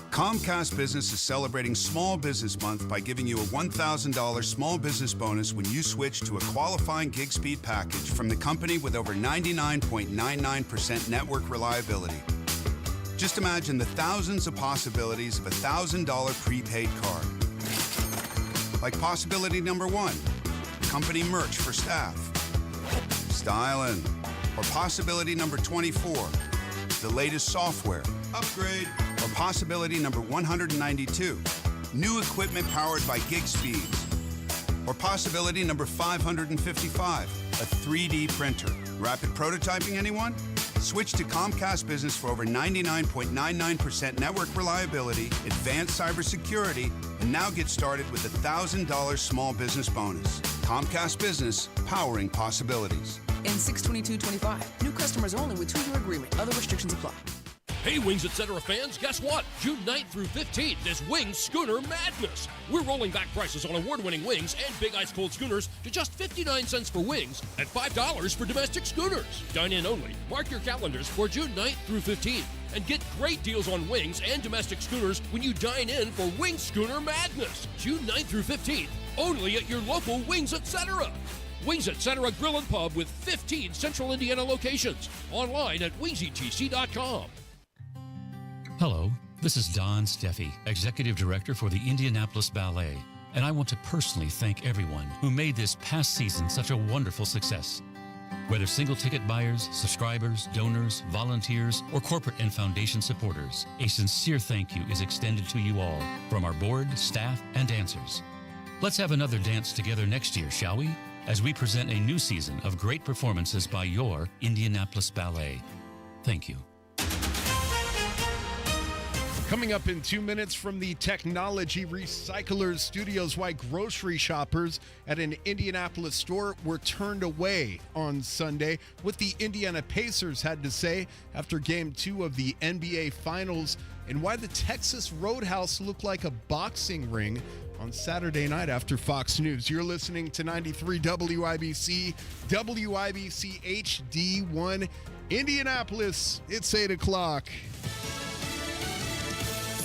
Comcast Business is celebrating Small Business Month by giving you a $1,000 small business bonus when you switch to a qualifying gig speed package from the company with over 99.99% network reliability. Just imagine the thousands of possibilities of a $1,000 prepaid card. Like possibility number 1, company merch for staff. Stylin'. Or possibility number 24, the latest software. Upgrade. Or possibility number 192, new equipment powered by gig speeds. Or possibility number 555, a 3D printer. Rapid prototyping, anyone? Switch to Comcast Business for over 99.99% network reliability, advanced cybersecurity, and now get started with a $1,000 small business bonus. Comcast Business, powering possibilities. In 6/22/25, new customers only with 2-year agreement. Other restrictions apply. Hey, Wings Etc. fans, guess what? June 9th through 15th is Wings Schooner Madness. We're rolling back prices on award-winning wings and big ice cold schooners to just 59 cents for wings and $5 for domestic schooners. Dine-in only. Mark your calendars for June 9th through 15th and get great deals on wings and domestic schooners when you dine in for Wings Schooner Madness. June 9th through 15th, only at your local Wings Etc. Wings Etc. Grill and Pub with 15 Central Indiana locations. Online at wingsetc.com. Hello, this is Don Steffi, Executive Director for the Indianapolis Ballet, and I want to personally thank everyone who made this past season such a wonderful success. Whether single ticket buyers, subscribers, donors, volunteers, or corporate and foundation supporters, a sincere thank you is extended to you all from our board, staff, and dancers. Let's have another dance together next year, shall we? As we present a new season of great performances by your Indianapolis Ballet. Thank you. Coming up in 2 minutes from the Technology Recyclers Studios, why grocery shoppers at an Indianapolis store were turned away on Sunday. What the Indiana Pacers had to say after Game 2 of the NBA Finals, and why the Texas Roadhouse looked like a boxing ring on Saturday night after Fox News. You're listening to 93 WIBC, WIBC HD1 Indianapolis. It's 8 o'clock.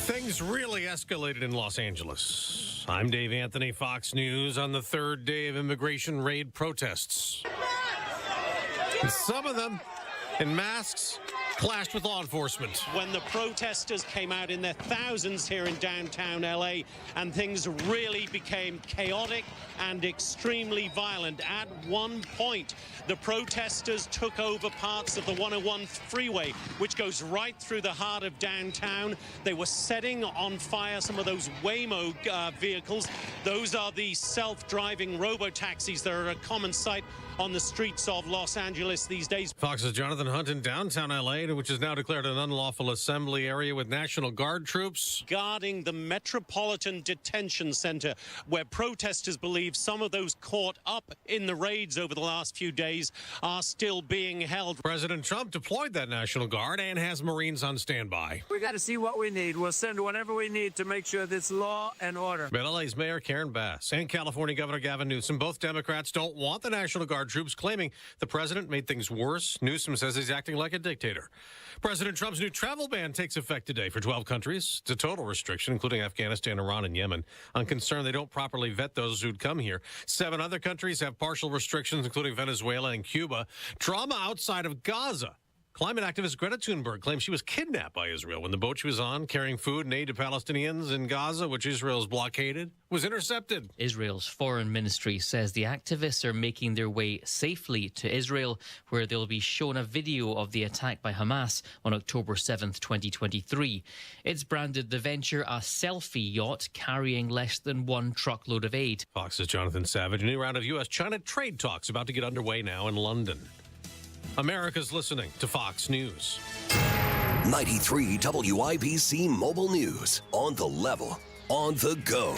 Things really escalated in Los Angeles. I'm Dave Anthony, Fox News, on the third day of immigration raid protests. And some of them in masks clashed with law enforcement. When the protesters came out in their thousands here in downtown LA and things really became chaotic and extremely violent. At one point, the protesters took over parts of the 101 freeway, which goes right through the heart of downtown. They were setting on fire some of those Waymo vehicles. Those are the self-driving robo-taxis that are a common sight on the streets of Los Angeles these days. Fox's Jonathan Hunt in downtown LA, which is now declared an unlawful assembly area with National Guard troops guarding the Metropolitan Detention Center, where protesters believe some of those caught up in the raids over the last few days are still being held. President Trump deployed that National Guard and has Marines on standby. We got to see what we need. We'll send whatever we need to make sure this law and order. But LA's Mayor Karen Bass and California Governor Gavin Newsom, both Democrats, don't want the National Guard troops, claiming the president made things worse. Newsom says he's acting like a dictator. President Trump's new travel ban takes effect today for 12 countries. It's a total restriction, including Afghanistan, Iran, and Yemen, on concern they don't properly vet those who'd come here. 7 other countries have partial restrictions, including Venezuela and Cuba. Drama outside of Gaza. Climate activist Greta Thunberg claims she was kidnapped by Israel when the boat she was on, carrying food and aid to Palestinians in Gaza, which Israel's blockaded, was intercepted. Israel's foreign ministry says the activists are making their way safely to Israel, where they'll be shown a video of the attack by Hamas on October 7th, 2023. It's branded the venture a selfie yacht carrying less than 1 truckload of aid. Fox's Jonathan Savage. A new round of U.S.-China trade talks about to get underway now in London. America's listening to Fox News. 93 WIBC Mobile News. On the level, on the go.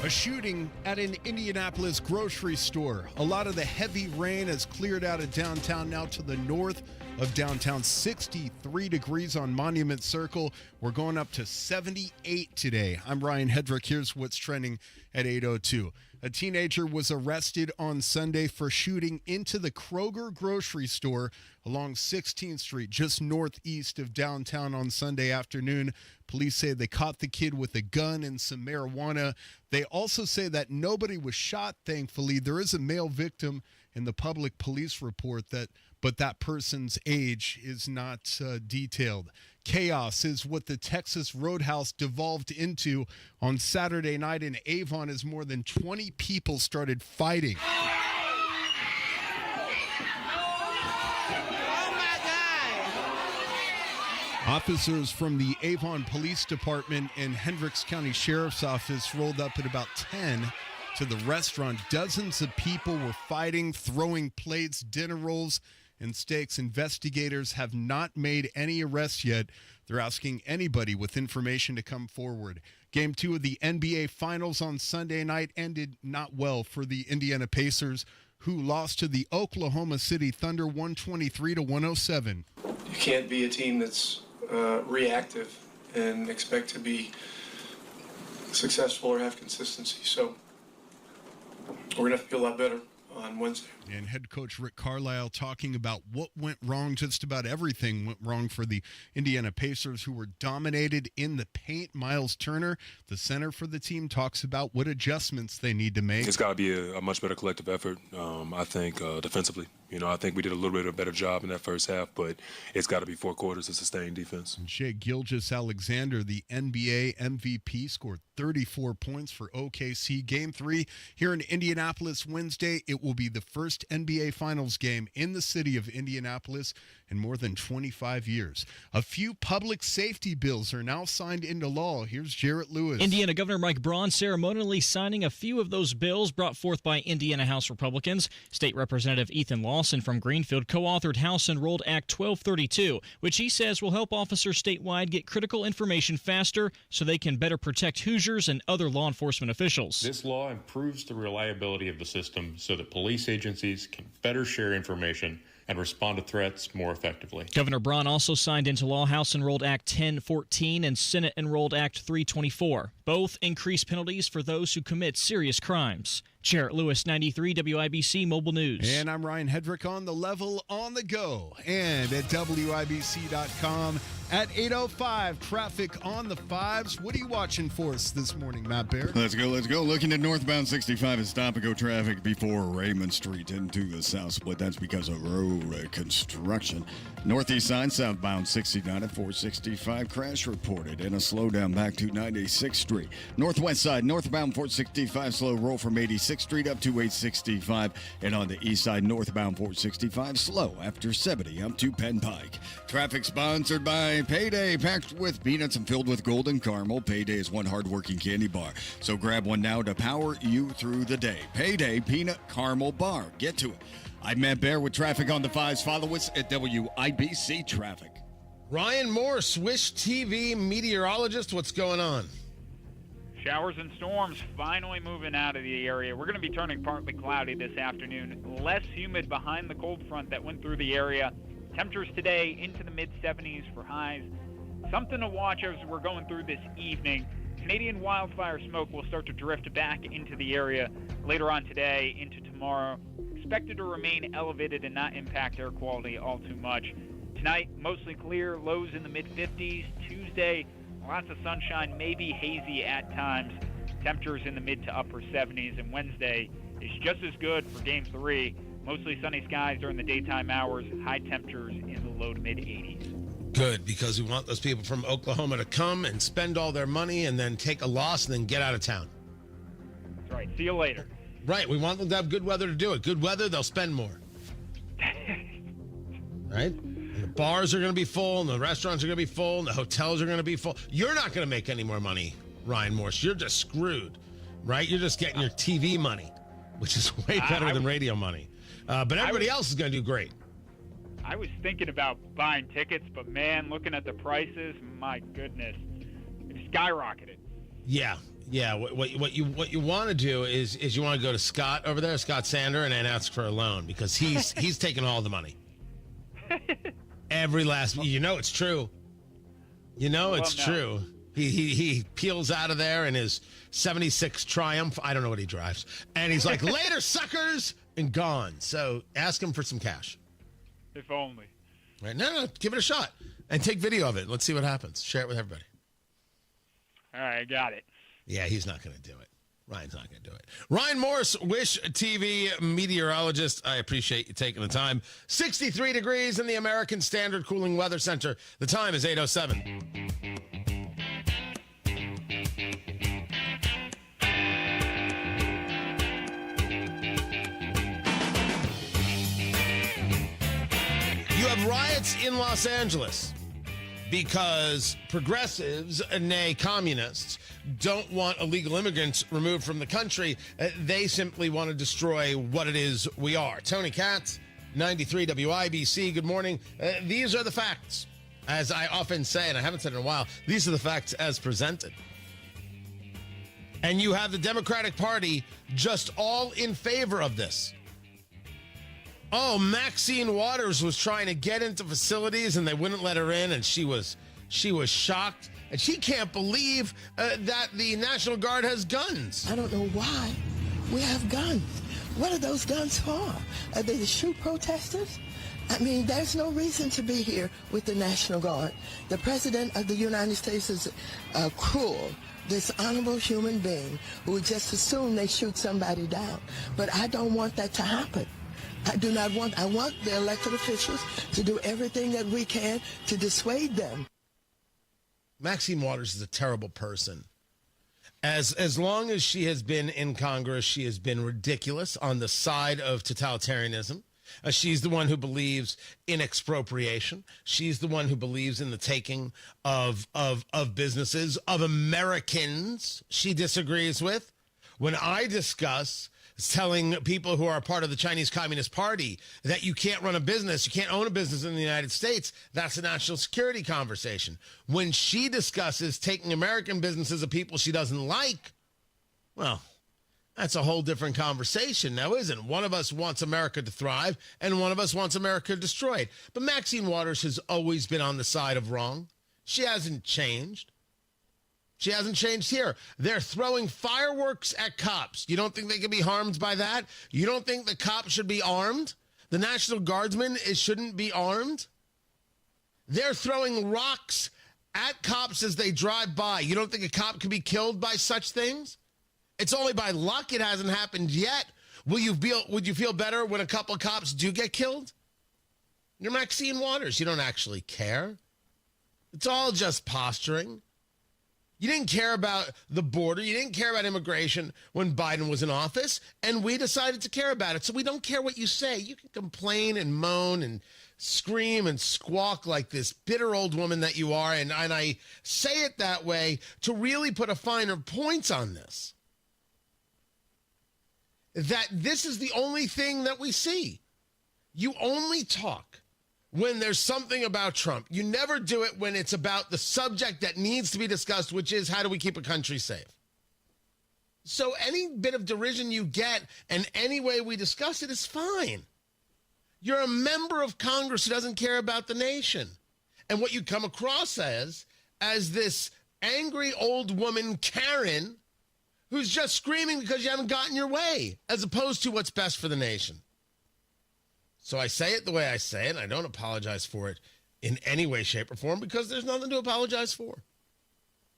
A shooting at an Indianapolis grocery store. A lot of the heavy rain has cleared out of downtown, now to the north of downtown. 63 degrees on Monument Circle. We're going up to 78 today. I'm Ryan Hedrick. Here's what's trending at 8:02. A teenager was arrested on Sunday for shooting into the Kroger grocery store along 16th Street, just northeast of downtown on Sunday afternoon. Police say they caught the kid with a gun and some marijuana. They also say that nobody was shot, thankfully. There is a male victim in the public police report, but that person's age is not detailed. Chaos is what the Texas Roadhouse devolved into on Saturday night in Avon as more than 20 people started fighting. Officers from the Avon Police Department and Hendricks County Sheriff's Office rolled up at about 10 to the restaurant. Dozens of people were fighting, throwing plates, dinner rolls, and steaks. Investigators have not made any arrests yet. They're asking anybody with information to come forward. Game 2 of the NBA Finals on Sunday night ended not well for the Indiana Pacers, who lost to the Oklahoma City Thunder 123-107. You can't be a team that's reactive and expect to be successful or have consistency. So we're going to feel a lot better on Wednesday. And head coach Rick Carlisle talking about what went wrong. Just about everything went wrong for the Indiana Pacers, who were dominated in the paint. Miles Turner, the center for the team, talks about what adjustments they need to make. It's got to be a much better collective effort, I think, defensively. I think we did a little bit of a better job in that first half, but it's got to be 4 quarters of sustained defense. And Shai Gilgeous-Alexander, the NBA MVP, scored 34 points for OKC. Game 3 here in Indianapolis Wednesday. It will be the first NBA Finals game in the city of Indianapolis in more than 25 years. A few public safety bills are now signed into law. Here's Jarrett Lewis. Indiana Governor Mike Braun ceremonially signing a few of those bills brought forth by Indiana House Republicans. State Representative Ethan Lawson from Greenfield co-authored House Enrolled Act 1232, which he says will help officers statewide get critical information faster so they can better protect Hoosiers and other law enforcement officials. This law improves the reliability of the system so that police agencies can better share information and respond to threats more effectively. Governor Braun also signed into law House Enrolled Act 1014 and Senate Enrolled Act 324. Both increase penalties for those who commit serious crimes. Jarrett Lewis, 93 WIBC Mobile News. And I'm Ryan Hedrick on the level on the go and at WIBC.com at 8:05. Traffic on the 5s. What are you watching for us this morning, Matt Baird? Let's go. Looking at northbound 65 is stop-and-go traffic before Raymond Street into the south split. That's because of road construction. Northeast side, southbound 69 at 465. Crash reported and a slowdown back to 96th Street. Northwest side, northbound 465, slow roll from 86th Street up to 865. And on the east side, northbound 465, slow after 70 up to Penn Pike. Traffic sponsored by Payday, packed with peanuts and filled with golden caramel. Payday is one hard-working candy bar, so grab one now to power you through the day. Payday Peanut Caramel Bar. Get to it. I'm Matt Baer with traffic on the 5s. Follow us at WIBC Traffic. Ryan Morse, Wish TV meteorologist. What's going on? Showers and storms finally moving out of the area. We're going to be turning partly cloudy this afternoon. Less humid behind the cold front that went through the area. Temperatures today into the mid-70s for highs. Something to watch as we're going through this evening. Canadian wildfire smoke will start to drift back into the area later on today into tomorrow. Expected to remain elevated and not impact air quality all too much. Tonight, mostly clear, lows in the mid-50s. Tuesday, lots of sunshine, maybe hazy at times. Temperatures in the mid to upper 70s. And Wednesday is just as good for Game 3. Mostly sunny skies during the daytime hours. High temperatures in the low to mid-80s. Good, because we want those people from Oklahoma to come and spend all their money and then take a loss and then get out of town. That's right. See you later. Right. We want them to have good weather to do it. Good weather, they'll spend more. Right? And the bars are going to be full, and the restaurants are going to be full, and the hotels are going to be full. You're not going to make any more money, Ryan Morse. You're just screwed, right? You're just getting your TV money, which is way better than radio money. But everybody else is going to do great. I was thinking about buying tickets, but man, looking at the prices, my goodness, it's skyrocketed. Yeah. What you want to do is you want to go to Scott over there, Scott Sander, and then ask for a loan because he's taking all the money. Every last, it's true. It's true. He peels out of there in his 76 Triumph. I don't know what he drives, and he's like, "Later, suckers," and gone. So ask him for some cash. If only. Right? No, give it a shot and take video of it. Let's see what happens. Share it with everybody. All right, I got it. Yeah, he's not going to do it. Ryan's not going to do it. Ryan Morse, Wish TV meteorologist. I appreciate you taking the time. 63 degrees in the American Standard Cooling Weather Center. The time is 8:07. You have riots in Los Angeles. because progressives, nay communists, don't want illegal immigrants removed from the country. They simply want to destroy what it is we are. Tony Katz, 93 WIBC, good morning. These are the facts. As I often say, and I haven't said it in a while, these are the facts as presented. And you have the Democratic Party just all in favor of this. Oh, Maxine Waters was trying to get into facilities and they wouldn't let her in, and she was shocked. And she can't believe that the National Guard has guns. I don't know why we have guns. What are those guns for? Are they to shoot protesters? I mean, there's no reason to be here with the National Guard. The President of the United States is cruel, dishonorable human being who would just assume they shoot somebody down. But I don't want that to happen. I want the elected officials to do everything that we can to dissuade them. Maxine Waters is a terrible person. As long as she has been in Congress, she has been ridiculous on the side of totalitarianism. She's the one who believes in expropriation. She's the one who believes in the taking of businesses, of Americans she disagrees with. When I discuss telling people who are part of the Chinese Communist Party that you can't run a business, you can't own a business in the United States, that's a national security conversation. When she discusses taking American businesses of people she doesn't like, well, that's a whole different conversation now, isn't it? One of us wants America to thrive, and one of us wants America destroyed. But Maxine Waters has always been on the side of wrong. She hasn't changed. She hasn't changed here. They're throwing fireworks at cops. You don't think they can be harmed by that? You don't think the cops should be armed? The National Guardsmen shouldn't be armed? They're throwing rocks at cops as they drive by. You don't think a cop could be killed by such things? It's only by luck it hasn't happened yet. Would you feel better when a couple of cops do get killed? You're Maxine Waters. You don't actually care. It's all just posturing. You didn't care about the border. You didn't care about immigration when Biden was in office, and we decided to care about it. So we don't care what you say. You can complain and moan and scream and squawk like this bitter old woman that you are, and I say it that way to really put a finer point on this. That this is the only thing that we see. You only talk when there's something about Trump. You never do it when it's about the subject that needs to be discussed, which is how do we keep a country safe? So any bit of derision you get and any way we discuss it is fine. You're a member of Congress who doesn't care about the nation. And what you come across as this angry old woman, Karen, who's just screaming because you haven't gotten your way, as opposed to what's best for the nation. So I say it the way I say it. I don't apologize for it in any way, shape, or form because there's nothing to apologize for.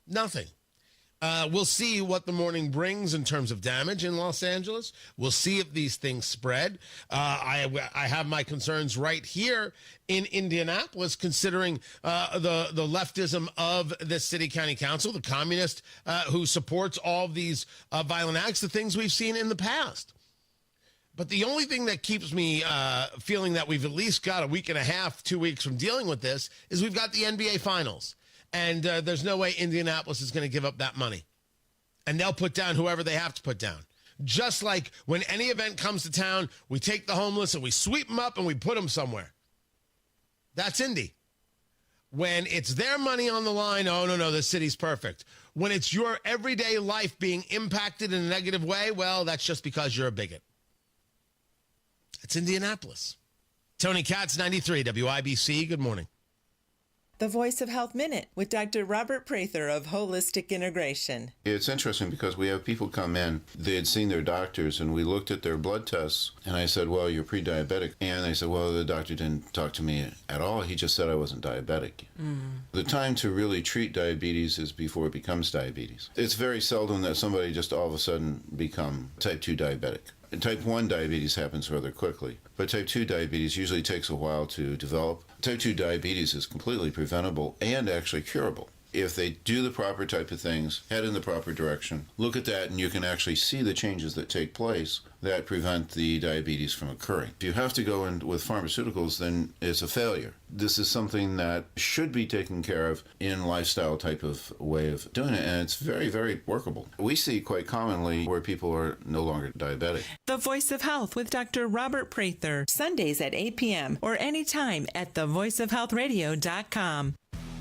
Nothing. We'll see what the morning brings in terms of damage in Los Angeles. We'll see if these things spread. I have my concerns right here in Indianapolis, considering the leftism of the city county council, the communist who supports all of these violent acts, the things we've seen in the past. But the only thing that keeps me feeling that we've at least got a week and a half, 2 weeks from dealing with this is we've got the NBA Finals. And there's no way Indianapolis is going to give up that money. And they'll put down whoever they have to put down. Just like when any event comes to town, we take the homeless and we sweep them up and we put them somewhere. That's Indy. When it's their money on the line, oh, no, the city's perfect. When it's your everyday life being impacted in a negative way, well, that's just because you're a bigot. It's Indianapolis. Tony Katz, 93 WIBC. Good morning. The Voice of Health Minute with Dr. Robert Prather of Holistic Integration. It's interesting because we have people come in, they had seen their doctors, and we looked at their blood tests, and I said, well, you're pre-diabetic. And they said, well, the doctor didn't talk to me at all. He just said I wasn't diabetic. The time to really treat diabetes is before it becomes diabetes. It's very seldom that somebody just all of a sudden become type 2 diabetic. Type 1 diabetes happens rather quickly, but type 2 diabetes usually takes a while to develop. Type 2 diabetes is completely preventable and actually curable. If they do the proper type of things, head in the proper direction, look at that, and you can actually see the changes that take place that prevent the diabetes from occurring. If you have to go in with pharmaceuticals, then it's a failure. This is something that should be taken care of in lifestyle type of way of doing it, and it's very, very workable. We see quite commonly where people are no longer diabetic. The Voice of Health with Dr. Robert Prather, Sundays at 8 p.m. or anytime at thevoiceofhealthradio.com.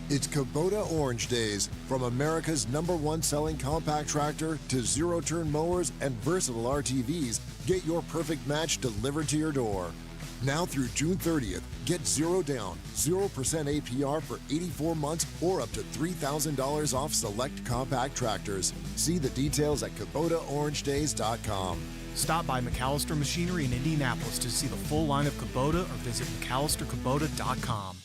It's Kubota Orange Days. From America's #1 selling compact tractor to zero-turn mowers and versatile RTVs, get your perfect match delivered to your door. Now through June 30th, get 0 down, 0% APR for 84 months or up to $3,000 off select compact tractors. See the details at KubotaOrangeDays.com. Stop by McAllister Machinery in Indianapolis to see the full line of Kubota or visit McAllisterKubota.com.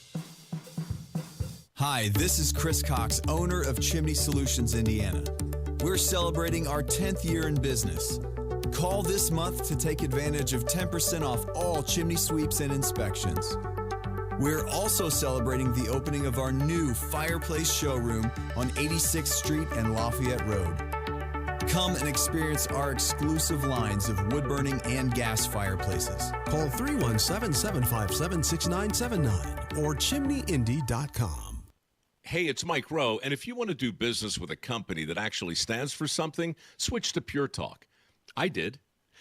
Hi, this is Chris Cox, owner of Chimney Solutions, Indiana. We're celebrating our 10th year in business. Call this month to take advantage of 10% off all chimney sweeps and inspections. We're also celebrating the opening of our new fireplace showroom on 86th Street and Lafayette Road. Come and experience our exclusive lines of wood-burning and gas fireplaces. Call 317-757-6979 or chimneyindy.com. Hey, it's Mike Rowe, and if you want to do business with a company that actually stands for something, switch to Pure Talk. I did.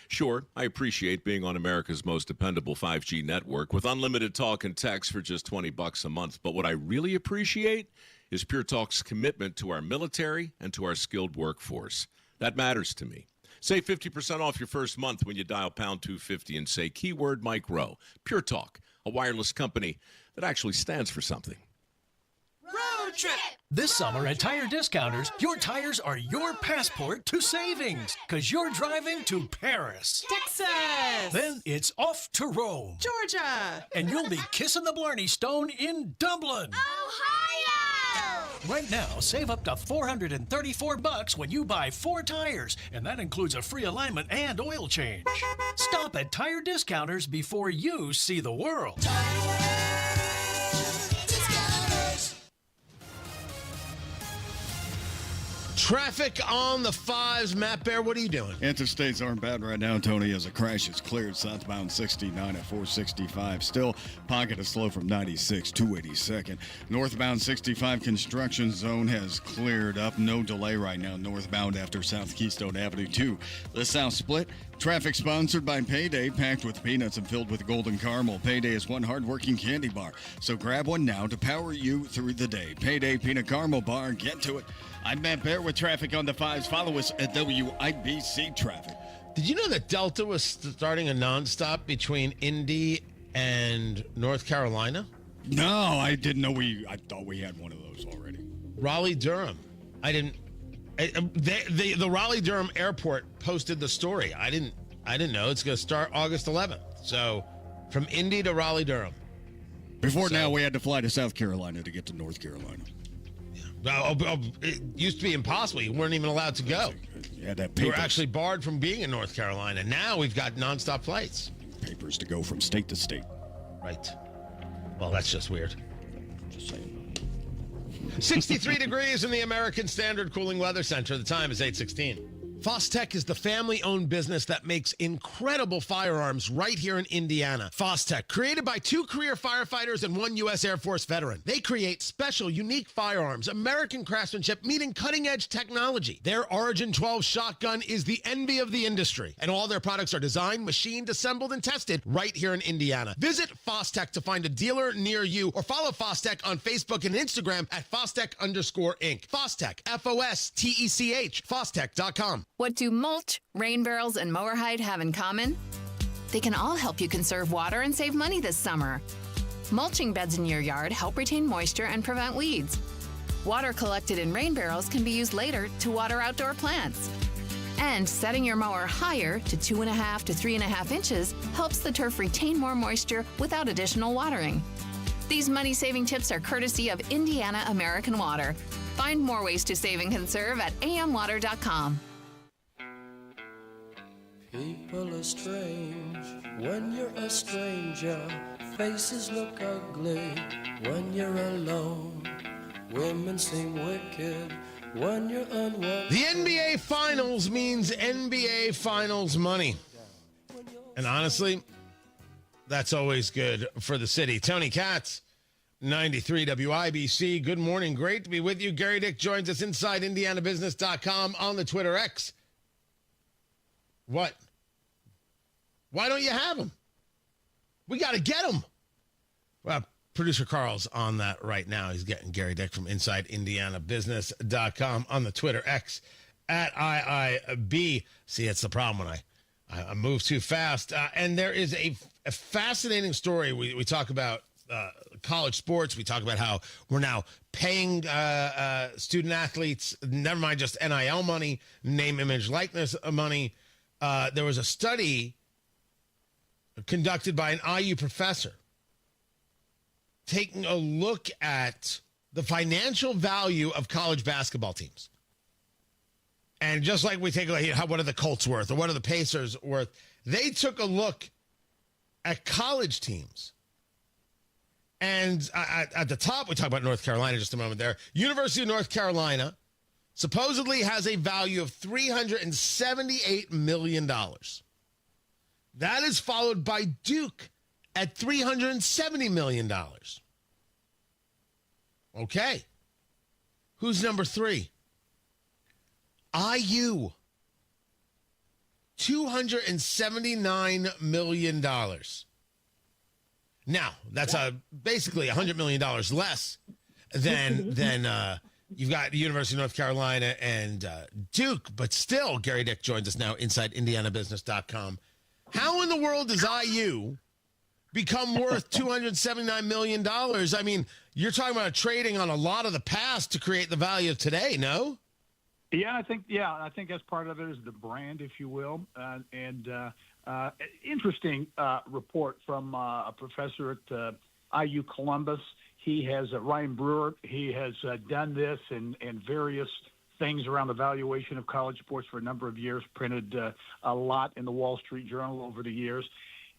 Sure, I appreciate being on America's most dependable 5G network with unlimited talk and text for just $20 a month, but what I really appreciate is Pure Talk's commitment to our military and to our skilled workforce. That matters to me. Save 50% off your first month when you dial pound 250 and say keyword Mike Rowe. Pure Talk, a wireless company that actually stands for something. Road trip! This summer at Tire Discounters, your tires are your passport to savings, because you're driving to Paris, Texas, then it's off to Rome, Georgia, and you'll be kissing the Blarney Stone in Dublin, Ohio. Right now, save up to $434 when you buy 4 tires, and that includes a free alignment and oil change. Stop at Tire Discounters before you see the world. Traffic on the 5s. Matt Bear, what are you doing? Interstates aren't bad right now, Tony, as a crash is cleared. Southbound 69 at 465. Still pocket of slow from 96 to 82nd. Northbound 65 construction zone has cleared up. No delay right now northbound after South Keystone Avenue 2. The South Split. Traffic sponsored by Payday, packed with peanuts and filled with golden caramel. Payday is one hard-working candy bar, so grab one now to power you through the day. Payday Peanut Caramel Bar. Get to it. I'm Matt Bear with traffic on the 5s. Follow us at WIBC Traffic. Did you know that Delta was starting a nonstop between Indy and North Carolina? No, I didn't know I thought we had one of those already. Raleigh-Durham. I didn't. The Raleigh-Durham airport posted the story. I didn't know. It's going to start August 11th. So from Indy to Raleigh-Durham. Before now, we had to fly to South Carolina to get to North Carolina. It used to be impossible. You weren't even allowed to go. Yeah, that You were actually barred from being in North Carolina. Now we've got nonstop flights. Papers to go from state to state. Right. Well, that's just weird. Just saying. 63 degrees in the American Standard Cooling Weather Center. The time is 8:16. Fostech is the family-owned business that makes incredible firearms right here in Indiana. Fostech, created by 2 career firefighters and 1 U.S. Air Force veteran. They create special, unique firearms, American craftsmanship, meeting cutting-edge technology. Their Origin 12 shotgun is the envy of the industry, and all their products are designed, machined, assembled, and tested right here in Indiana. Visit Fostech to find a dealer near you, or follow Fostech on Facebook and Instagram at Fostech_Inc. Fostech, Fostech, Fostech.com. What do mulch, rain barrels, and mower hide have in common? They can all help you conserve water and save money this summer. Mulching beds in your yard help retain moisture and prevent weeds. Water collected in rain barrels can be used later to water outdoor plants. And setting your mower higher to 2.5 to 3.5 inches helps the turf retain more moisture without additional watering. These money-saving tips are courtesy of Indiana American Water. Find more ways to save and conserve at amwater.com. People are strange when you're a stranger. Faces look ugly when you're alone. Women seem wicked when you're unwell. The NBA Finals means NBA Finals money. And honestly, that's always good for the city. Tony Katz, 93 WIBC. Good morning. Great to be with you. Gary Dick joins us inside IndianaBusiness.com on the Twitter X. What? Why don't you have them? We got to get them. Well, producer Carl's on that right now. He's getting Gary Dick from inside IndianaBusiness.com on the Twitter X at IIB. See, that's the problem when I move too fast. And there is a fascinating story. We talk about college sports. We talk about how we're now paying student athletes, never mind just NIL money, name, image, likeness money. There was a study conducted by an IU professor taking a look at the financial value of college basketball teams. And just like we take a look, what are the Colts worth or what are the Pacers worth? They took a look at college teams. And at the top, we talk about North Carolina just a moment there. University of North Carolina supposedly has a value of $378 million. That is followed by Duke at $370 million. Okay. Who's number 3? IU. $279 million. Now, that's basically $100 million less than you've got the University of North Carolina and Duke, but still, Gary Dick joins us now inside IndianaBusiness.com. How in the world does IU become worth $279 million? I mean, you're talking about trading on a lot of the past to create the value of today, no? Yeah, I think that's part of it is the brand, if you will. Interesting report from a professor at IU Columbus. He has Ryan Brewer. He has done this and various things around the valuation of college sports for a number of years, printed a lot in the Wall Street Journal over the years.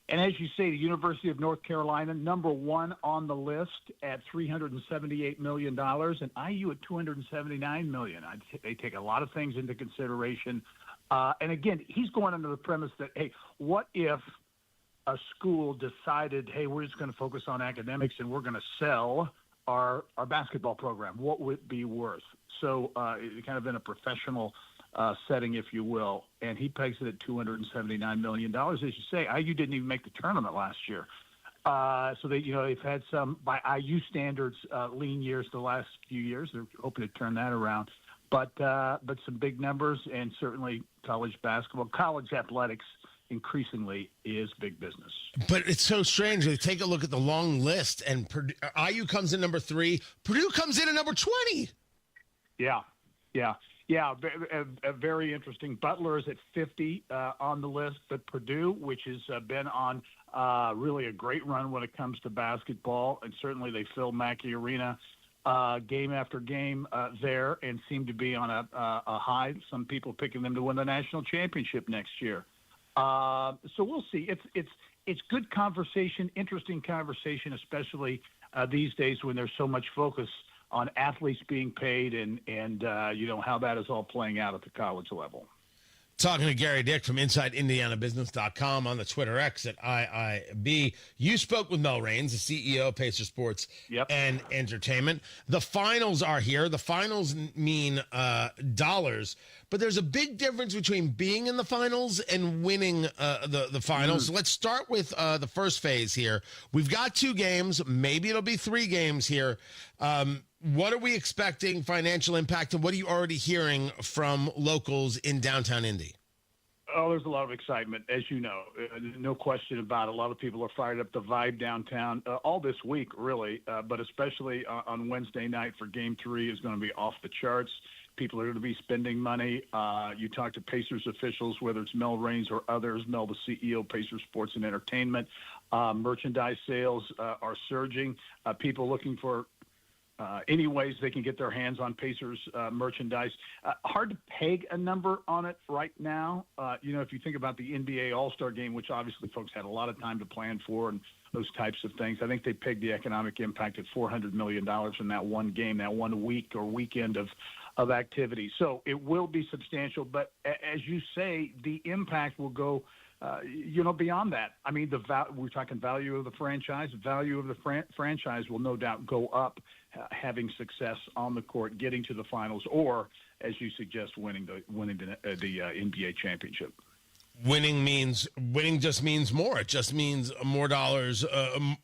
And as you say, the University of North Carolina, number 1 on the list at $378 million, and IU at $279 million. They take a lot of things into consideration. And again, he's going under the premise that, hey, what if a school decided, hey, we're just going to focus on academics and we're going to sell our basketball program? What would it be worth? So kind of in a professional setting, if you will, and he pegs it at $279 million. As you say, IU didn't even make the tournament last year. So they've had some, by IU standards, lean years the last few years. They're hoping to turn that around. But some big numbers, and certainly college basketball, college athletics increasingly is big business. But it's so strange. They take a look at the long list, and IU comes in number 3. Purdue comes in at number 20. Yeah, very interesting. Butler is at 50 on the list, but Purdue, which has been on really a great run when it comes to basketball, and certainly they fill Mackey Arena game after game there and seem to be on a high. Some people picking them to win the national championship next year. So we'll see. It's good conversation, interesting conversation, especially these days when there's so much focus on athletes being paid and how that is all playing out at the college level. Talking to Gary Dick from InsideIndianaBusiness.com on the Twitter X at IIB. You spoke with Mel Raines, the CEO of Pacer Sports and Entertainment. The finals are here. The finals mean dollars, but there's a big difference between being in the finals and winning the finals. Let's start with the first phase here. We've got 2 games. Maybe it'll be 3 games here. What are we expecting financial impact, and what are you already hearing from locals in downtown Indy? Oh, there's a lot of excitement, as you know. No question about it. A lot of people are fired up. The vibe downtown all this week, really, but especially on Wednesday night for Game 3 is going to be off the charts. People are going to be spending money. You talk to Pacers officials, whether it's Mel Raines or others. Mel, the CEO of Pacers Sports and Entertainment. Merchandise sales are surging. People looking for any ways they can get their hands on Pacers merchandise. Hard to peg a number on it right now. If you think about the NBA All-Star Game, which obviously folks had a lot of time to plan for and those types of things, I think they pegged the economic impact at $400 million in that one game, that 1 week or weekend of activity. So it will be substantial. But as you say, the impact will go beyond that. I mean, we're talking value of the franchise. Value of the franchise will no doubt go up, having success on the court, getting to the finals, or, as you suggest, winning the NBA championship. Winning just means more. It just means more dollars,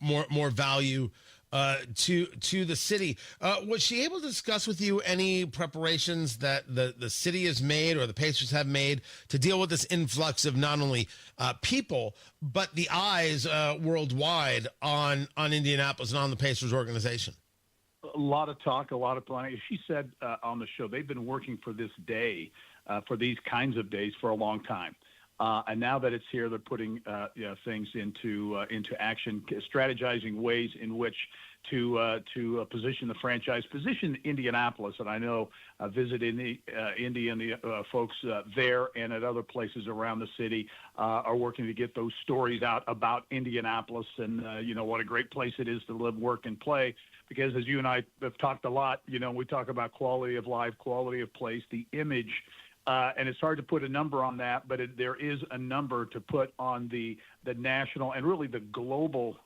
more value to the city. Was she able to discuss with you any preparations that the city has made or the Pacers have made to deal with this influx of not only people, but the eyes worldwide on Indianapolis and on the Pacers organization? A lot of talk, a lot of planning. She said on the show they've been working for this day, for these kinds of days for a long time. And now that it's here, they're putting things into action, strategizing ways in which to position the franchise, position Indianapolis. And I know visiting Indy and the folks there and at other places around the city are working to get those stories out about Indianapolis and what a great place it is to live, work, and play. Because as you and I have talked a lot, we talk about quality of life, quality of place, the image. And it's hard to put a number on that, but there is a number to put on the national and really the global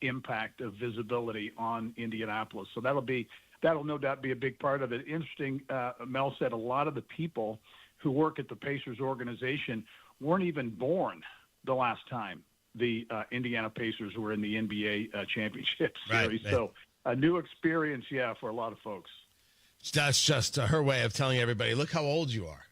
impact of visibility on Indianapolis. So that'll no doubt be a big part of it. Interesting, Mel said a lot of the people who work at the Pacers organization weren't even born the last time the Indiana Pacers were in the NBA championship series. Right. So a new experience, for a lot of folks. That's just her way of telling everybody, look how old you are.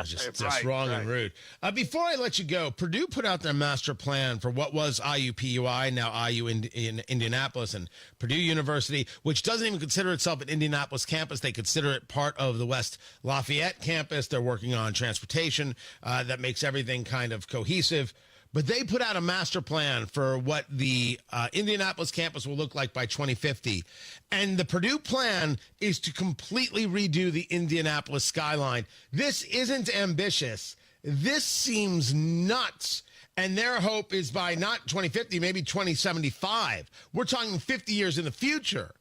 Just wrong and rude. Before I let you go, Purdue put out their master plan for what was IUPUI, now IU in Indianapolis, and Purdue University, which doesn't even consider itself an Indianapolis campus. They consider it part of the West Lafayette campus. They're working on transportation that makes everything kind of cohesive. But they put out a master plan for what the Indianapolis campus will look like by 2050. And the Purdue plan is to completely redo the Indianapolis skyline. This isn't ambitious. This seems nuts. And their hope is by not 2050, maybe 2075. We're talking 50 years in the future.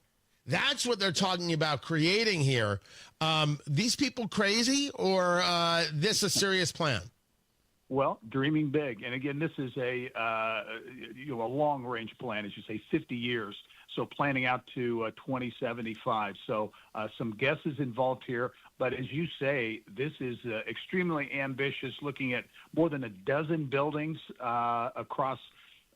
That's what they're talking about creating here. These people crazy, or this a serious plan? Well, dreaming big. And again, this is a long-range plan, as you say, 50 years. So planning out to 2075. So some guesses involved here. But as you say, this is extremely ambitious, looking at more than a dozen buildings across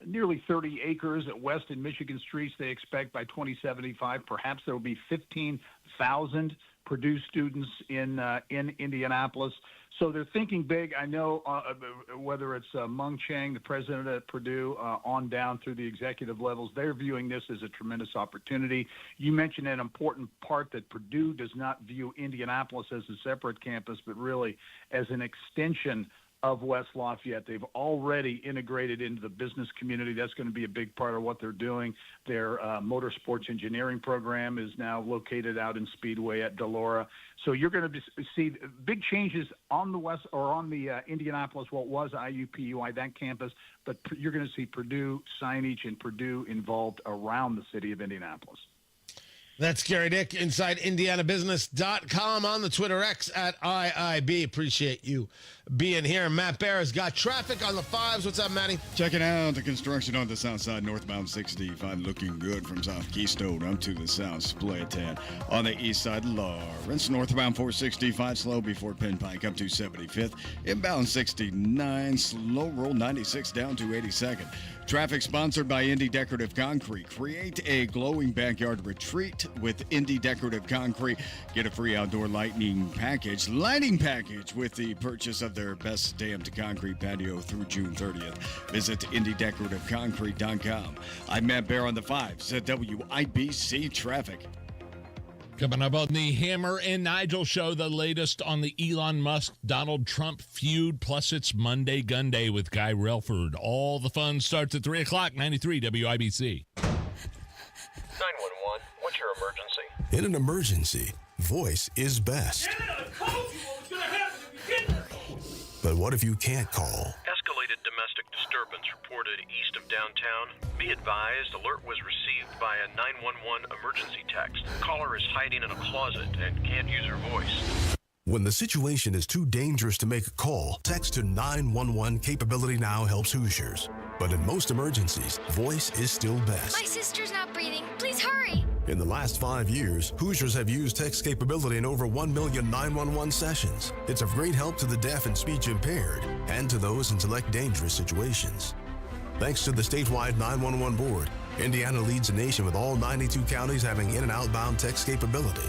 nearly 30 acres at West and Michigan streets. They expect by 2075, perhaps there will be 15,000 Purdue students in Indianapolis. So they're thinking big. I know whether it's Mung Chiang, the president at Purdue, on down through the executive levels, they're viewing this as a tremendous opportunity. You mentioned an important part that Purdue does not view Indianapolis as a separate campus, but really as an extension of West Lafayette. They've already integrated into the business community. That's going to be a big part of what they're doing. Their motorsports engineering program is now located out in Speedway at Delora. So you're going to see big changes on the West or on the Indianapolis, what was IUPUI, that campus, but you're going to see Purdue signage and Purdue involved around the city of Indianapolis. That's Gary Dick, InsideIndianaBusiness.com, on the Twitter X at IIB. Appreciate you being here. Matt Bear has got traffic on the 5s. What's up, Matty? Checking out the construction on the south side, northbound 65, looking good from South Keystone up to the south split. And on the east side, Lawrence, northbound 465, slow before Penn Pike up to 75th. Inbound 69, slow roll 96 down to 82nd. Traffic sponsored by Indy Decorative Concrete. Create a glowing backyard retreat with Indy Decorative Concrete. Get a free outdoor lighting package with the purchase of their best stamped concrete patio through June 30th. Visit IndyDecorativeConcrete.com. I'm Matt Bear on the 5s at WIBC Traffic. Coming up on the Hammer and Nigel show, the latest on the Elon Musk-Donald Trump feud, plus it's Monday Gun Day with Guy Relford. All the fun starts at 3 o'clock, 93 WIBC. 911, what's your emergency. In an emergency, voice is best. But what if you can't call? Escalated domestic disturbance reported east of downtown. Be advised, alert was received by a 911 emergency text. Caller is hiding in a closet and can't use her voice. When the situation is too dangerous to make a call, text to 911. Capability Now helps Hoosiers. But in most emergencies, voice is still best. My sister's not breathing. Please hurry. In the last 5 years, Hoosiers have used text capability in over 1 million 911 sessions. It's of great help to the deaf and speech impaired and to those in select dangerous situations. Thanks to the statewide 911 board, Indiana leads the nation with all 92 counties having in- and outbound text capability.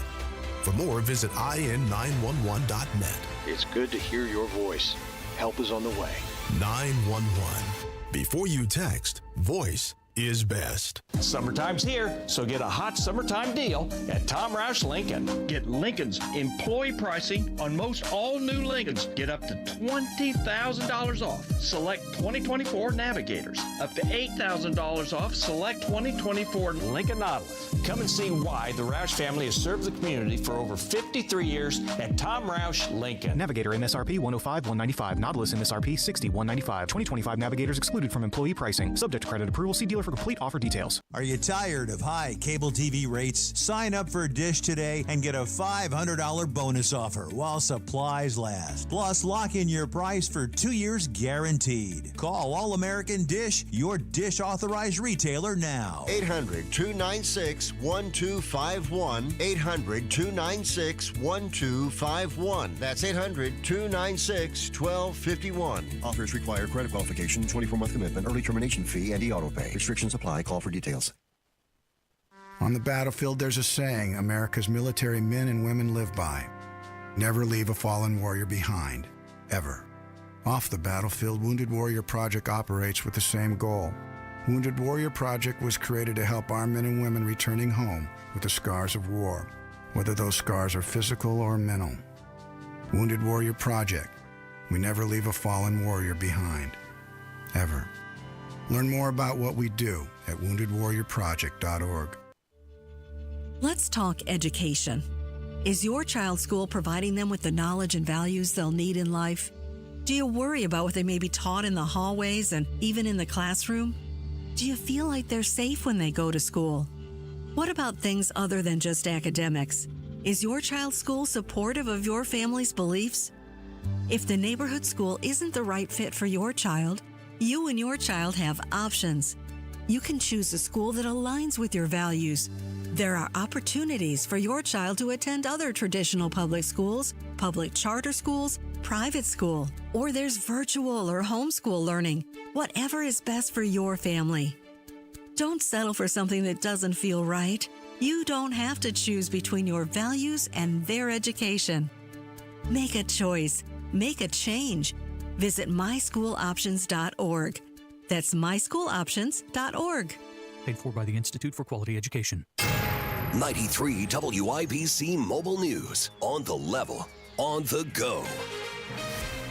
For more, visit in911.net. It's good to hear your voice. Help is on the way. 911. Before you text, voice is best. Summertime's here, so get a hot summertime deal at Tom Roush Lincoln. Get Lincoln's employee pricing on most all new Lincolns. Get up to $20,000 off select 2024 Navigators. Up to $8,000 off select 2024 Lincoln Nautilus. Come and see why the Roush family has served the community for over 53 years at Tom Roush Lincoln. Navigator MSRP 105-195. Nautilus MSRP 60-195. 2025 Navigators excluded from employee pricing. Subject to credit approval. See dealer for complete offer details. Are you tired of high cable TV rates? Sign up for Dish today and get a $500 bonus offer while supplies last. Plus, lock in your price for 2 years guaranteed. Call All American Dish, your Dish authorized retailer now. 800-296-1251. 800-296-1251. That's 800-296-1251. Offers require credit qualification, 24-month commitment, early termination fee, and e-auto pay. Restrictions apply. Call for details. On the battlefield, there's a saying America's military men and women live by. Never leave a fallen warrior behind. Ever. Off the battlefield, Wounded Warrior Project operates with the same goal. Wounded Warrior Project was created to help our men and women returning home with the scars of war, whether those scars are physical or mental. Wounded Warrior Project. We never leave a fallen warrior behind. Ever. Learn more about what we do at woundedwarriorproject.org. Let's talk education. Is your child's school providing them with the knowledge and values they'll need in life? Do you worry about what they may be taught in the hallways and even in the classroom? Do you feel like they're safe when they go to school? What about things other than just academics? Is your child's school supportive of your family's beliefs? If the neighborhood school isn't the right fit for your child, you and your child have options. You can choose a school that aligns with your values. There are opportunities for your child to attend other traditional public schools, public charter schools, private school, or there's virtual or homeschool learning. Whatever is best for your family. Don't settle for something that doesn't feel right. You don't have to choose between your values and their education. Make a choice. Make a change. Visit myschooloptions.org. That's myschooloptions.org. Paid for by the Institute for Quality Education. 93 WIBC Mobile News. On the level, on the go.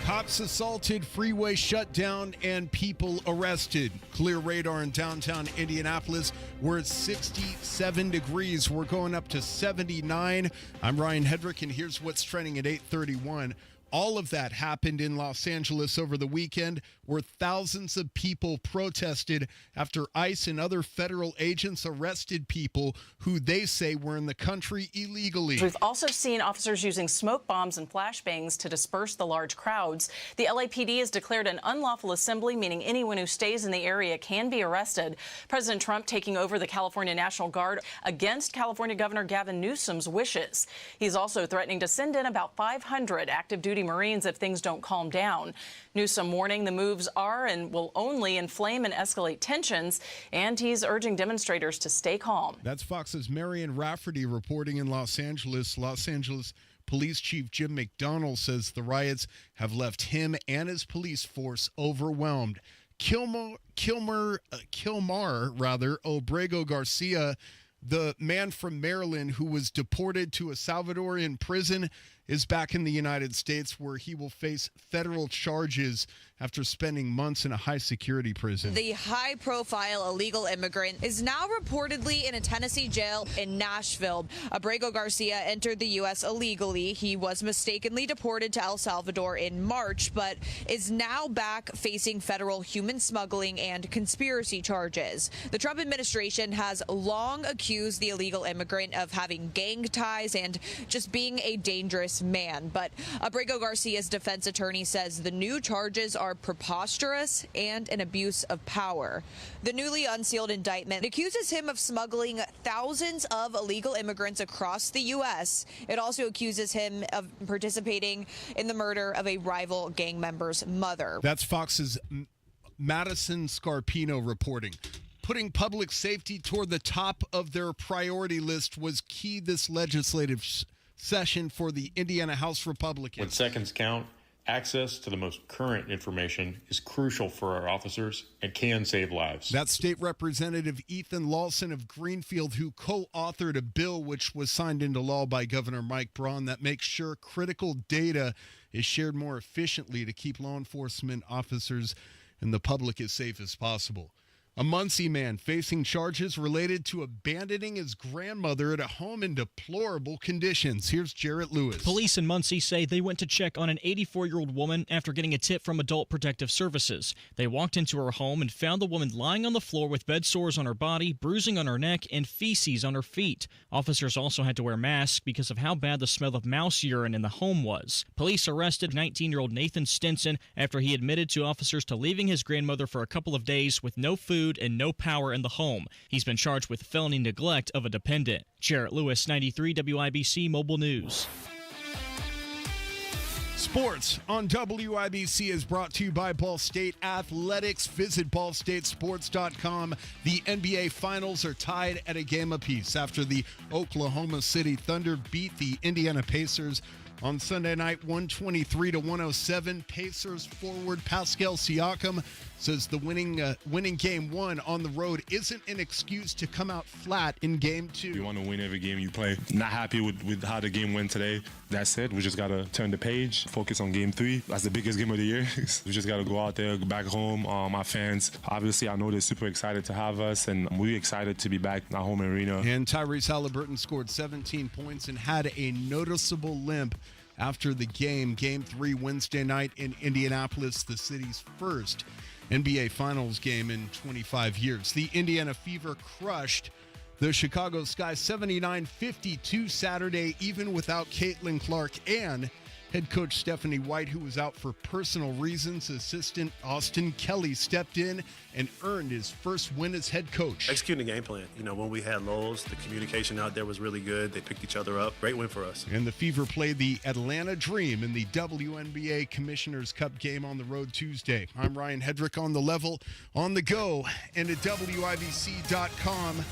Cops assaulted, freeway shut down, and people arrested. Clear radar in downtown Indianapolis. We're at 67 degrees. We're going up to 79. I'm Ryan Hedrick, and here's what's trending at 8:31. All of that happened in Los Angeles over the weekend, where thousands of people protested after ICE and other federal agents arrested people who they say were in the country illegally. We've also seen officers using smoke bombs and flashbangs to disperse the large crowds. The LAPD has declared an unlawful assembly, meaning anyone who stays in the area can be arrested. President Trump taking over the California National Guard against California Governor Gavin Newsom's wishes. He's also threatening to send in about 500 active duty Marines if things don't calm down. Newsom warning the moves are and will only inflame and escalate tensions, and he's urging demonstrators to stay calm. That's Fox's Marion Rafferty reporting in Los Angeles. Los Angeles Police Chief Jim McDonnell says the riots have left him and his police force overwhelmed. Kilmar Obrego Garcia, the man from Maryland who was deported to a Salvadorian prison, is back in the United States, where he will face federal charges after spending months in a high-security prison. The high-profile illegal immigrant is now reportedly in a Tennessee jail in Nashville. Abrego Garcia entered the U.S. illegally. He was mistakenly deported to El Salvador in March, but is now back facing federal human smuggling and conspiracy charges. The Trump administration has long accused the illegal immigrant of having gang ties and just being a dangerous man. But Abrego Garcia's defense attorney says the new charges are preposterous and an abuse of power. The newly unsealed indictment accuses him of smuggling thousands of illegal immigrants across the U.S. It also accuses him of participating in the murder of a rival gang member's mother. That's Fox's Madison Scarpino reporting. Putting public safety toward the top of their priority list was key this legislative session for the Indiana House Republicans. When seconds count, access to the most current information is crucial for our officers and can save lives. That's State Representative Ethan Lawson of Greenfield, who co-authored a bill which was signed into law by Governor Mike Braun that makes sure critical data is shared more efficiently to keep law enforcement officers and the public as safe as possible. A Muncie man facing charges related to abandoning his grandmother at a home in deplorable conditions. Here's Jarrett Lewis. Police in Muncie say they went to check on an 84-year-old woman after getting a tip from Adult Protective Services. They walked into her home and found the woman lying on the floor with bed sores on her body, bruising on her neck, and feces on her feet. Officers also had to wear masks because of how bad the smell of mouse urine in the home was. Police arrested 19-year-old Nathan Stinson after he admitted to officers to leaving his grandmother for a couple of days with no food and no power in the home. He's been charged with felony neglect of a dependent. Jarrett Lewis, 93 WIBC Mobile News. Sports on WIBC is brought to you by Ball State Athletics. Visit ballstatesports.com. The NBA Finals are tied at a game apiece after the Oklahoma City Thunder beat the Indiana Pacers on Sunday night, 123-107. Pacers forward Pascal Siakam says the winning game one on the road isn't an excuse to come out flat in game two. You want to win every game you play. Not happy with how the game went today. That said, we just got to turn the page, focus on game three. That's the biggest game of the year. We just got to go out there, go back home. Our fans, obviously, I know they're super excited to have us, and we're excited to be back in our home arena. And Tyrese Halliburton scored 17 points and had a noticeable limp after the game. Game 3 Wednesday night in Indianapolis, the city's first NBA Finals game in 25 years. The Indiana Fever crushed the Chicago Sky 79-52 Saturday, even without Caitlin Clark and head coach Stephanie White, who was out for personal reasons. Assistant Austin Kelly stepped in and earned his first win as head coach. Executing the game plan. When we had lows, the communication out there was really good. They picked each other up. Great win for us. And the Fever played the Atlanta Dream in the WNBA Commissioner's Cup game on the road Tuesday. I'm Ryan Hedrick on the level, on the go, and at WIBC.com.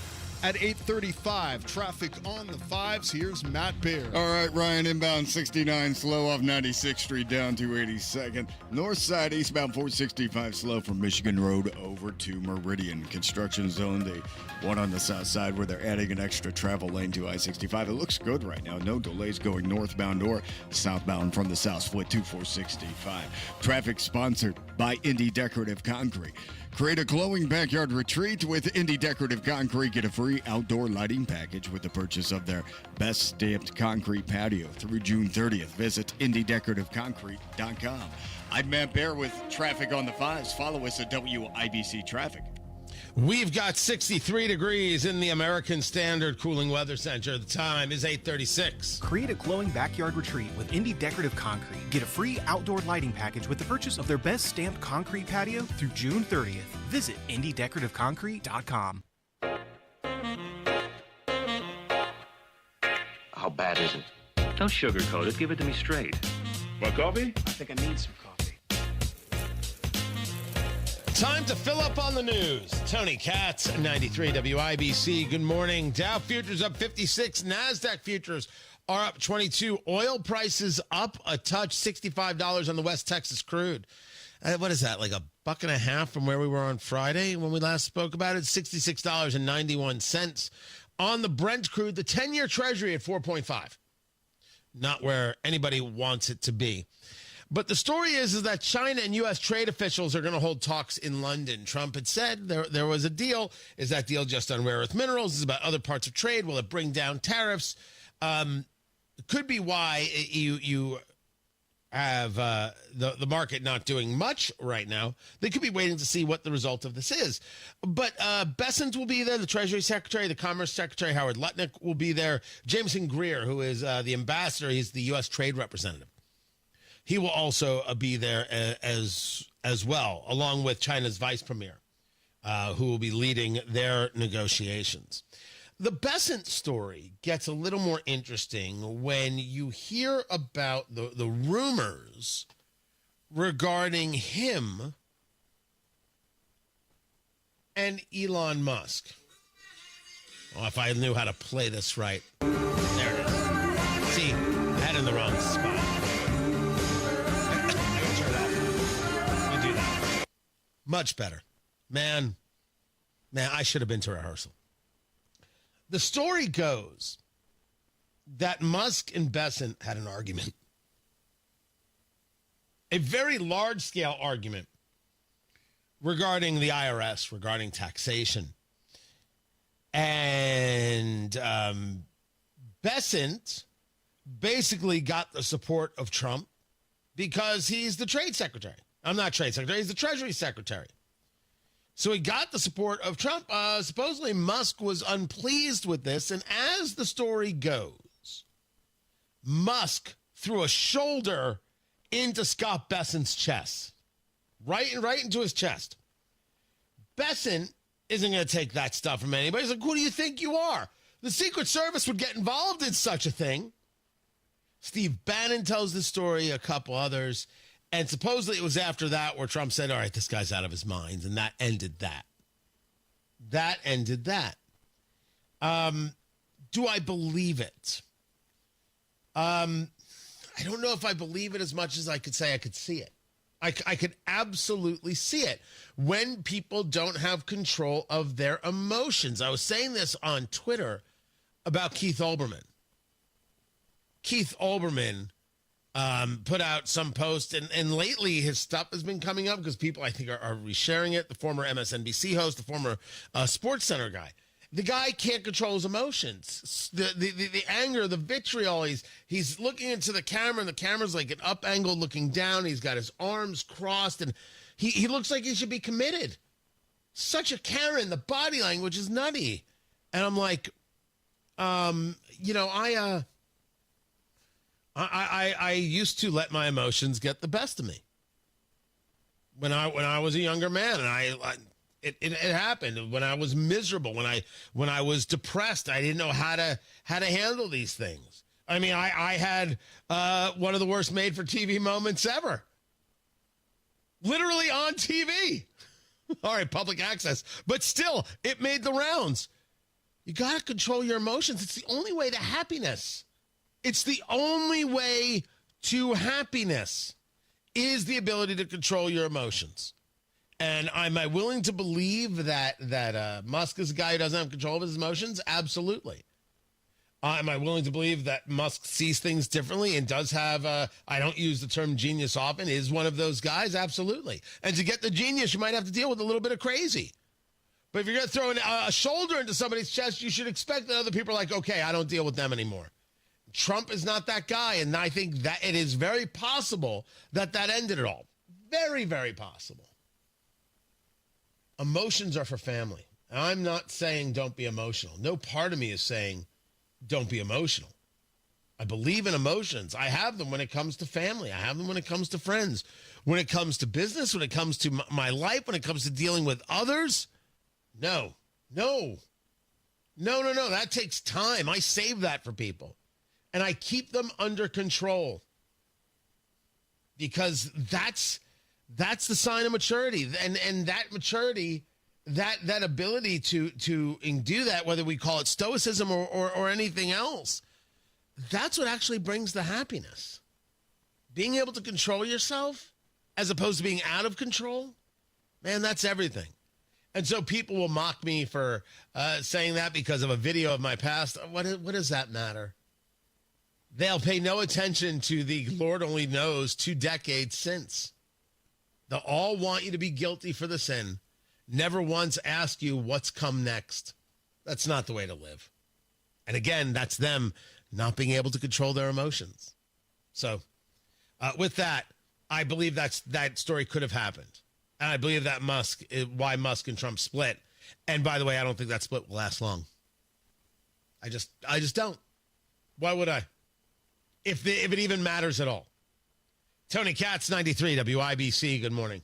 At 8:35, traffic on the fives. Here's Matt Bear. All right, Ryan, inbound 69, slow off 96th Street down to 82nd. North side, eastbound 465, slow from Michigan Road over to Meridian. Construction zone, the one on the south side where they're adding an extra travel lane to I-65. It looks good right now. No delays going northbound or southbound from the south split to 465. Traffic sponsored by Indy Decorative Concrete. Create a glowing backyard retreat with Indy Decorative Concrete. Get a free outdoor lighting package with the purchase of their best stamped concrete patio through June 30th. Visit IndyDecorativeConcrete.com. I'm Matt Bear with traffic on the fives. Follow us at WIBC Traffic. We've got 63 degrees in the American Standard Cooling Weather Center. The time is 8:36. Create a glowing backyard retreat with Indy Decorative Concrete. Get a free outdoor lighting package with the purchase of their best stamped concrete patio through June 30th. Visit IndyDecorativeConcrete.com. How bad is it? Don't sugarcoat it. Give it to me straight. Want coffee? I think I need some coffee. Time to fill up on the news. Tony Katz, 93 WIBC. Good morning. Dow futures up 56. NASDAQ futures are up 22. Oil prices up a touch, $65 on the West Texas crude. What is that, like $1.50 from where we were on Friday when we last spoke about it? $66.91. On the Brent crude, the 10-year Treasury at 4.5. not where anybody wants it to be. But the story is that China and U.S. trade officials are going to hold talks in London. Trump had said there was a deal. Is that deal just on rare earth minerals? Is it about other parts of trade? Will it bring down tariffs? Could be why you have the market not doing much right now. They could be waiting to see what the result of this is. But Bessent will be there, the Treasury Secretary, the Commerce Secretary, Howard Lutnick will be there. Jameson Greer, who is the ambassador, he's the U.S. Trade Representative. He will also be there as well, along with China's Vice Premier, who will be leading their negotiations. The Bessent story gets a little more interesting when you hear about the rumors regarding him and Elon Musk. Oh, if I knew how to play this right. There it is. See, I had it in the wrong spot. Let me do that. Much better. Man, I should have been to rehearsal. The story goes that Musk and Bessent had an argument, a very large-scale argument regarding the IRS, regarding taxation. And Bessent basically got the support of Trump because he's the trade secretary. I'm not trade secretary, he's the Treasury Secretary. So he got the support of Trump. Supposedly Musk was unpleased with this. And as the story goes, Musk threw a shoulder into Scott Bessent's chest. Right into his chest. Bessent isn't going to take that stuff from anybody. He's like, who do you think you are? The Secret Service would get involved in such a thing. Steve Bannon tells the story, a couple others. And supposedly it was after that where Trump said, all right, this guy's out of his mind. And that ended that. That ended that. Do I believe it? I don't know if I believe it as much as I could say I could see it. I could absolutely see it when people don't have control of their emotions. I was saying this on Twitter about Keith Olbermann. Keith Olbermann put out some post, and lately his stuff has been coming up because people, I think, are resharing it. The former MSNBC host, the former Sports Center guy. The guy can't control his emotions. The anger, the vitriol, he's looking into the camera, and the camera's like an up angle looking down. He's got his arms crossed, and he looks like he should be committed. Such a Karen. The body language is nutty. And I'm like, I used to let my emotions get the best of me when I was a younger man, and it happened when I was miserable, when I was depressed. I didn't know how to handle these things. I mean, I had one of the worst made-for-TV moments ever, literally on TV. All right, public access, but still, it made the rounds. You got to control your emotions. It's the only way to happiness. It's the only way to happiness is the ability to control your emotions. And am I willing to believe that Musk is a guy who doesn't have control of his emotions? Absolutely. Am I willing to believe that Musk sees things differently and does have, I don't use the term genius often, is one of those guys? Absolutely. And to get the genius, you might have to deal with a little bit of crazy. But if you're going to throw a shoulder into somebody's chest, you should expect that other people are like, okay, I don't deal with them anymore. Trump is not that guy, and I think that it is very possible that ended it all. Very, very possible. Emotions are for family. I'm not saying don't be emotional. No part of me is saying don't be emotional. I believe in emotions. I have them when it comes to family. I have them when it comes to friends. When it comes to business, when it comes to my life, when it comes to dealing with others. No. That takes time. I save that for people. And I keep them under control because that's the sign of maturity. And that maturity, that ability to do that, whether we call it stoicism or anything else, that's what actually brings the happiness. Being able to control yourself as opposed to being out of control, man, that's everything. And so people will mock me for saying that because of a video of my past. What does that matter? They'll pay no attention to the Lord only knows 2 decades since. They'll all want you to be guilty for the sin. Never once ask you what's come next. That's not the way to live. And again, that's them not being able to control their emotions. So with that, I believe that story could have happened. And I believe that why Musk and Trump split. And by the way, I don't think that split will last long. I just don't. Why would I? If it even matters at all. Tony Katz, 93 WIBC. Good morning.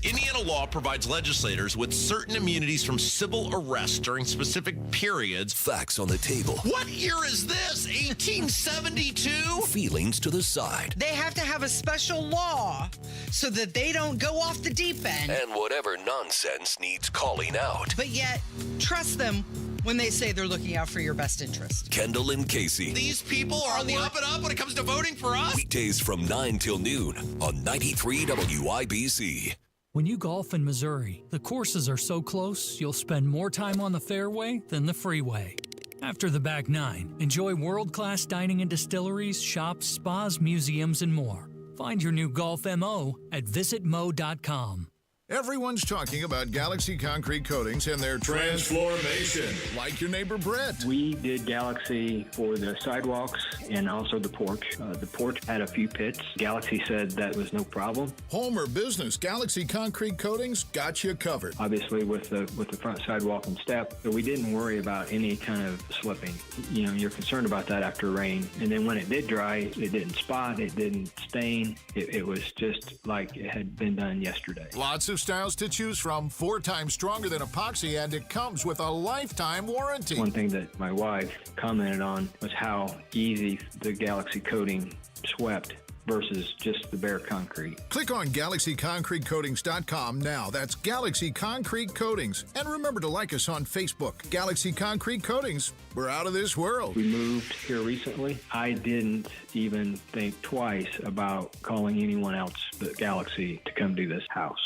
Indiana law provides legislators with certain immunities from civil arrest during specific periods. Facts on the table. What year is this? 1872? Feelings to the side. They have to have a special law so that they don't go off the deep end. And whatever nonsense needs calling out. But yet, trust them when they say they're looking out for your best interest. Kendall and Casey. These people are on the up and up when it comes to voting for us. Weekdays from 9 till noon on 93 WIBC. When you golf in Missouri, the courses are so close, you'll spend more time on the fairway than the freeway. After the back nine, enjoy world-class dining and distilleries, shops, spas, museums, and more. Find your new golf MO at visitmo.com. Everyone's talking about Galaxy Concrete Coatings and their transformation, like your neighbor Brett. We did Galaxy for the sidewalks and also the porch. The porch had a few pits. Galaxy said that was no problem. Home or business, Galaxy Concrete Coatings got you covered. Obviously with the front sidewalk and step, so we didn't worry about any kind of slipping. You know, you're concerned about that after rain. And then when it did dry, it didn't spot, it didn't stain. It was just like it had been done yesterday. Lots of styles to choose from, 4 times stronger than epoxy, and it comes with a lifetime warranty. One thing that my wife commented on was how easy the Galaxy coating swept versus just the bare concrete. Click on GalaxyConcreteCoatings.com now. That's Galaxy Concrete Coatings. And remember to like us on Facebook. Galaxy Concrete Coatings. We're out of this world. We moved here recently. I didn't even think twice about calling anyone else but Galaxy to come do this house.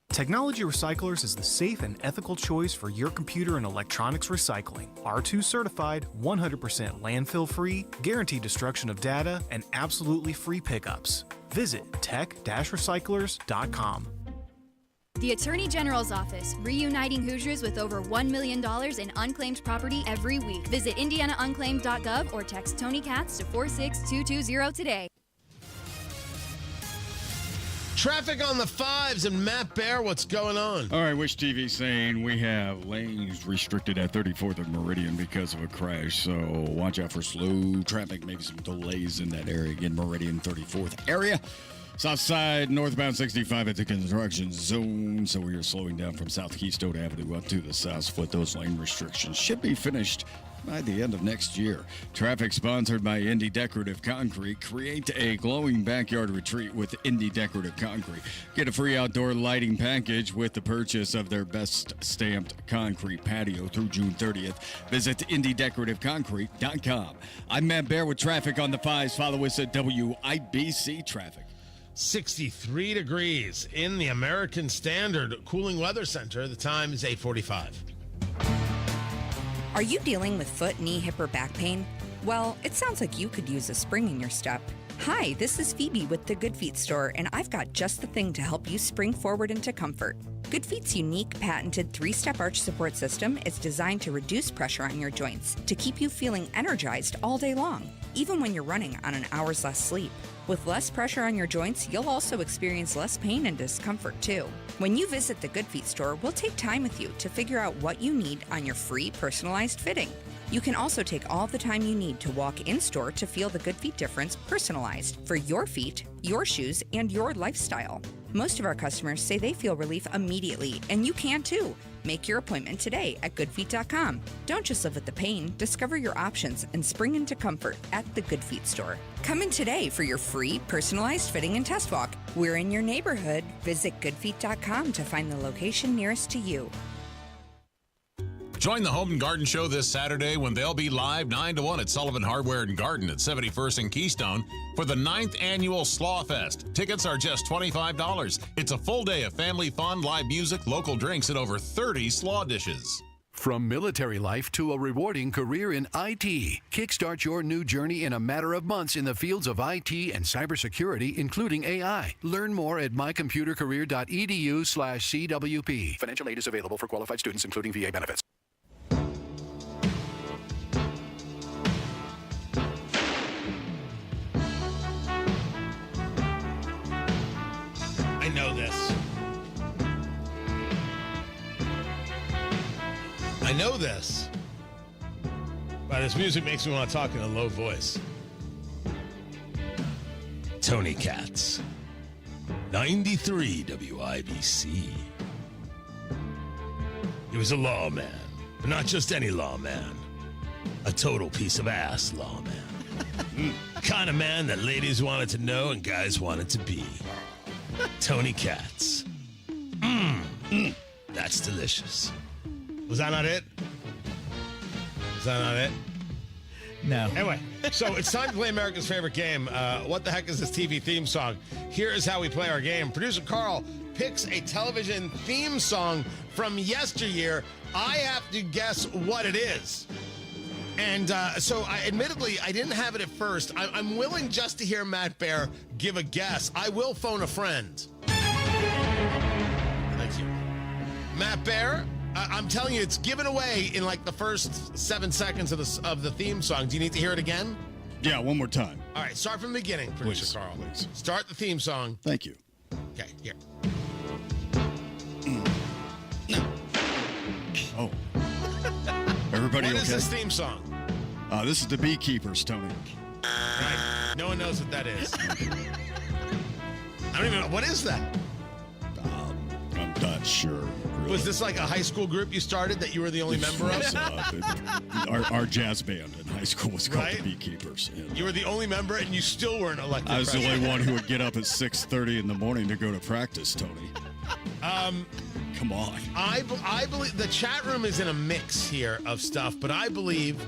Technology Recyclers is the safe and ethical choice for your computer and electronics recycling. R2 certified, 100% landfill free, guaranteed destruction of data, and absolutely free pickups. Visit tech-recyclers.com. The Attorney General's Office, reuniting Hoosiers with over $1 million in unclaimed property every week. Visit indianaunclaimed.gov or text Tony Katz to 46220 today. Traffic on the 5s and Matt Bear, what's going on? All right, Wish TV saying we have lanes restricted at 34th and Meridian because of a crash. So watch out for slow traffic, maybe some delays in that area. Again, Meridian 34th area. South side, northbound 65 at the construction zone. So we are slowing down from South Keystone Avenue up to the south split. Those lane restrictions should be finished by the end of next year. Traffic sponsored by Indy Decorative Concrete. Create a glowing backyard retreat with Indy Decorative Concrete. Get a free outdoor lighting package with the purchase of their best stamped concrete patio through June 30th. Visit IndyDecorativeConcrete.com. I'm Matt Bear with traffic on the 5s. Follow us at WIBC Traffic. 63 degrees in the American Standard Cooling Weather Center. The time is 8:45. Are you dealing with foot, knee, hip, or back pain? Well, it sounds like you could use a spring in your step. Hi, this is Phoebe with the Good Feet store, and I've got just the thing to help you spring forward into comfort. Good Feet's unique patented 3-step arch support system is designed to reduce pressure on your joints to keep you feeling energized all day long, even when you're running on an hour's less sleep. With less pressure on your joints, you'll also experience less pain and discomfort too. When you visit the Good Feet store, we'll take time with you to figure out what you need on your free personalized fitting. You can also take all the time you need to walk in-store to feel the Good Feet difference personalized for your feet, your shoes, and your lifestyle. Most of our customers say they feel relief immediately, and you can too. Make your appointment today at goodfeet.com. Don't just live with the pain. Discover your options and spring into comfort at the Good Feet store. Come in today for your free personalized fitting and test walk. We're in your neighborhood. Visit goodfeet.com to find the location nearest to you. Join the Home and Garden Show this Saturday when they'll be live 9 to 1 at Sullivan Hardware and Garden at 71st and Keystone for the 9th annual Slaw Fest. Tickets are just $25. It's a full day of family fun, live music, local drinks, and over 30 slaw dishes. From military life to a rewarding career in IT, kickstart your new journey in a matter of months in the fields of IT and cybersecurity, including AI. Learn more at mycomputercareer.edu/CWP. Financial aid is available for qualified students, including VA benefits. I know this. I know this. But this music makes me want to talk in a low voice. Tony Katz, 93 WIBC. He was a lawman, but not just any lawman. A total piece of ass lawman. Kind of man that ladies wanted to know and guys wanted to be. Tony Katz. That's delicious. Was that not it? Is that not it? No. Anyway, so it's time to play America's favorite game. What the heck is this TV theme song? Here is how we play our game. Producer Carl picks a television theme song from yesteryear. I have to guess what it is. And so, admittedly, I didn't have it at first. I'm willing just to hear Matt Bear give a guess. I will phone a friend. Thank you. Matt Bear, I'm telling you, it's given away in like the first 7 seconds of the theme song. Do you need to hear it again? Yeah, one more time. All right, start from the beginning, Producer Carl. Please. Start the theme song. Thank you. Okay, here. Oh. Everybody What okay? is this theme song? This is the Beekeepers, Tony. Right. No one knows what that is. I don't even know. What is that? I'm not sure. Really. Was this like a high school group you started that you were the only member of? Our jazz band in high school was called Right? the Beekeepers. And You were the only member and you still weren't elected I was the president. only one who would get up at 6:30 in the morning to go to practice, Tony. Come on. I believe the chat room is in a mix here of stuff, but I believe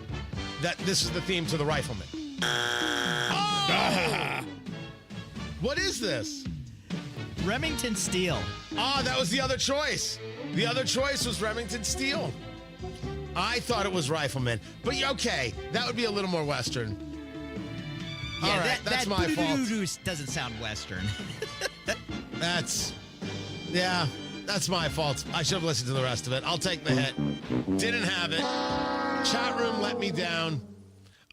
that this is the theme to the Rifleman. Oh! What is this? Remington Steele. That was the other choice. The other choice was Remington Steele. I thought it was Rifleman, but okay, that would be a little more Western. Yeah, All right, that's my fault. Doesn't sound Western. That's my fault. I should have listened to the rest of it. I'll take the hit. Didn't have it. Chat room let me down.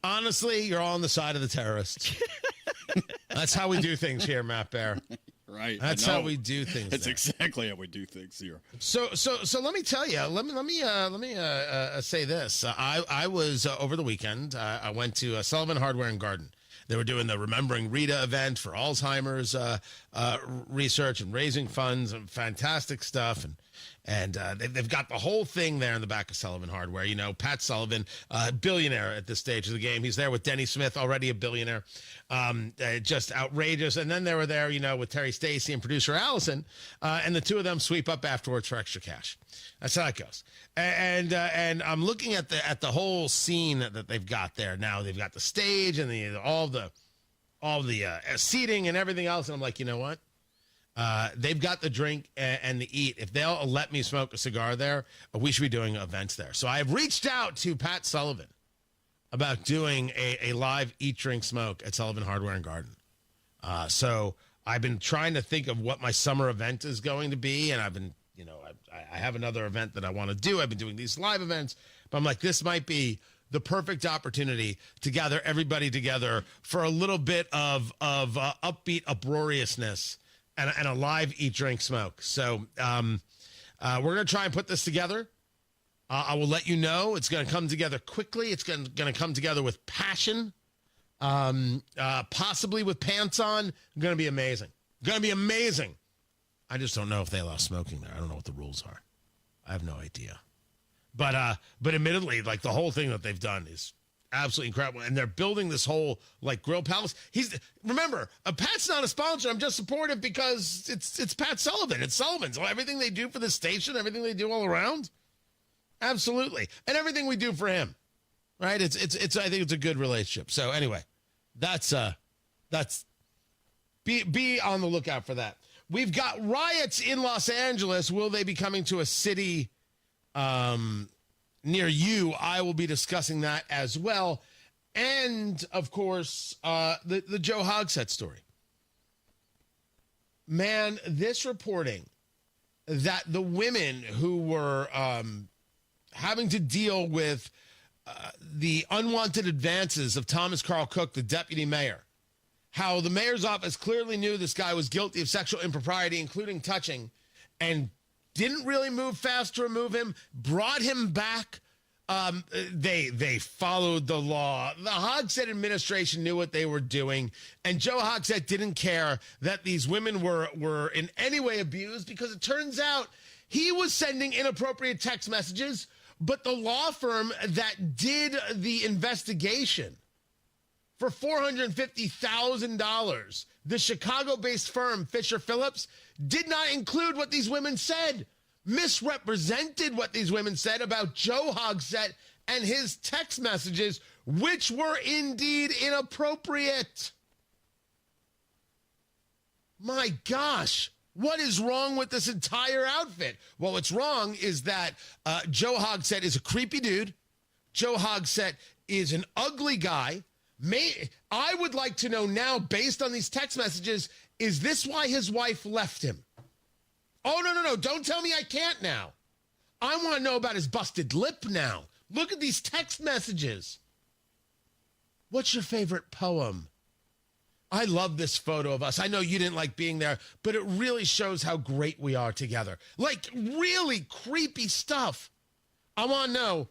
Honestly, you're all on the side of the terrorists. That's how we do things here, Matt Bear. Right. That's how we do things. That's there. exactly how we do things here. So let me tell you. Let me say this. I was over the weekend. I went to Sullivan Hardware and Garden. They were doing the Remembering Rita event for Alzheimer's research and raising funds and fantastic stuff. And they've got the whole thing there in the back of Sullivan Hardware. You know, Pat Sullivan, billionaire at this stage of the game. He's there with Denny Smith, already a billionaire. Just outrageous. And then they were there, you know, with Terry Stacy and producer Allison. And the two of them sweep up afterwards for extra cash. That's how it goes. And I'm looking at the whole scene that they've got there now. They've got the stage and all the seating and everything else. And I'm like, you know what? They've got the drink and the eat. If they'll let me smoke a cigar there, we should be doing events there. So I've reached out to Pat Sullivan about doing a live eat, drink, smoke at Sullivan Hardware and Garden. So I've been trying to think of what my summer event is going to be. And I've been, you know, I have another event that I want to do. I've been doing these live events, but I'm like, this might be the perfect opportunity to gather everybody together for a little bit of upbeat uproariousness and a live eat, drink, smoke. So we're going to try and put this together. I will let you know. It's going to come together quickly. It's going to come together with passion, possibly with pants on. Going to be amazing. Going to be amazing. I just don't know if they allow smoking there. I don't know what the rules are. I have no idea. But admittedly, like the whole thing that they've done is absolutely incredible. And they're building this whole like grill palace. Remember, Pat's not a sponsor. I'm just supportive because it's Pat Sullivan. It's Sullivan. So everything they do for the station, everything they do all around, absolutely, and everything we do for him, right? It's I think it's a good relationship. So anyway, that's be on the lookout for that. We've got riots in Los Angeles. Will they be coming to a city near you, I will be discussing that as well. And, of course, the Joe Hogsett story. Man, this reporting that the women who were having to deal with the unwanted advances of Thomas Carl Cook, the deputy mayor, how the mayor's office clearly knew this guy was guilty of sexual impropriety, including touching, and didn't really move fast to remove him, brought him back. They followed the law. The Hogsett administration knew what they were doing, and Joe Hogsett didn't care that these women were in any way abused, because it turns out he was sending inappropriate text messages, but the law firm that did the investigation for $450,000, the Chicago-based firm Fisher Phillips, did not include what these women said, misrepresented what these women said about Joe Hogsett and his text messages, which were indeed inappropriate. My gosh, what is wrong with this entire outfit? Well, what's wrong is that Joe Hogsett is a creepy dude. Joe Hogsett is an ugly guy. I would like to know now, based on these text messages, is this why his wife left him? Oh, no. Don't tell me I can't now. I want to know about his busted lip now. Look at these text messages. What's your favorite poem? I love this photo of us. I know you didn't like being there, but it really shows how great we are together. Like, really creepy stuff. I want to know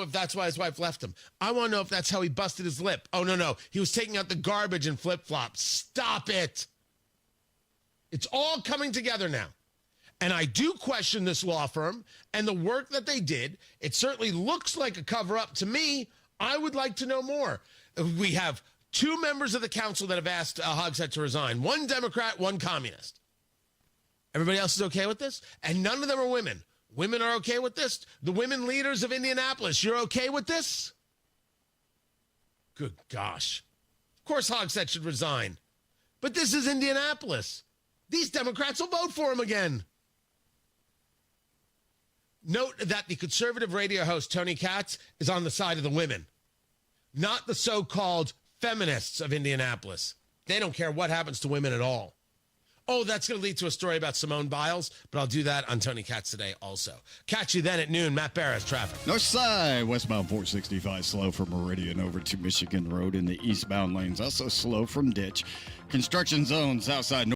if that's why his wife left him. I want to know if that's how he busted his lip. Oh, no. He was taking out the garbage in flip-flops. Stop it. It's all coming together now. And I do question this law firm and the work that they did. It certainly looks like a cover-up to me. I would like to know more. We have 2 members of the council that have asked Hogsett to resign. 1 Democrat, 1 communist. Everybody else is okay with this? And none of them are women. Women are okay with this? The women leaders of Indianapolis, you're okay with this? Good gosh. Of course Hogsett should resign. But this is Indianapolis. These Democrats will vote for him again. Note that the conservative radio host, Tony Katz, is on the side of the women, not the so-called feminists of Indianapolis. They don't care what happens to women at all. Oh, that's going to lead to a story about Simone Biles, but I'll do that on Tony Katz today also. Catch you then at noon. Matt Barras, traffic. North side, westbound 465, slow from Meridian over to Michigan Road in the eastbound lanes. Also slow from Ditch. Construction zone, south side.